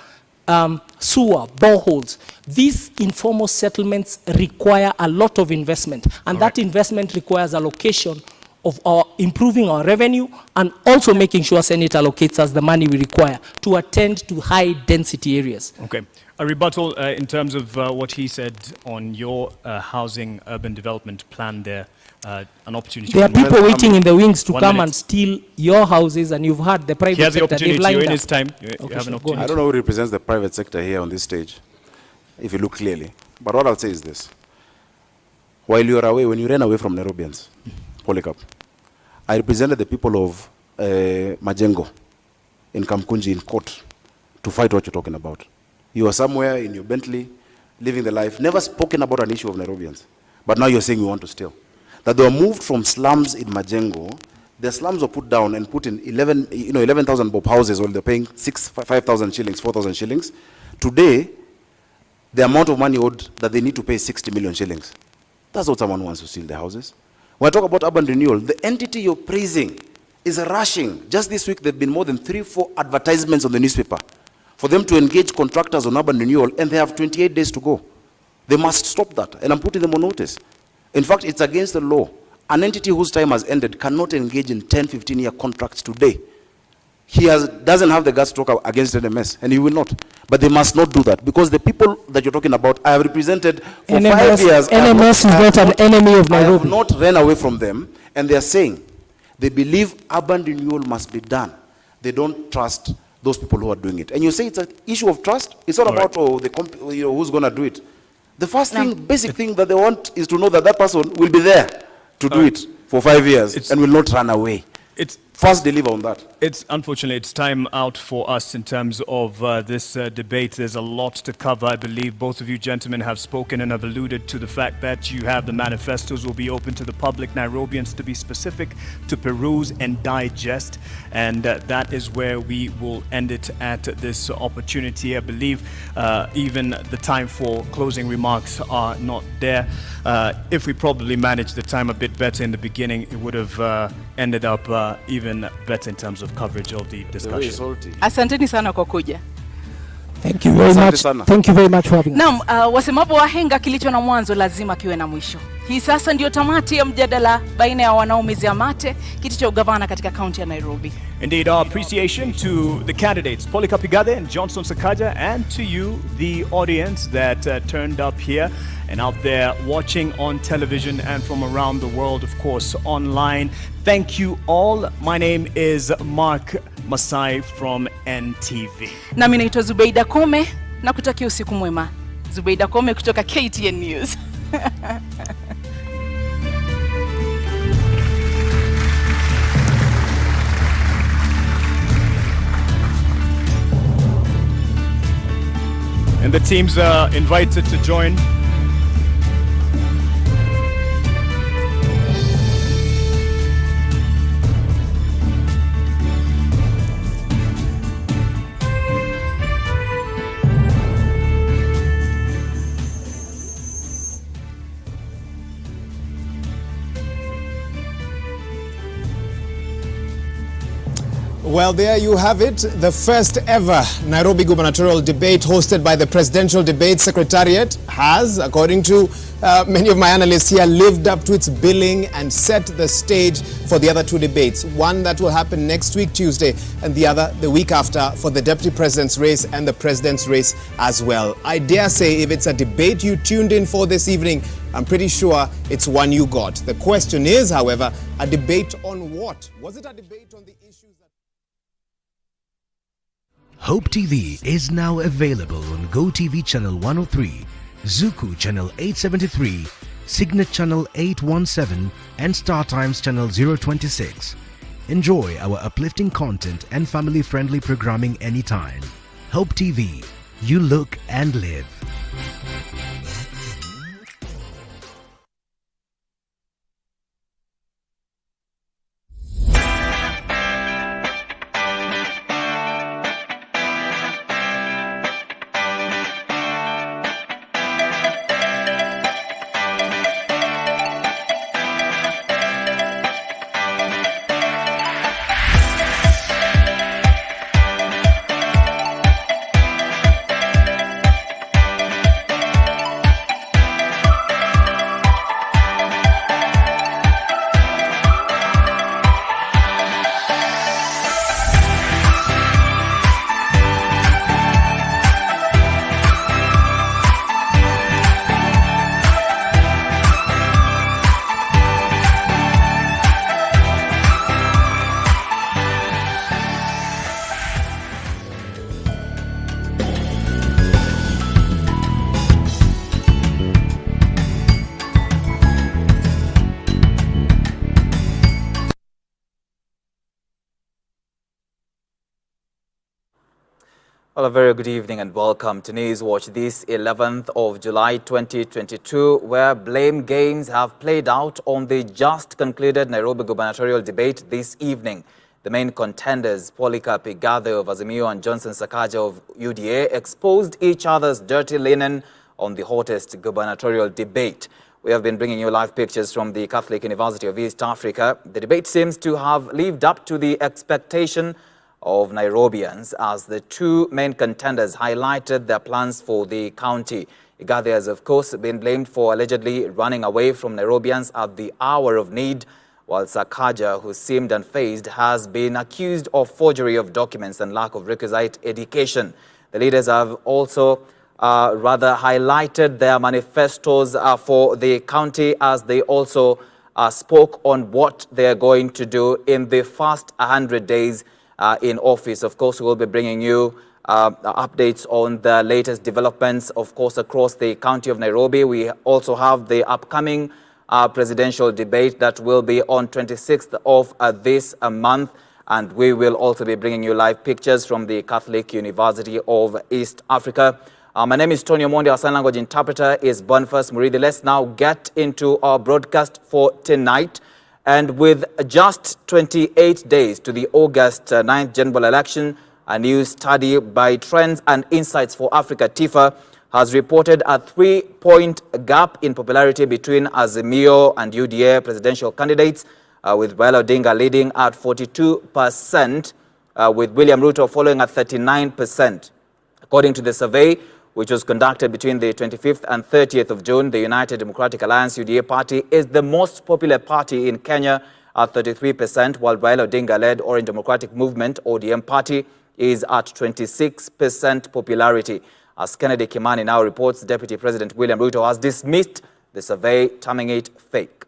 S2: sewer, boreholes. These informal settlements require a lot of investment, and that investment requires allocation of improving our revenue, and also making sure Senate allocates us the money we require to attend to high density areas.
S1: Okay. A rebuttal in terms of what he said on your housing urban development plan there, an opportunity.
S2: There are people waiting in the wings to
S1: 1
S2: come
S1: minute.
S2: and steal your houses, and you've heard the private
S1: He has the
S2: sector, they've
S1: opportunity.
S2: lined
S1: You're in
S2: up.
S1: his time. You
S2: Okay,
S1: have an
S2: sure, go
S1: opportunity.
S5: I don't know who represents the private sector here on this stage, if you look clearly. But what I'll say is this. While you are away, when you ran away from Nairobians, Polycarp, I represented the people of Majengo in Kamkunji in court to fight what you're talking about. You were somewhere in your Bentley, living the life, never spoken about an issue of Nairobians. But now you're saying you want to steal. That they were moved from slums in Majengo, the slums were put down and put in 11,000 bob houses while they're paying 5,000 shillings, 4,000 shillings. Today, the amount of money owed that they need to pay is 60 million shillings. That's what someone wants to steal the houses. When I talk about urban renewal, the entity you're praising is rushing. Just this week, there have been more than 3-4 advertisements on the newspaper for them to engage contractors on urban renewal, and they have 28 days to go. They must stop that, and I'm putting them on notice. In fact, it's against the law. An entity whose time has ended cannot engage in 10, 15-year contracts today. He doesn't have the guts to talk against NMS, and he will not. But they must not do that, because the people that you're talking about, I have represented for 5 years.
S2: NMS is not an enemy of
S5: I have
S2: Nairobi.
S5: not ran away from them, and they are saying they believe urban renewal must be done. They don't trust those people who are doing it. And you say it's an issue of trust? It's not about who's going to do it. The first thing, basic thing that they want is to know that that person will be there to do it for 5 years and will not run away. First deliver on that.
S1: Unfortunately, it's time out for us in terms of this debate. There's a lot to cover. I believe both of you gentlemen have spoken and have alluded to the fact that you have the manifestos will be open to the public, Nairobians to be specific, to peruse and digest. And that is where we will end it at this opportunity. I believe even the time for closing remarks are not there. If we probably managed the time a bit better in the beginning, it would have ended up even better in terms of coverage of the discussion.
S3: Asanteni sana kwa kuja.
S2: Thank you very much. Thank you very much for having us.
S3: Naam, wasemapo wahenga kilicho na mwanzo lazima kiwe na mwisho. Hii sasa ndio tamati ya mjadala baina ya wanaomezea mate kiti cha ugavana katika kaunti ya Nairobi.
S1: Indeed, our appreciation to the candidates, Polycarp Igathe and Johnson Sakaja, and to you, the audience that turned up here and out there watching on television and from around the world, of course, online. Thank you all. My name is Mark Masai from NTV.
S3: Nami naitwa Zubeida Kome na kutakia usiku mwema. Zubeida Kome kutoka KTN News.
S1: And the teams are invited to join.
S7: Well, there you have it, the first ever Nairobi Gubernatorial debate hosted by the Presidential Debate Secretariat has, according to many of my analysts here, lived up to its billing and set the stage for the other two debates. One that will happen next week, Tuesday, and the other the week after for the Deputy President's race and the President's race as well. I dare say if it's a debate you tuned in for this evening, I'm pretty sure it's one you got. The question is, however, a debate on what? Was it a debate on the issues that...
S8: Hope TV is now available on GoTV Channel 103, Zuku Channel 873, Signet Channel 817 and Star Times Channel 026. Enjoy our uplifting content and family-friendly programming anytime. Hope TV, you look and live.
S9: Well, a very good evening and welcome to News Watch this 11th of July 2022, where blame games have played out on the just concluded Nairobi gubernatorial debate this evening. The main contenders, Polycarp, Igathe of Azimio and Johnson Sakaja of UDA, exposed each other's dirty linen on the hottest gubernatorial debate. We have been bringing you live pictures from the Catholic University of East Africa. The debate seems to have lived up to the expectation of Nairobians as the two main contenders highlighted their plans for the county. Igathe has, of course, been blamed for allegedly running away from Nairobians at the hour of need, while Sakaja, who seemed unfazed, has been accused of forgery of documents and lack of requisite education. The leaders have also rather highlighted their manifestos for the county as they also spoke on what they are going to do in the first 100 days in office. Of course, we will be bringing you updates on the latest developments, of course, across the county of Nairobi. We also have the upcoming presidential debate that will be on 26th of this month. And we will also be bringing you live pictures from the Catholic University of East Africa. My name is Tony Omondi. Our sign language interpreter is Boniface Muridi. Let's now get into our broadcast for tonight. And with just 28 days to the August 9th general election, a new study by Trends and Insights for Africa, TIFA, has reported a 3-point gap in popularity between Azimio and UDA presidential candidates, with Raila Odinga leading at 42%, with William Ruto following at 39%. According to the survey, which was conducted between the 25th and 30th of June, the United Democratic Alliance UDA party is the most popular party in Kenya at 33%, while Raila Odinga-led Orange Democratic Movement, ODM party, is at 26% popularity. As Kennedy Kimani now reports, Deputy President William Ruto has dismissed the survey, terming it fake.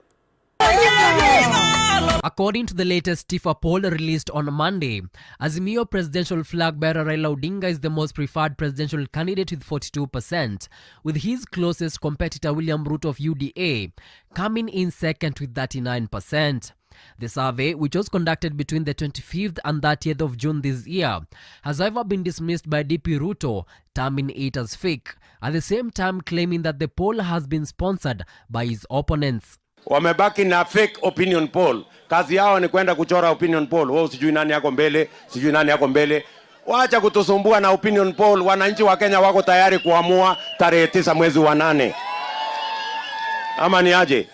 S10: According to the latest TIFA poll released on Monday, Azimio presidential flag bearer Raila Odinga is the most preferred presidential candidate with 42%, with his closest competitor William Ruto of UDA coming in second with 39%. The survey, which was conducted between the 25th and 30th of June this year, has however been dismissed by DP Ruto, terming it as fake, at the same time claiming that the poll has been sponsored by his opponents.
S11: Wamebaki na fake opinion poll. Kazi yao ni kwenda kuchora opinion poll. Wao sijui nani yako mbele, sijui nani yako mbele. Waacha kutusumbua na opinion poll. Wananchi wa Kenya wako tayari kuamua tarehe 9 mwezi wa 8. Ama ni aje?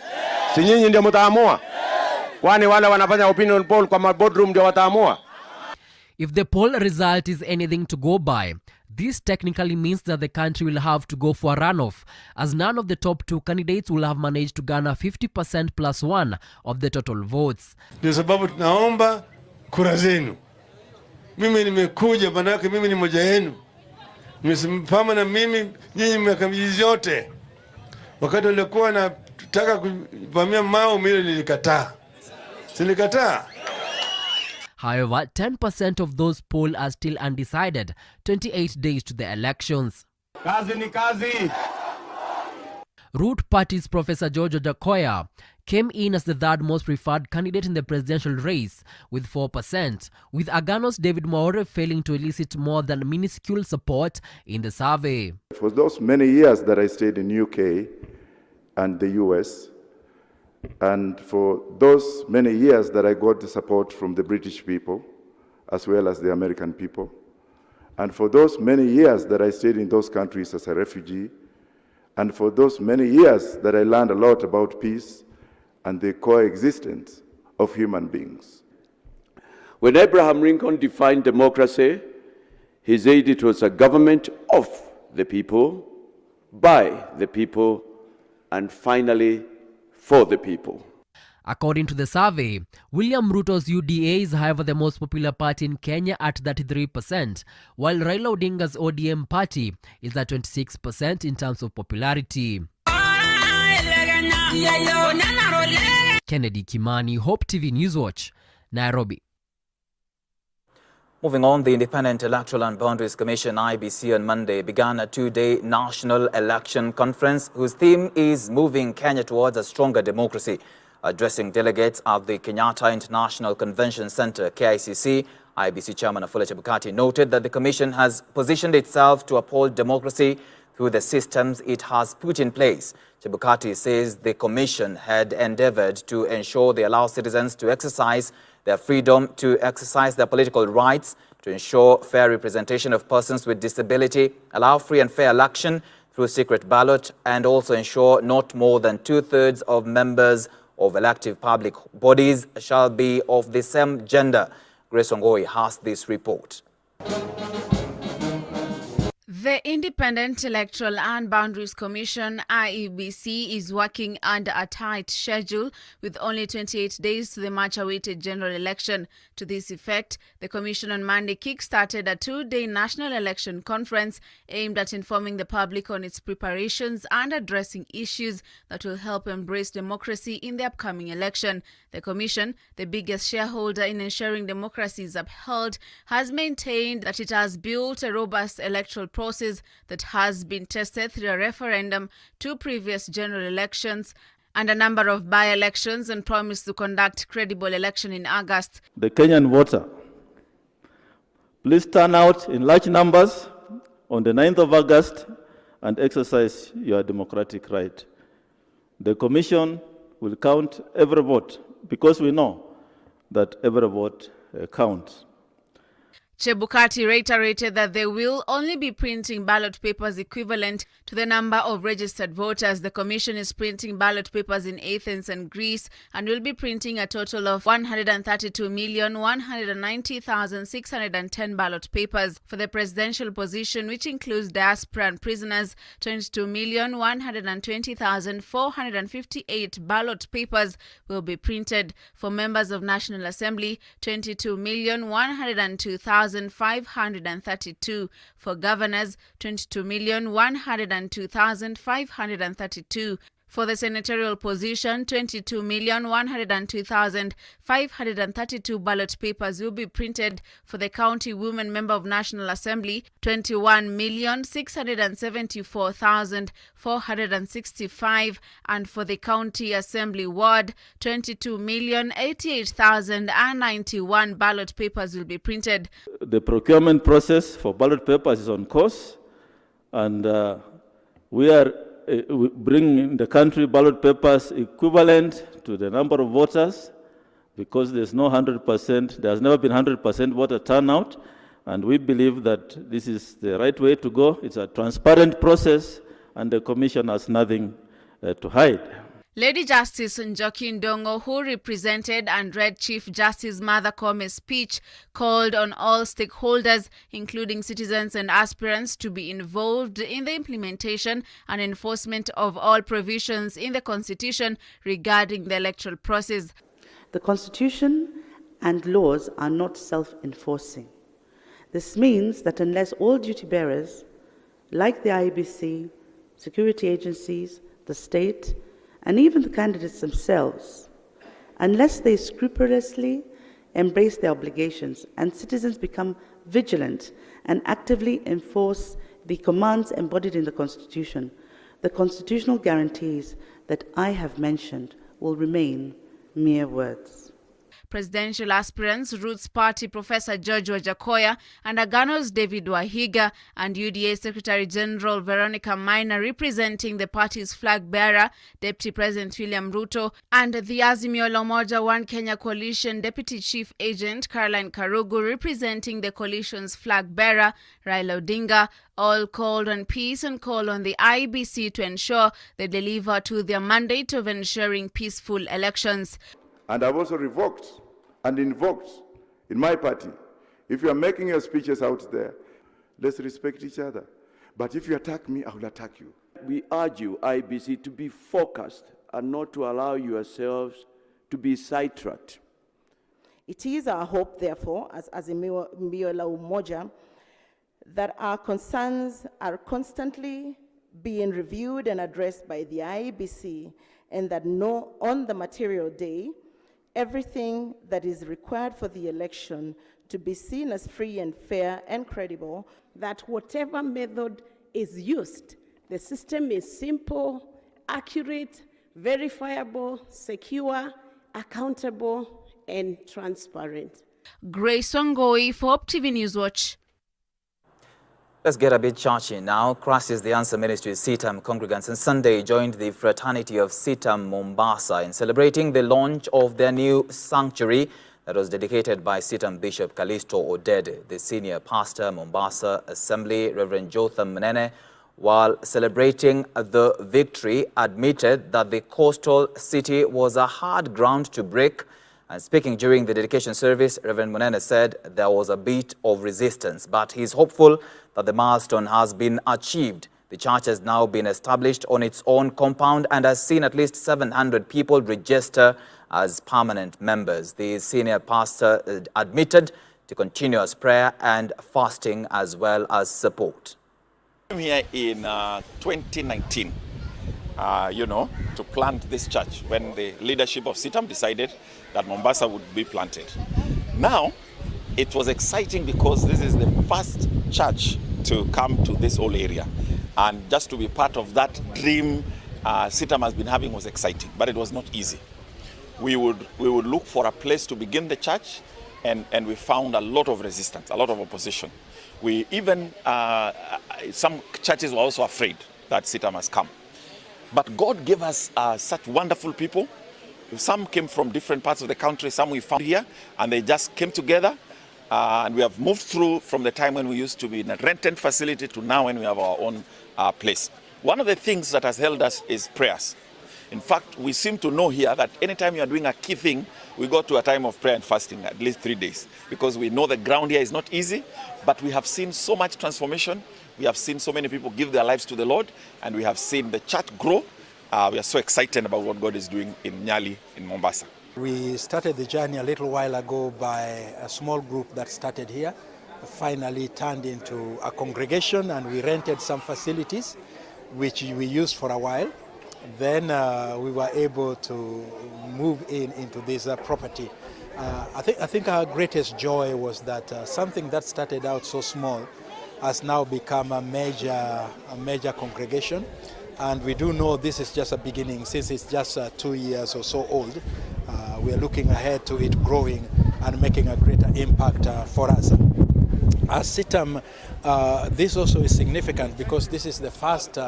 S11: Si nyinyi ndio mtaamua? Kwani wale wanafanya opinion poll kwa boardroom ndio wataamua?
S10: If the poll result is anything to go by, this technically means that the country will have to go for a runoff, as none of the top 2 candidates will have managed to garner 50% plus 1 of the total votes.
S12: Ndio sababu tunaomba kura zenu. Mimi nimekuja manake mimi ni moja yenu. Mmesimama na mimi nyinyi mmekamilisha yote. Wakati walikuwa nataka kuvamia Mau mimi nilikataa. Silikataa.
S10: However, 10% of those polled are still undecided 28 days to the elections.
S11: Kazi ni kazi.
S10: Root Party's Professor George Ojakoya came in as the 3rd most preferred candidate in the presidential race with 4%, with Agano's David Maore failing to elicit more than minuscule support in the survey.
S13: For those many years that I stayed in UK and the US, and for those many years that I got the support from the British people, as well as the American people, and for those many years that I stayed in those countries as a refugee, and for those many years that I learned a lot about peace and the coexistence of human beings.
S14: When Abraham Lincoln defined democracy, he said it was a government of the people, by the people, and finally for the people.
S10: According to the survey, William Ruto's UDA is however the most popular party in Kenya at 33%, while Raila Odinga's ODM party is at 26% in terms of popularity. Kennedy Kimani, Hope TV Newswatch, Nairobi.
S9: Moving on, the Independent Electoral and Boundaries Commission, IEBC, on Monday began a 2-day national election conference whose theme is moving Kenya towards a stronger democracy. Addressing delegates at the Kenyatta International Convention Center, KICC, IEBC Chairman Afule Chebukati noted that the Commission has positioned itself to uphold democracy through the systems it has put in place. Chebukati says the Commission had endeavored to ensure they allow citizens to exercise their freedom to exercise their political rights, to ensure fair representation of persons with disability, allow free and fair election through secret ballot, and also ensure not more than 2/3 of members of elective public bodies shall be of the same gender. Grace Ongoi has this report.
S15: The Independent Electoral and Boundaries Commission, IEBC, is working under a tight schedule with only 28 days to the much-awaited general election. To this effect, the Commission on Monday kick-started a 2-day national election conference aimed at informing the public on its preparations and addressing issues that will help embrace democracy in the upcoming election. The Commission, the biggest shareholder in ensuring democracy is upheld, has maintained that it has built a robust electoral process that has been tested through a referendum, 2 previous general elections, and a number of by-elections, and promised to conduct credible election in August.
S16: The Kenyan voter, please turn out in large numbers on the 9th of August and exercise your democratic right. The Commission will count every vote because we know that every vote counts.
S15: Chebukati reiterated that they will only be printing ballot papers equivalent to the number of registered voters. The Commission is printing ballot papers in Athens and Greece and will be printing a total of 132,190,610 ballot papers. For the presidential position, which includes diaspora and prisoners, 22,120,458 ballot papers will be printed. For members of National Assembly, 22,102,532. For governors, 22,102,532. For the senatorial position, 22,102,532 ballot papers will be printed. For the county women member of National Assembly, 21,674,465, and for the county assembly ward, 22,088,091 ballot papers will be printed.
S16: The procurement process for ballot papers is on course, and we are bring in the country ballot papers equivalent to the number of voters, because there's no 100%, there's never been 100% voter turnout, and we believe that this is the right way to go. It's a transparent process, and the Commission has nothing to hide.
S15: Lady Justice Njoki Ndongo, who represented and read Chief Justice Martha Kome's speech, called on all stakeholders, including citizens and aspirants, to be involved in the implementation and enforcement of all provisions in the Constitution regarding the electoral process.
S17: The Constitution and laws are not self-enforcing. This means that unless all duty bearers, like the IEBC, security agencies, the state, and even the candidates themselves, unless they scrupulously embrace their obligations and citizens become vigilant and actively enforce the commands embodied in the Constitution, the constitutional guarantees that I have mentioned will remain mere words.
S15: Presidential aspirants Roots Party Professor George Wajakoya and Agano's David Wahiga and UDA Secretary General Veronica Maina, representing the party's flag bearer, Deputy President William Ruto, and the Azimio la Umoja One Kenya Coalition Deputy Chief Agent Caroline Karugu, representing the coalition's flag bearer, Raila Odinga, all called on peace and call on the IEBC to ensure they deliver to their mandate of ensuring peaceful elections.
S13: And I've also revoked and invoked in my party, if you are making your speeches out there, let's respect each other. But if you attack me, I will attack you.
S14: We urge you, IEBC, to be focused and not to allow yourselves to be sidetracked.
S18: It is our hope, therefore, as Azimio la Umoja, that our concerns are constantly being reviewed and addressed by the IEBC, and that on the material day, everything that is required for the election to be seen as free and fair and credible,
S19: that whatever method is used, the system is simple, accurate, verifiable, secure, accountable, and transparent.
S15: Grace Ongoi for Hope TV Newswatch.
S9: Let's get a bit churchy now. Crisis the Answer Ministry's CITAM congregants on Sunday joined the fraternity of CITAM Mombasa in celebrating the launch of their new sanctuary that was dedicated by CITAM Bishop Callisto Odede. The senior pastor, Mombasa Assembly, Reverend Jotham Mnene, while celebrating the victory, admitted that the coastal city was a hard ground to break. And speaking during the dedication service, Reverend Munene said there was a bit of resistance, but he's hopeful that the milestone has been achieved. The church has now been established on its own compound and has seen at least 700 people register as permanent members. The senior pastor admitted to continuous prayer and fasting as well as support.
S20: I'm here in 2019, to plant this church when the leadership of CITAM decided that Mombasa would be planted. Now, it was exciting because this is the first church to come to this whole area. And just to be part of that dream CITAM has been having was exciting, but it was not easy. We would look for a place to begin the church, and we found a lot of resistance, a lot of opposition. We even, some churches were also afraid that CITAM has come. But God gave us such wonderful people. Some came from different parts of the country, some we found here, and they just came together. And we have moved through from the time when we used to be in a rented facility to now when we have our own place. One of the things that has held us is prayers. In fact, we seem to know here that anytime you are doing a key thing, we go to a time of prayer and fasting, at least 3 days, because we know the ground here is not easy, but we have seen so much transformation. We have seen so many people give their lives to the Lord, and we have seen the church grow. We are so excited about what God is doing in Nyali, in Mombasa.
S21: We started the journey a little while ago by a small group that started here, finally turned into a congregation, and we rented some facilities, which we used for a while. Then we were able to move into this property. I think our greatest joy was that something that started out so small has now become a major congregation. And we do know this is just a beginning, since it's just 2 years or so old. We are looking ahead to it growing and making a greater impact for us. As CITAM, this also is significant because this is the first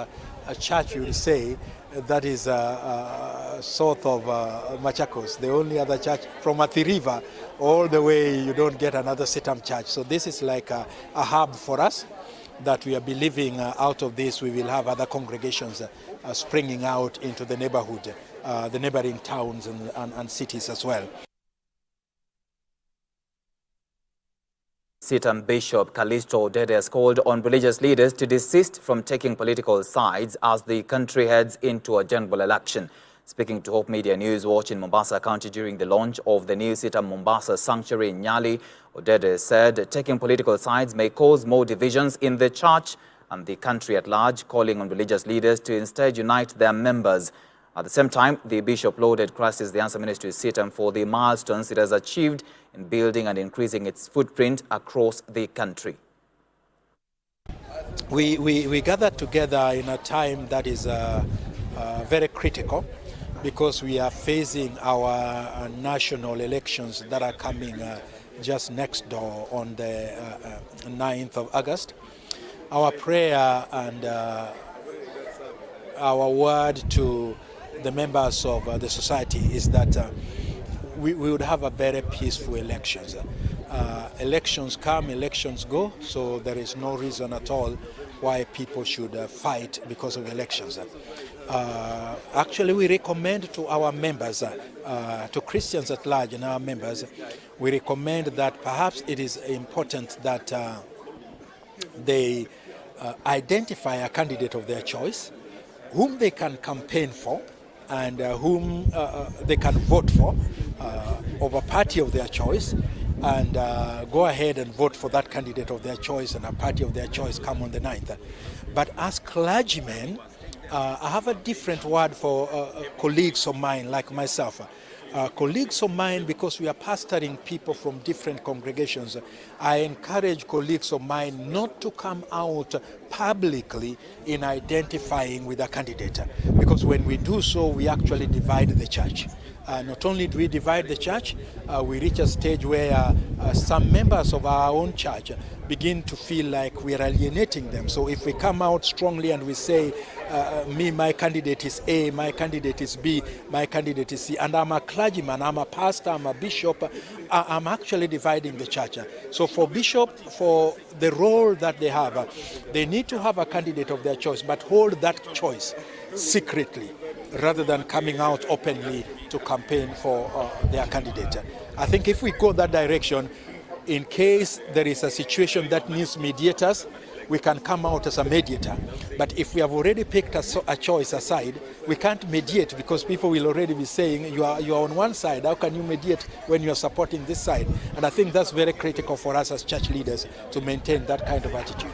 S21: church, you will say, that is south of Machakos. The only other church from Athi River all the way, you don't get another CITAM church. So this is like a hub for us. that we are believing out of this we will have other congregations springing out into the neighborhood, the neighboring towns and cities as well.
S9: CITAM Bishop Callisto Odede has called on religious leaders to desist from taking political sides as the country heads into a general election. Speaking to Hope Media News Watch in Mombasa County during the launch of the new CITAM Mombasa Sanctuary in Nyali, Odede said taking political sides may cause more divisions in the church and the country at large, calling on religious leaders to instead unite their members. At the same time, the bishop lauded Christ the Answer Ministry CITAM for the milestones it has achieved in building and increasing its footprint across the country.
S21: We gathered together in a time that is very critical because we are facing our national elections that are coming just next door on the 9th of August. Our prayer and our word to the members of the society is that we would have a very peaceful elections. Elections come, elections go, so there is no reason at all why people should fight because of elections. Actually, we recommend to our members, to Christians at large and our members, we recommend that perhaps it is important that they identify a candidate of their choice, whom they can campaign for, and whom they can vote for of a party of their choice, and go ahead and vote for that candidate of their choice and a party of their choice come on the 9th. But as clergymen, I have a different word for colleagues of mine like myself. Colleagues of mine, because we are pastoring people from different congregations, I encourage colleagues of mine not to come out publicly in identifying with a candidate, because when we do so, we actually divide the church. Not only do we divide the church, we reach a stage where some members of our own church begin to feel like we are alienating them. So if we come out strongly and we say, my candidate is A, my candidate is B, my candidate is C, and I'm a clergyman, I'm a pastor, I'm a bishop, I'm actually dividing the church. So for bishop, for the role that they have, they need to have a candidate of their choice, but hold that choice secretly, rather than coming out openly to campaign for their candidate. I think if we go that direction, in case there is a situation that needs mediators, we can come out as a mediator. But if we have already picked a choice aside, we can't mediate, because people will already be saying, you are on one side, how can you mediate when you are supporting this side? And I think that's very critical for us as church leaders to maintain that kind of attitude.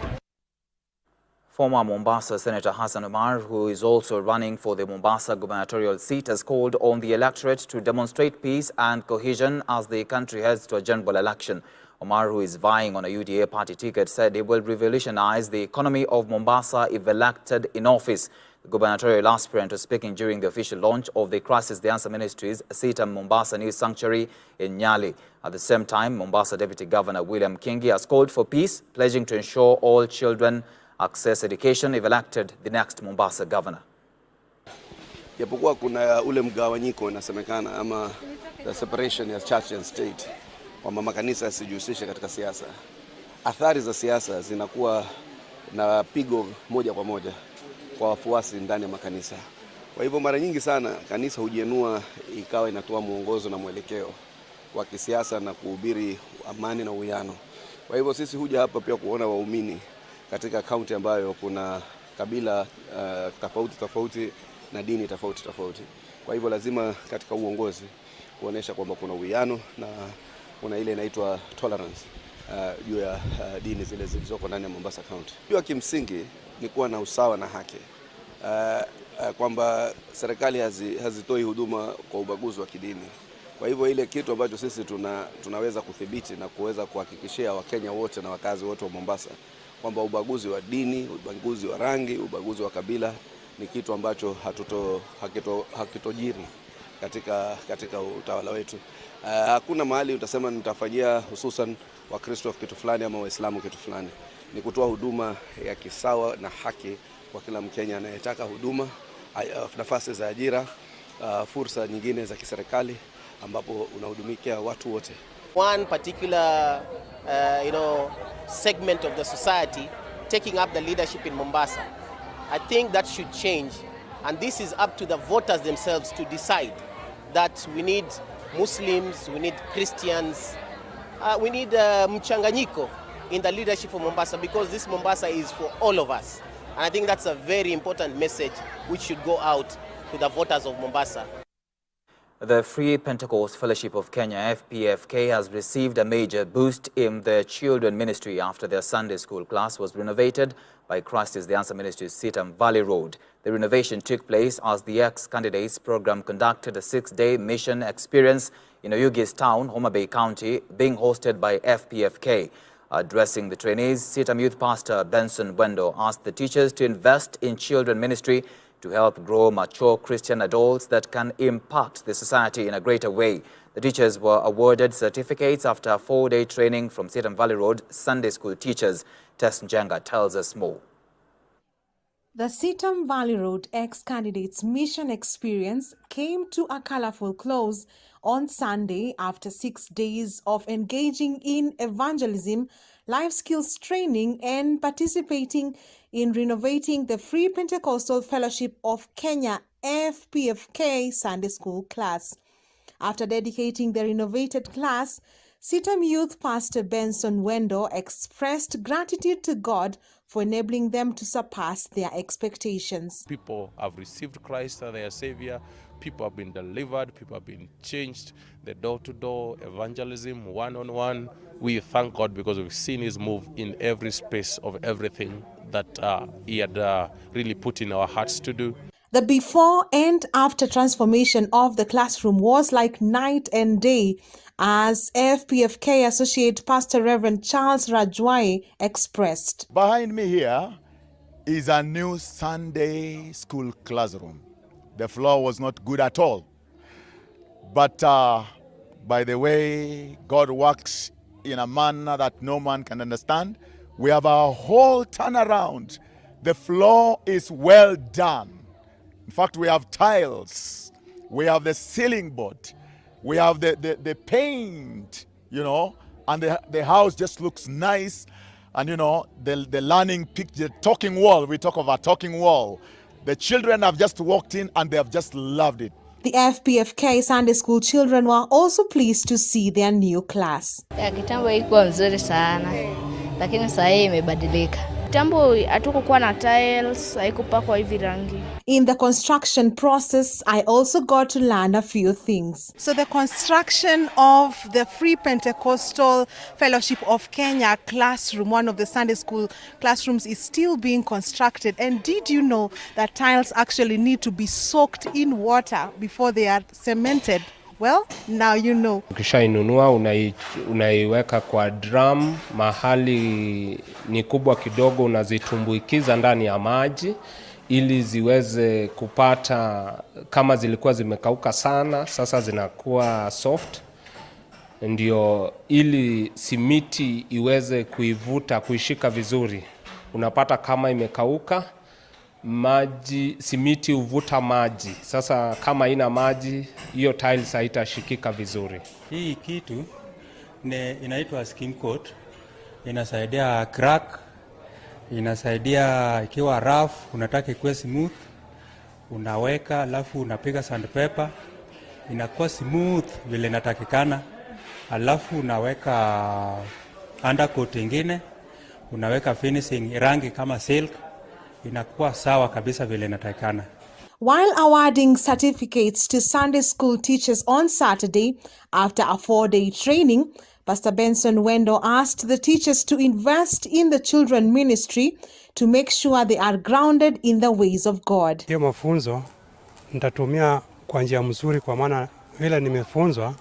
S9: Former Mombasa Senator Hassan Omar, who is also running for the Mombasa gubernatorial seat, has called on the electorate to demonstrate peace and cohesion as the country heads to a general election. Omar, who is vying on a UDA party ticket, said he will revolutionize the economy of Mombasa if elected in office. The gubernatorial aspirant was speaking during the official launch of the Crisis the Answer Ministry's CITAM Mombasa New Sanctuary in Nyali. At the same time, Mombasa Deputy Governor William Kingi has called for peace, pledging to ensure all children access education if elected the next Mombasa governor.
S4: Japokuwa kuna ule mgawanyiko inasemekana, ama the separation ya church and state, kwamba makanisa yasijihusishe katika siasa. Athari za siasa zinakuwa na pigo moja kwa moja kwa wafuasi ndani ya makanisa. Kwa hivyo mara nyingi sana kanisa hujienua ikawa inatoa mwongozo na mwelekeo wa kisiasa na kuhubiri amani na uwiano. Kwa hivyo sisi huja hapa pia kuona waumini katika kaunti ambayo kuna kabila tofauti na dini tofauti. Kwa hivyo lazima katika uongozi kuonesha kwamba kuna uwiano na kuna ile inaitwa tolerance juu ya dini zile zilizoko ndani ya Mombasa County. Hiyo kimsingi ni kuwa na usawa na haki. Kwamba serikali hazitoi huduma kwa ubaguzi wa kidini. Kwa hivyo ile kitu ambacho sisi tunaweza kudhibiti na kuweza kuhakikishia Wakenya wote na wakazi wote wa Mombasa kwamba ubaguzi wa dini, ubaguzi wa rangi, ubaguzi wa kabila ni kitu ambacho hakitojiri katika utawala wetu. Hakuna mahali utasema nitafanyia hususan Wakristo kitu fulani ama Waislamu kitu fulani. Ni kutoa huduma ya kisawa na haki kwa kila Mkenya anayetaka huduma, nafasi za ajira, fursa nyingine za kiserikali ambapo unahudumikia watu wote.
S22: One particular segment of the society
S6: taking up the leadership in Mombasa. I think that should change, and this is up to the voters themselves to decide that we need Muslims, we need Christians, we need mchanganyiko in the leadership of Mombasa, because this Mombasa is for all of us. And I think that's a very important message which should go out to the voters of Mombasa.
S9: The Free Pentecost Fellowship of Kenya, FPFK, has received a major boost in their children ministry after their Sunday school class was renovated by Christ the Answer Ministries, Sitam Valley Road. The renovation took place as the ex-candidates program conducted a 6-day mission experience in Oyugis Town, Homa Bay County, being hosted by FPFK. Addressing the trainees, Sitam Youth Pastor Benson Wendo asked the teachers to invest in children ministry to help grow mature Christian adults that can impact the society in a greater way. The teachers were awarded certificates after a 4-day training from Sitam Valley Road Sunday school teachers. Tess Njenga tells us more.
S22: The Sitam Valley Road ex-candidates mission experience came to a colorful close on Sunday after 6 days of engaging in evangelism, life skills training, and participating in renovating the Free Pentecostal Fellowship of Kenya FPFK Sunday School class. After dedicating the renovated class, Sitam Youth Pastor Benson Wendo expressed gratitude to God for enabling them to surpass their expectations.
S23: People have received Christ as their Savior. People have been delivered. People have been changed. The door-to-door evangelism, one-on-one. We thank God because we've seen His move in every space of everything that He had really put in our hearts to do.
S22: The before and after transformation of the classroom was like night and day, as FPFK Associate Pastor Reverend Charles Rajwai expressed.
S24: Behind me here is a new Sunday school classroom. The floor was not good at all. But by the way God works in a manner that no man can understand, we have a whole turnaround. The floor is well done. In fact, we have tiles, we have the ceiling board, we have the paint, you know, and the house just looks nice. And, you know, the learning picture, talking wall, we talk of a talking wall. The children have just walked in and they have just loved it.
S22: The FPFK Sunday School children were also pleased to see their new class.
S25: Kitambo ilikuwa nzuri sana, lakini sasa imebadilika. Kitambo hatukuwa na tiles, haikupakwa hivi rangi.
S22: In the construction process, I also got to learn a few things.
S26: So the construction of the Free Pentecostal Fellowship of Kenya classroom, one of the Sunday school classrooms, is still being constructed. And did you know that tiles actually need to be soaked in water before they are cemented? Well, now you know.
S2: Ukishainunua unaiweka kwa drum, mahali ni kubwa kidogo, unazitumbuikiza ndani ya maji ili ziweze kupata, kama zilikuwa zimekauka sana, sasa zinakuwa soft. Ndio ili simiti iweze kuivuta, kuishika vizuri. Unapata kama imekauka, maji, simiti uvuta maji. Sasa kama ina maji, hiyo tiles haitashikika vizuri.
S27: Hii kitu inaitwa skim coat. Inasaidia crack, inasaidia ikiwa rough, unataka ikuwe smooth, unaweka alafu unapiga sandpaper, inakuwa smooth vile inatakikana. Alafu unaweka undercoat ingine, unaweka finishing rangi kama silk, inakuwa sawa kabisa vile inatakikana.
S22: While awarding certificates to Sunday school teachers on Saturday after a 4-day training, Pastor Benson Wendo asked the teachers to invest in the children ministry to make sure they are grounded in the ways of God.
S28: Hiyo mafunzo nitatumia kwa njia mzuri, kwa maana vile nimefunzwa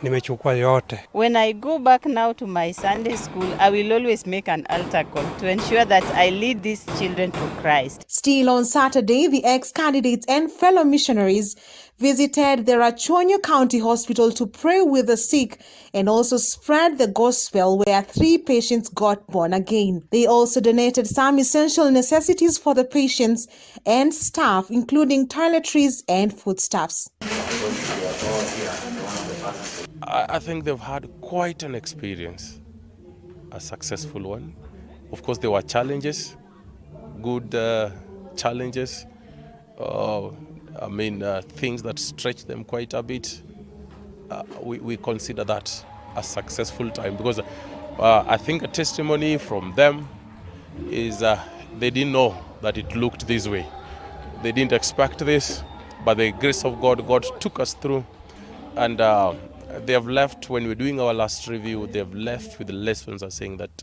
S28: nimechukua yote.
S29: When I go back now to my Sunday school, I will always make an altar call to ensure that I lead these children to Christ.
S22: Still on Saturday, the ex-candidates and fellow missionaries visited the Rachonyo County Hospital to pray with the sick and also spread the gospel, where 3 patients got born again. They also donated some essential necessities for the patients and staff, including toiletries and foodstuffs.
S23: I think they've had quite an experience, a successful one, Of course, there were challenges, good challenges. Things that stretched them quite a bit. We consider that a successful time because I think a testimony from them is they didn't know that it looked this way. They didn't expect this, but the grace of God took us through, and they have left, when we're doing our last review, they have left with the lessons are saying that,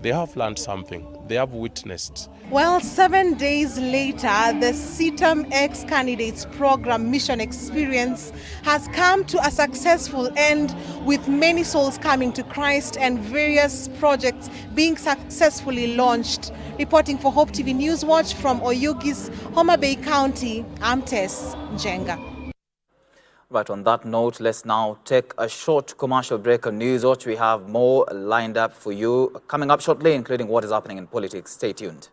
S23: they have learned something, they have witnessed.
S26: Well, 7 days later, the CITAM ex-candidates program mission experience has come to a successful end, with many souls coming to Christ and various projects being successfully launched. Reporting for Hope TV Newswatch from Oyugis, Homa Bay County, I'm Tess Njenga.
S9: Right, on that note, let's now take a short commercial break on Newswatch. We have more lined up for you coming up shortly, including what is happening in politics. Stay tuned.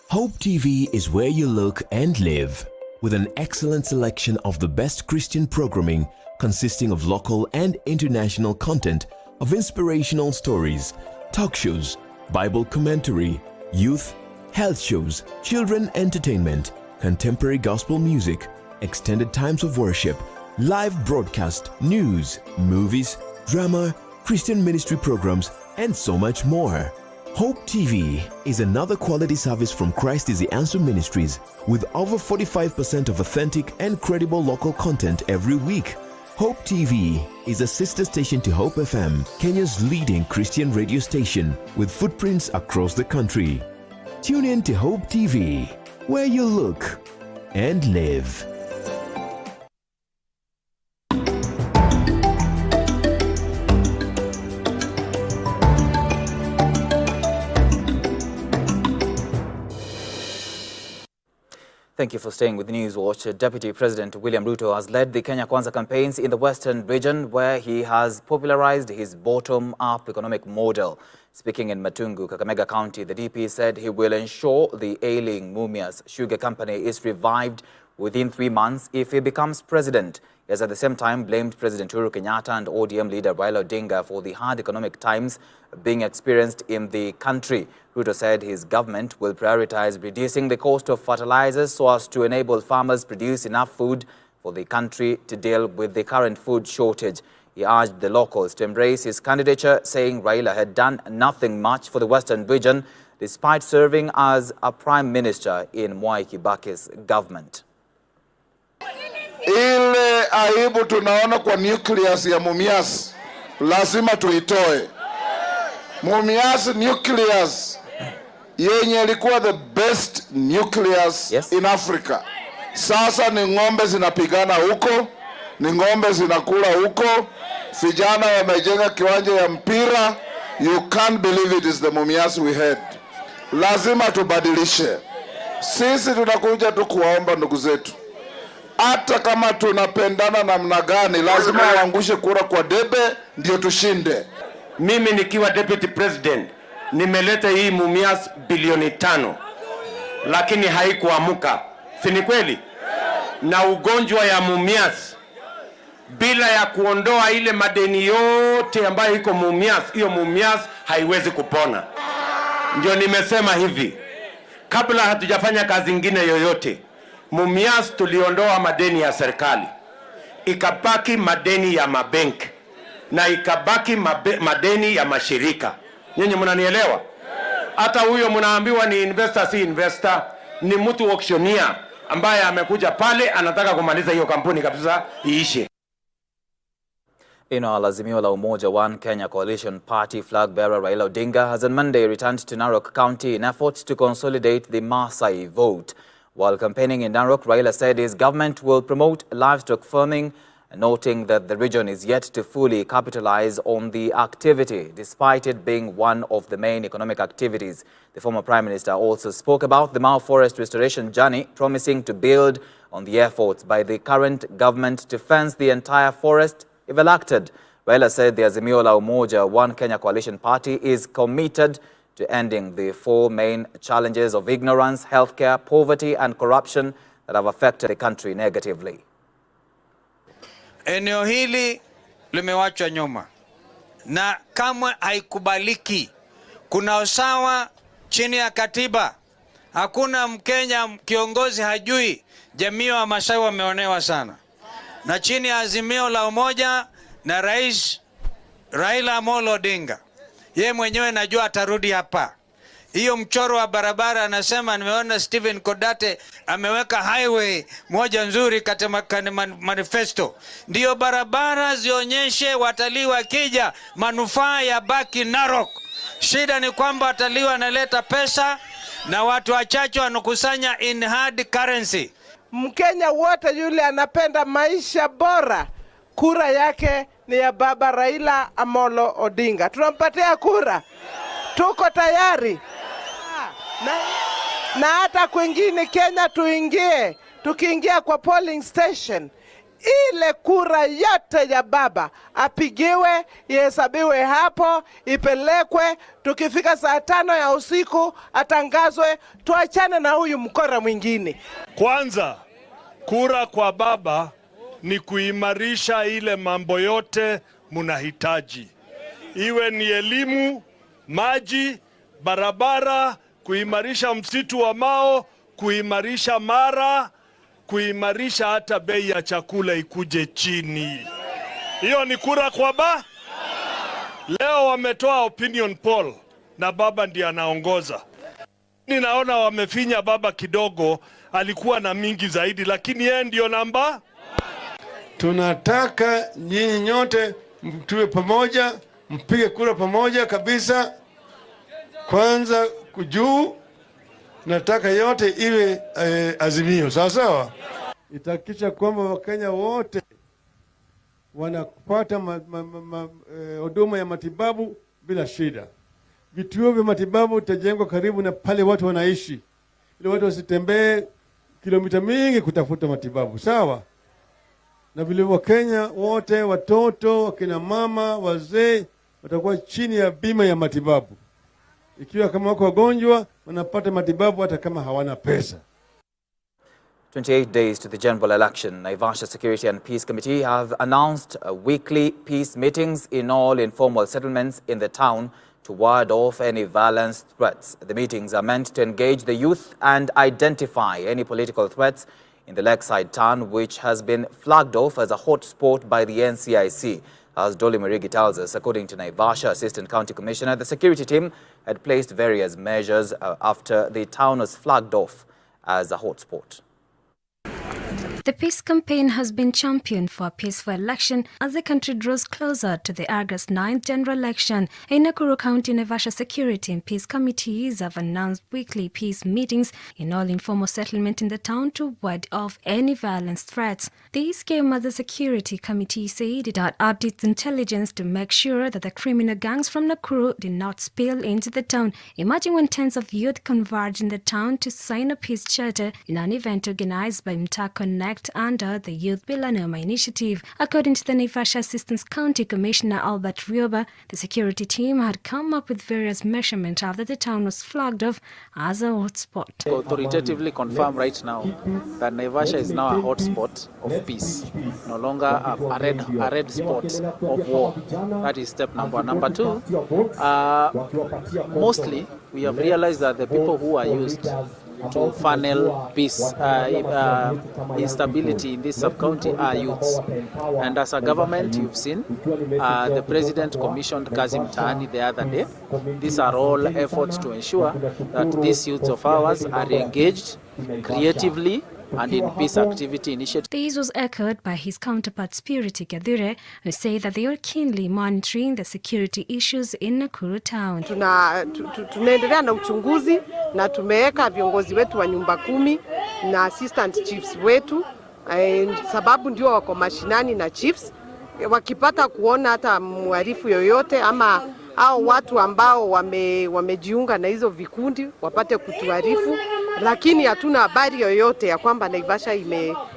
S1: Hope TV is where you look and live, with an excellent selection of the best Christian programming consisting of local and international content, of inspirational stories, talk shows, Bible commentary, youth, health shows, children entertainment, contemporary gospel music, extended times of worship, live broadcast, news, movies, drama, Christian ministry programs, and so much more. Hope TV is another quality service from Christ is the Answer Ministries, with over 45% of authentic and credible local content every week. Hope TV is a sister station to Hope FM, Kenya's leading Christian radio station, with footprints across the country. Tune in to Hope TV, where you look and live.
S9: Thank you for staying with Newswatch. Deputy President William Ruto has led the Kenya Kwanza campaigns in the Western region, where he has popularized his bottom-up economic model. Speaking in Matungu, Kakamega County, the DP said he will ensure the ailing Mumias Sugar Company is revived within 3 months if he becomes president. He has at the same time blamed President Uhuru Kenyatta and ODM leader Raila Odinga for the hard economic times being experienced in the country. Ruto said his government will prioritize reducing the cost of fertilizers so as to enable farmers produce enough food for the country to deal with the current food shortage. He urged the locals to embrace his candidature, saying Raila had done nothing much for the Western region despite serving as a prime minister in Mwai Kibaki's government.
S3: Ile aibu tunaona kwa nucleus ya Mumias lazima tuitoe. Mumias nucleus yenye ilikuwa the best nucleus in Africa. Sasa ni ng'ombe zinapigana huko, ni ng'ombe zinakula huko, vijana wamejenga kiwanja ya mpira. You can't believe it is the Mumias we had. Lazima tubadilishe. Sisi tunakuja tu kuwaomba ndugu zetu, hata kama tunapendana namna gani, lazima waangushe kura kwa debe ndio tushinde.
S5: Mimi nikiwa deputy president nimeleta hii Mumias bilioni 5, lakini haikuamuka. Si ni kweli? Na ugonjwa ya Mumias, bila ya kuondoa ile madeni yote ambayo iko Mumias, hiyo Mumias haiwezi kupona. Ndio nimesema hivi, kabla hatujafanya kazi nyingine yoyote, Mumias tuliondoa madeni ya serikali, ikabaki madeni ya mabenki, na ikabaki madeni ya mashirika. Nyinyi mnanielewa? Hata huyo mnaambiwa ni investor, si investor, ni mtu auctioneer ambaye amekuja pale anataka kumaliza hiyo kampuni kabisa iishe.
S9: Azimio la Umoja One Kenya Coalition Party flag bearer Raila Odinga has on Monday returned to Narok County in efforts to consolidate the Maasai vote. While campaigning in Narok, Raila said his government will promote livestock farming, noting that the region is yet to fully capitalize on the activity, despite it being one of the main economic activities. The former Prime Minister also spoke about the Mau Forest restoration journey, promising to build on the efforts by the current government to fence the entire forest if elected. Raila said the Azimio la Umoja One Kenya Coalition Party is committed to ending the 4 main challenges of ignorance, healthcare, poverty and corruption that have affected the country negatively.
S7: Eneo hili limewachwa nyuma na kamwe haikubaliki. Kuna usawa chini ya katiba. Hakuna Mkenya kiongozi hajui jamii wa Masai wameonewa sana. Na chini ya azimio la umoja na Rais Raila Amolo Odinga, yeye mwenyewe najua atarudi hapa. Hiyo mchoro wa barabara anasema, nimeona Stephen Kodate ameweka highway moja nzuri katika manifesto. Ndiyo barabara zionyeshe watalii wakija manufaa ya baki Narok. Shida ni kwamba watalii wanaleta pesa na watu wachache wanakusanya in hard currency.
S8: Mkenya wote yule anapenda maisha bora, kura yake ni ya baba Raila Amolo Odinga. Tunampatia kura. Tuko tayari. Na hata kwingine Kenya tuingie. Tukiingia kwa polling station, ile kura yote ya baba apigiwe, ihesabiwe hapo, ipelekwe, tukifika saa 5 ya usiku atangazwe, tuachane na huyu mkora mwingine.
S10: Kwanza, kura kwa baba ni kuimarisha ile mambo yote munahitaji. Iwe ni elimu, maji, barabara, kuimarisha msitu wa Mao, kuimarisha Mara, kuimarisha hata bei ya chakula ikuje chini. Hiyo ni kura kwa baba. Leo wametoa opinion poll na baba ndiye anaongoza. Ninaona wamefinya baba kidogo, alikuwa na mingi zaidi, lakini yeye ndio namba.
S11: Tunataka nyinyi nyote mtuwe pamoja, mpige kura pamoja kabisa. Kwanza kujuu, nataka yote iwe azimio. Sawa sawa? Itakisha kwamba Wakenya wote wanapata huduma ya matibabu bila shida. Vituo vya matibabu vitajengwa karibu na pale watu wanaishi, ili watu wasitembee kilomita mingi kutafuta matibabu. Sawa? Na vile Wakenya wote, watoto, wakina mama, wazee, watakuwa chini ya bima ya matibabu. Ikiwa kama wako wagonjwa, wanapata matibabu hata kama hawana pesa.
S9: 28 days to the general election, Naivasha Security and Peace Committee have announced weekly peace meetings in all informal settlements in the town to ward off any violence threats. The meetings are meant to engage the youth and identify any political threats in the Lakeside town, which has been flagged off as a hotspot by the NCIC. As Dolly Marigi tells us, according to Naivasha Assistant County Commissioner, the security team had placed various measures after the town was flagged off as a hotspot.
S12: The peace campaign has been championed for a peaceful election as the country draws closer to the August 9th general election. In Nakuru County, Naivasha Security and Peace Committees have announced weekly peace meetings in all informal settlement in the town to ward off any violence threats. These came as the Security Committee said it had upped its intelligence to make sure that the criminal gangs from Nakuru did not spill into the town, emerging when tens of youth converged in the town to sign a peace charter in an event organized by Mta Connect under the Youth Bilanoma initiative. According to the Naivasha Assistant County Commissioner Albert Rioba, the security team had come up with various measurements after the town was flagged off as a hotspot.
S13: Authoritatively confirm right now that Naivasha is now a hotspot of peace, no longer a red spot of war. That is step number one. Number two, mostly we have realized that the people who are used to funnel peace, instability in this sub-county are youths. And as a government, you've seen, the President commissioned Kazi Mtaani the other day. These are all efforts to ensure that these youths of ours are engaged creatively and in peace activity initiative.
S12: This was echoed by his counterpart Spiriti Kadhure, who said that they are keenly monitoring the security issues in Nakuru town.
S8: Tunaendelea na uchunguzi na tumeweka viongozi wetu wa nyumba 10 na assistant chiefs wetu, sababu ndio wako mashinani na chiefs, wakipata kuona hata mwarifu yoyote ama au watu ambao wamejiunga na hizo vikundi wapate kutuarifu, lakini hatuna habari yoyote ya kwamba Naivasha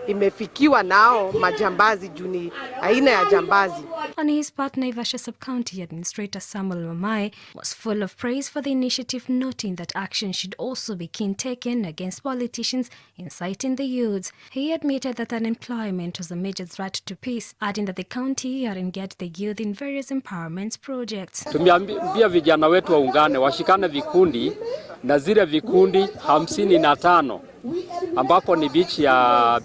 S8: imefikiwa nao majambazi juni aina ya jambazi.
S12: On his part, Naivasha Sub-County Administrator Samuel Mamae was full of praise for the initiative, noting that action should also be keen taken against politicians inciting the youths. He admitted that unemployment was a major threat to peace, adding that the county had engaged the youth in various empowerment projects.
S4: Tumeambia vijana wetu waungane, washikane vikundi, na zile vikundi 55 ambapo ni beach ya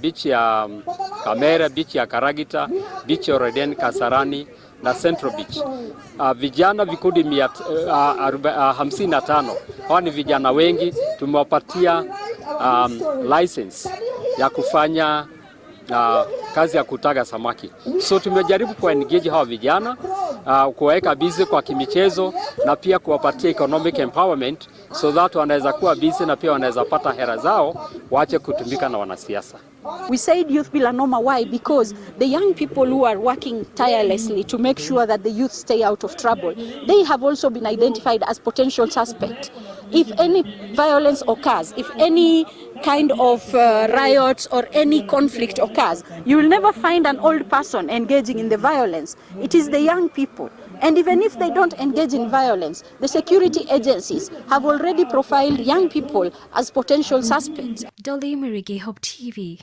S4: Kamera, beach ya Karagita, beach ya Reden, Kasarani na Central Beach. Vijana vikundi 55. Hawa ni vijana wengi, tumewapatia license ya kufanya kazi ya kutaga samaki. So tumejaribu engage hawa vijana, kuweka busy kwa kimichezo na pia kuwapatia economic empowerment so that wanaweza kuwa busy na pia wanaweza pata hera zao, waache kutumika na wanasiasa.
S14: We said youth bill are normal. Why? Because the young people who are working tirelessly to make sure that the youth stay out of trouble, they have also been identified as potential suspects. If any violence occurs, if any kind of riots or any conflict occurs, you will never find an old person engaging in the violence. It is the young people. And even if they don't engage in violence, the security agencies have already profiled young people as potential suspects.
S12: Dolly Mirigi, Hope TV.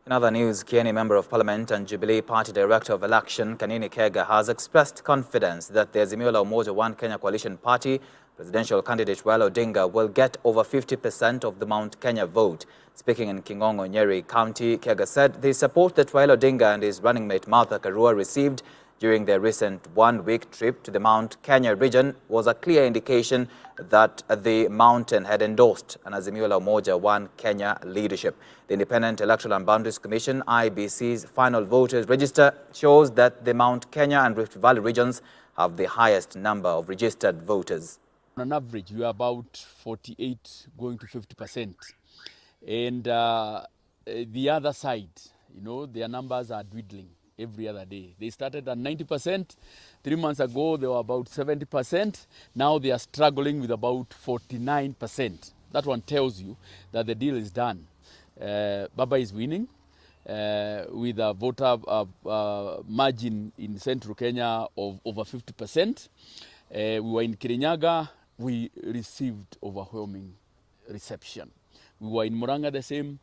S9: In other news, Kieni Member of Parliament and Jubilee Party Director of Election, Kanini Kega, has expressed confidence that the Azimio la Umoja One Kenya Coalition Party presidential candidate Raila Odinga will get over 50% of the Mount Kenya vote. Speaking in Kingongo, Nyeri County, Kega said the support that Raila Odinga and his running mate Martha Karua received during their recent one-week trip to the Mount Kenya region was a clear indication that the mountain had endorsed an Azimio la Umoja One Kenya leadership. The Independent Electoral and Boundaries Commission, IBC's final voters register shows that the Mount Kenya and Rift Valley regions have the highest number of registered voters.
S15: On average, we are about 48 going to 50%. And the other side, you know, their numbers are dwindling every other day. They started at 90%. 3 months ago, they were about 70%. Now they are struggling with about 49%. That one tells you that the deal is done. Baba is winning with a voter margin in central Kenya of over 50%. We were in Kirinyaga, we received overwhelming reception. We were in Muranga the same,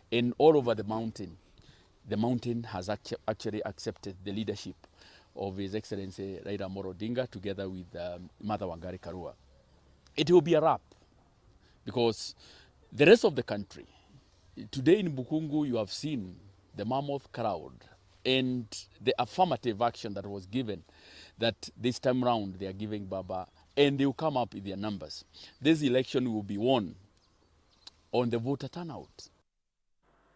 S15: and all over the mountain. The mountain has actually accepted the leadership of His Excellency Raila Amolo Odinga together with Martha Wangari Karua. It will be a wrap because the rest of the country, today in Bukungu you have seen the mammoth crowd and the affirmative action that was given that this time round they are giving Baba, and they will come up with their numbers. This election will be won on the voter turnout.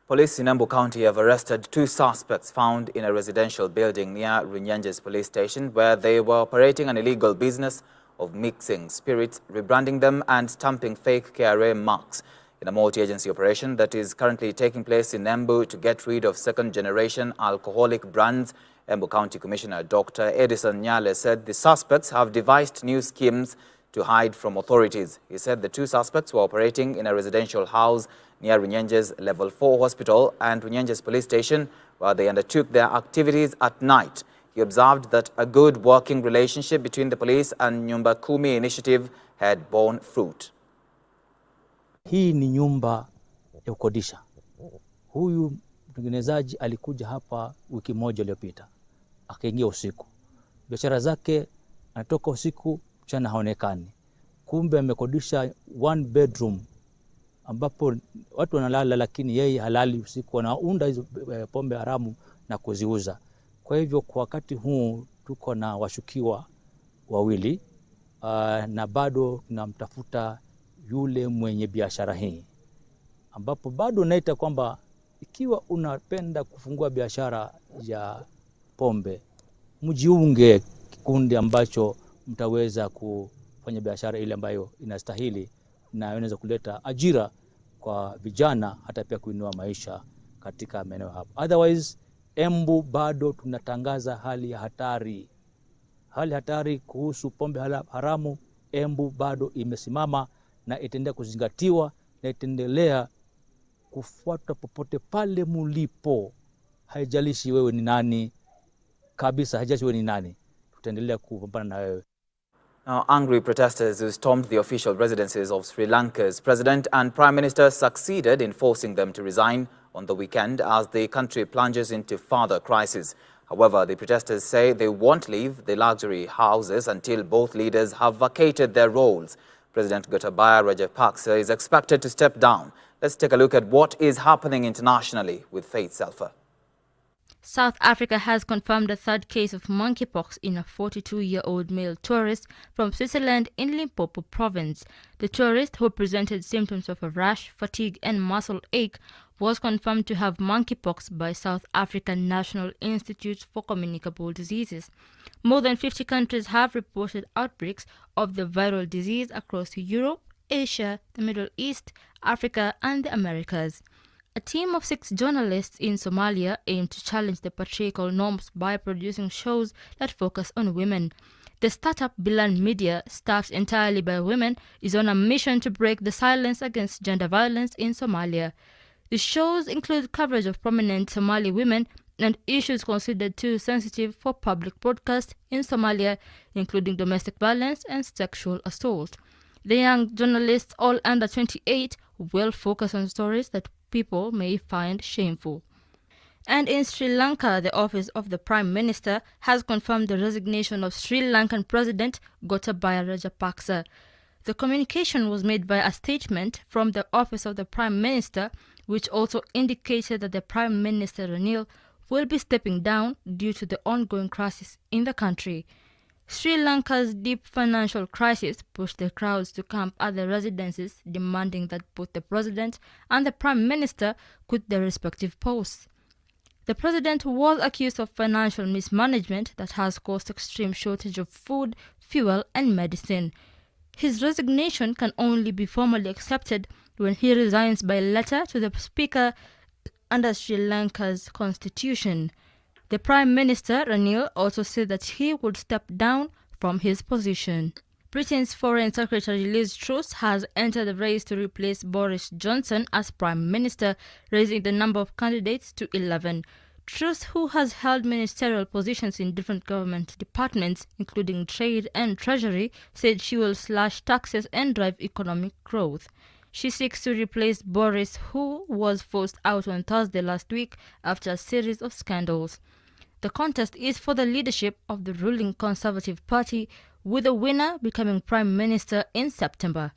S9: Police in Embu County have arrested 2 suspects found in a residential building near Runyenjes police station where they were operating an illegal business of mixing spirits, rebranding them and stamping fake KRA marks in a multi-agency operation that is currently taking place in Embu to get rid of second-generation alcoholic brands. Embu County Commissioner Dr. Edison Nyale said the suspects have devised new schemes to hide from authorities. He said the 2 suspects were operating in a residential house near Runyenjes Level 4 Hospital and Runyenjes Police Station, where they undertook their activities at night. He observed that a good working relationship between the police and Nyumba Kumi initiative had borne fruit.
S16: Hii ni nyumba ya kukodisha. Huyu mtengenezaji alikuja hapa wiki moja iliyopita. Akaingia usiku. Biashara zake anatoka usiku, mchana haonekani. Kumbe amekodisha 1 bedroom ambapo watu wanalala, lakini yeye halali usiku, anaunda hizo pombe haramu na kuziuza. Kwa hivyo kwa wakati huu tuko na washukiwa 2 na bado tunamtafuta yule mwenye biashara hii, ambapo bado naita kwamba ikiwa unapenda kufungua biashara ya pombe, mjiunge kikundi ambacho mtaweza kufanya biashara ile ambayo inastahili na inaweza kuleta ajira kwa vijana, hata pia kuinua maisha katika maeneo hapo. Otherwise, Embu bado tunatangaza hali ya hatari. Hali hatari kuhusu pombe haramu. Embu bado imesimama na itaendelea kuzingatiwa na itaendelea kufuata popote pale mulipo. Haijalishi wewe ni nani kabisa, haijalishi wewe ni nani, tutaendelea kupambana na wewe.
S9: Now, angry protesters who stormed the official residences of Sri Lanka's president and prime minister succeeded in forcing them to resign on the weekend as the country plunges into further crisis. However, the protesters say they won't leave the luxury houses until both leaders have vacated their roles. President Gotabaya Rajapaksa is expected to step down. Let's take a look at what is happening internationally with Faith Selfa.
S2: South Africa has confirmed a third case of monkeypox in a 42-year-old male tourist from Switzerland in Limpopo province. The tourist, who presented symptoms of a rash, fatigue and muscle ache, was confirmed to have monkeypox by South African National Institute for Communicable Diseases. More than 50 countries have reported outbreaks of the viral disease across Europe, Asia, the Middle East, Africa and the Americas. A team of 6 journalists in Somalia aim to challenge the patriarchal norms by producing shows that focus on women. The startup Bilan Media, staffed entirely by women, is on a mission to break the silence against gender violence in Somalia. The shows include coverage of prominent Somali women and issues considered too sensitive for public broadcast in Somalia, including domestic violence and sexual assault. The young journalists, all under 28, will focus on stories that people may find shameful. And in Sri Lanka, the office of the Prime Minister has confirmed the resignation of Sri Lankan President Gotabaya Rajapaksa. The communication was made by a statement from the office of the Prime Minister, which also indicated that the Prime Minister Ranil will be stepping down due to the ongoing crisis in the country. Sri Lanka's deep financial crisis pushed the crowds to camp at the residences, demanding that both the president and the prime minister quit their respective posts. The president was accused of financial mismanagement that has caused extreme shortage of food, fuel and medicine. His resignation can only be formally accepted when he resigns by letter to the speaker under Sri Lanka's constitution. The Prime Minister, Ranil, also said that he would step down from his position. Britain's Foreign Secretary Liz Truss has entered the race to replace Boris Johnson as Prime Minister, raising the number of candidates to 11. Truss, who has held ministerial positions in different government departments, including trade and treasury, said she will slash taxes and drive economic growth. She seeks to replace Boris, who was forced out on Thursday last week after a series of scandals. The contest is for the leadership of the ruling Conservative Party, with the winner becoming Prime Minister in September.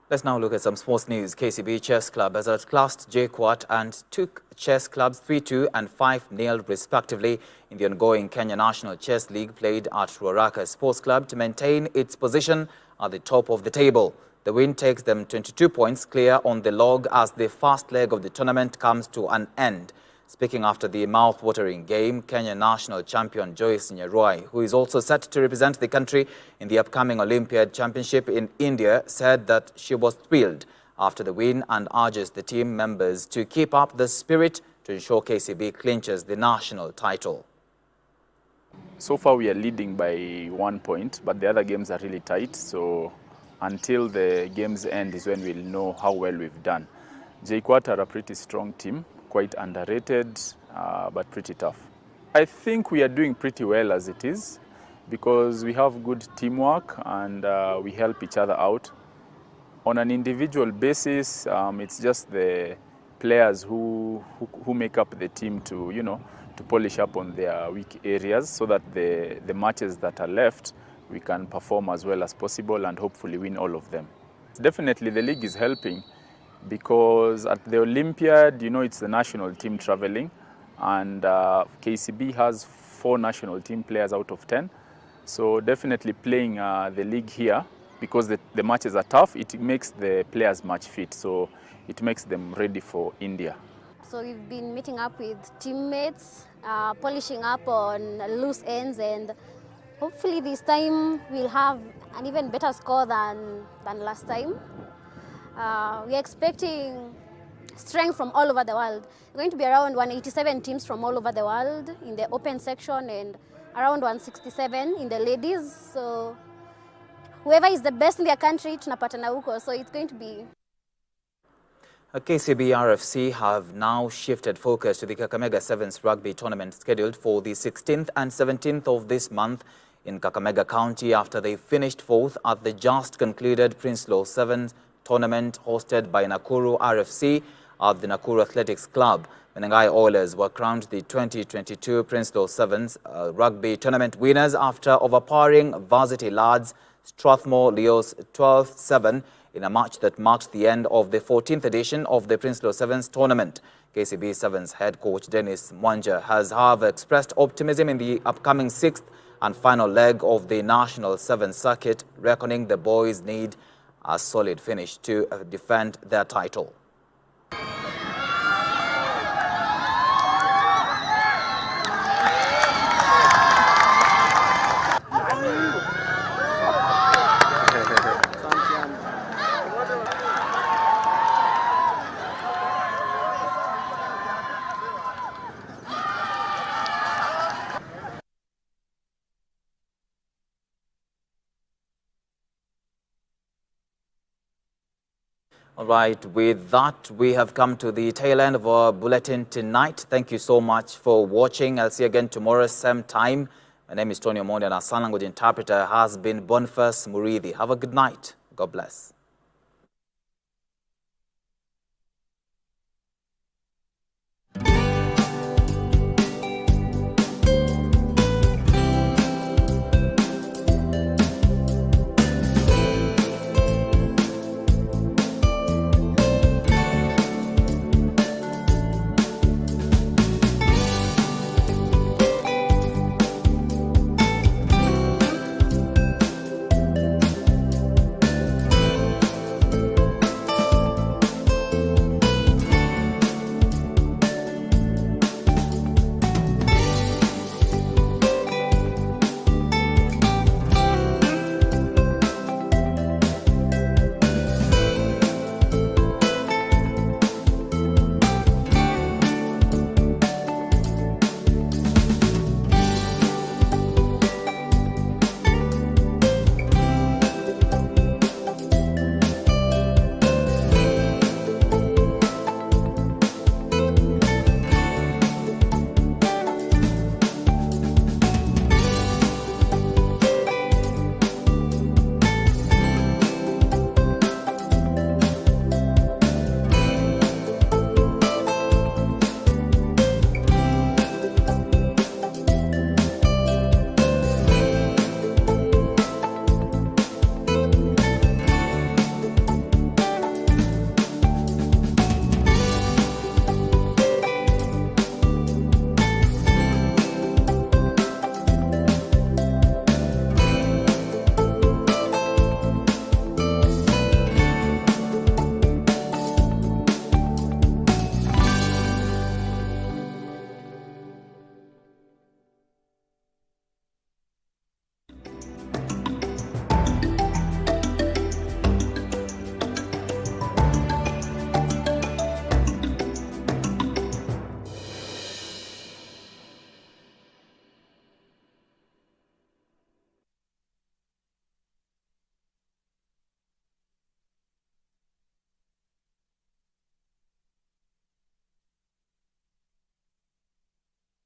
S9: Let's now look at some sports news. KCB Chess Club has outclassed JKUAT and took chess clubs 3-2 and 5-0 respectively in the ongoing Kenya National Chess League played at Ruaraka Sports Club to maintain its position at the top of the table. The win takes them 22 points clear on the log as the first leg of the tournament comes to an end. Speaking after the mouth-watering game, Kenya national champion Joyce Nyarwai, who is also set to represent the country in the upcoming Olympiad Championship in India, said that she was thrilled after the win and urges the team members to keep up the spirit to ensure KCB clinches the national title.
S6: So far we are leading by 1 point, but the other games are really tight, so until the games end is when we'll know how well we've done. JKUAT are a pretty strong team, quite underrated, but pretty tough. I think we are doing pretty well as it is because we have good teamwork and we help each other out. On an individual basis, it's just the players who make up the team to, to polish up on their weak areas so that the matches that are left, we can perform as well as possible and hopefully win all of them. Definitely the league is helping, because at the Olympiad, it's the national team traveling, and KCB has 4 national team players out of 10. So definitely playing the league here, because the matches are tough, it makes the players match fit, so it makes them ready for India.
S17: So we've been meeting up with teammates, polishing up on loose ends, and hopefully this time we'll have an even better score than last time. We're expecting strength from all over the world. We're going to be around 187 teams from all over the world in the open section and around 167 in the ladies. So whoever is the best in their country, tunapatana huko. So it's going to be...
S9: KCB RFC have now shifted focus to the Kakamega Sevens rugby tournament scheduled for the 16th and 17th of this month in Kakamega County after they finished fourth at the just concluded Prince-Law Sevens tournament hosted by Nakuru RFC at the Nakuru Athletics Club. Menengai Oilers were crowned the 2022 Prince-Law Sevens rugby tournament winners after overpowering Varsity Lads Strathmore Leos 12-7 in a match that marked the end of the 14th edition of the Prince-Law Sevens tournament. KCB Sevens head coach Dennis Mwanja has, however, expressed optimism in the upcoming 6th and final leg of the National Sevens circuit, reckoning the boys need a solid finish to defend their title. All right, with that, we have come to the tail end of our bulletin tonight. Thank you so much for watching. I'll see you again tomorrow, same time. My name is Tony Omondi, and our sign language interpreter has been Boniface Murithi. Have a good night. God bless.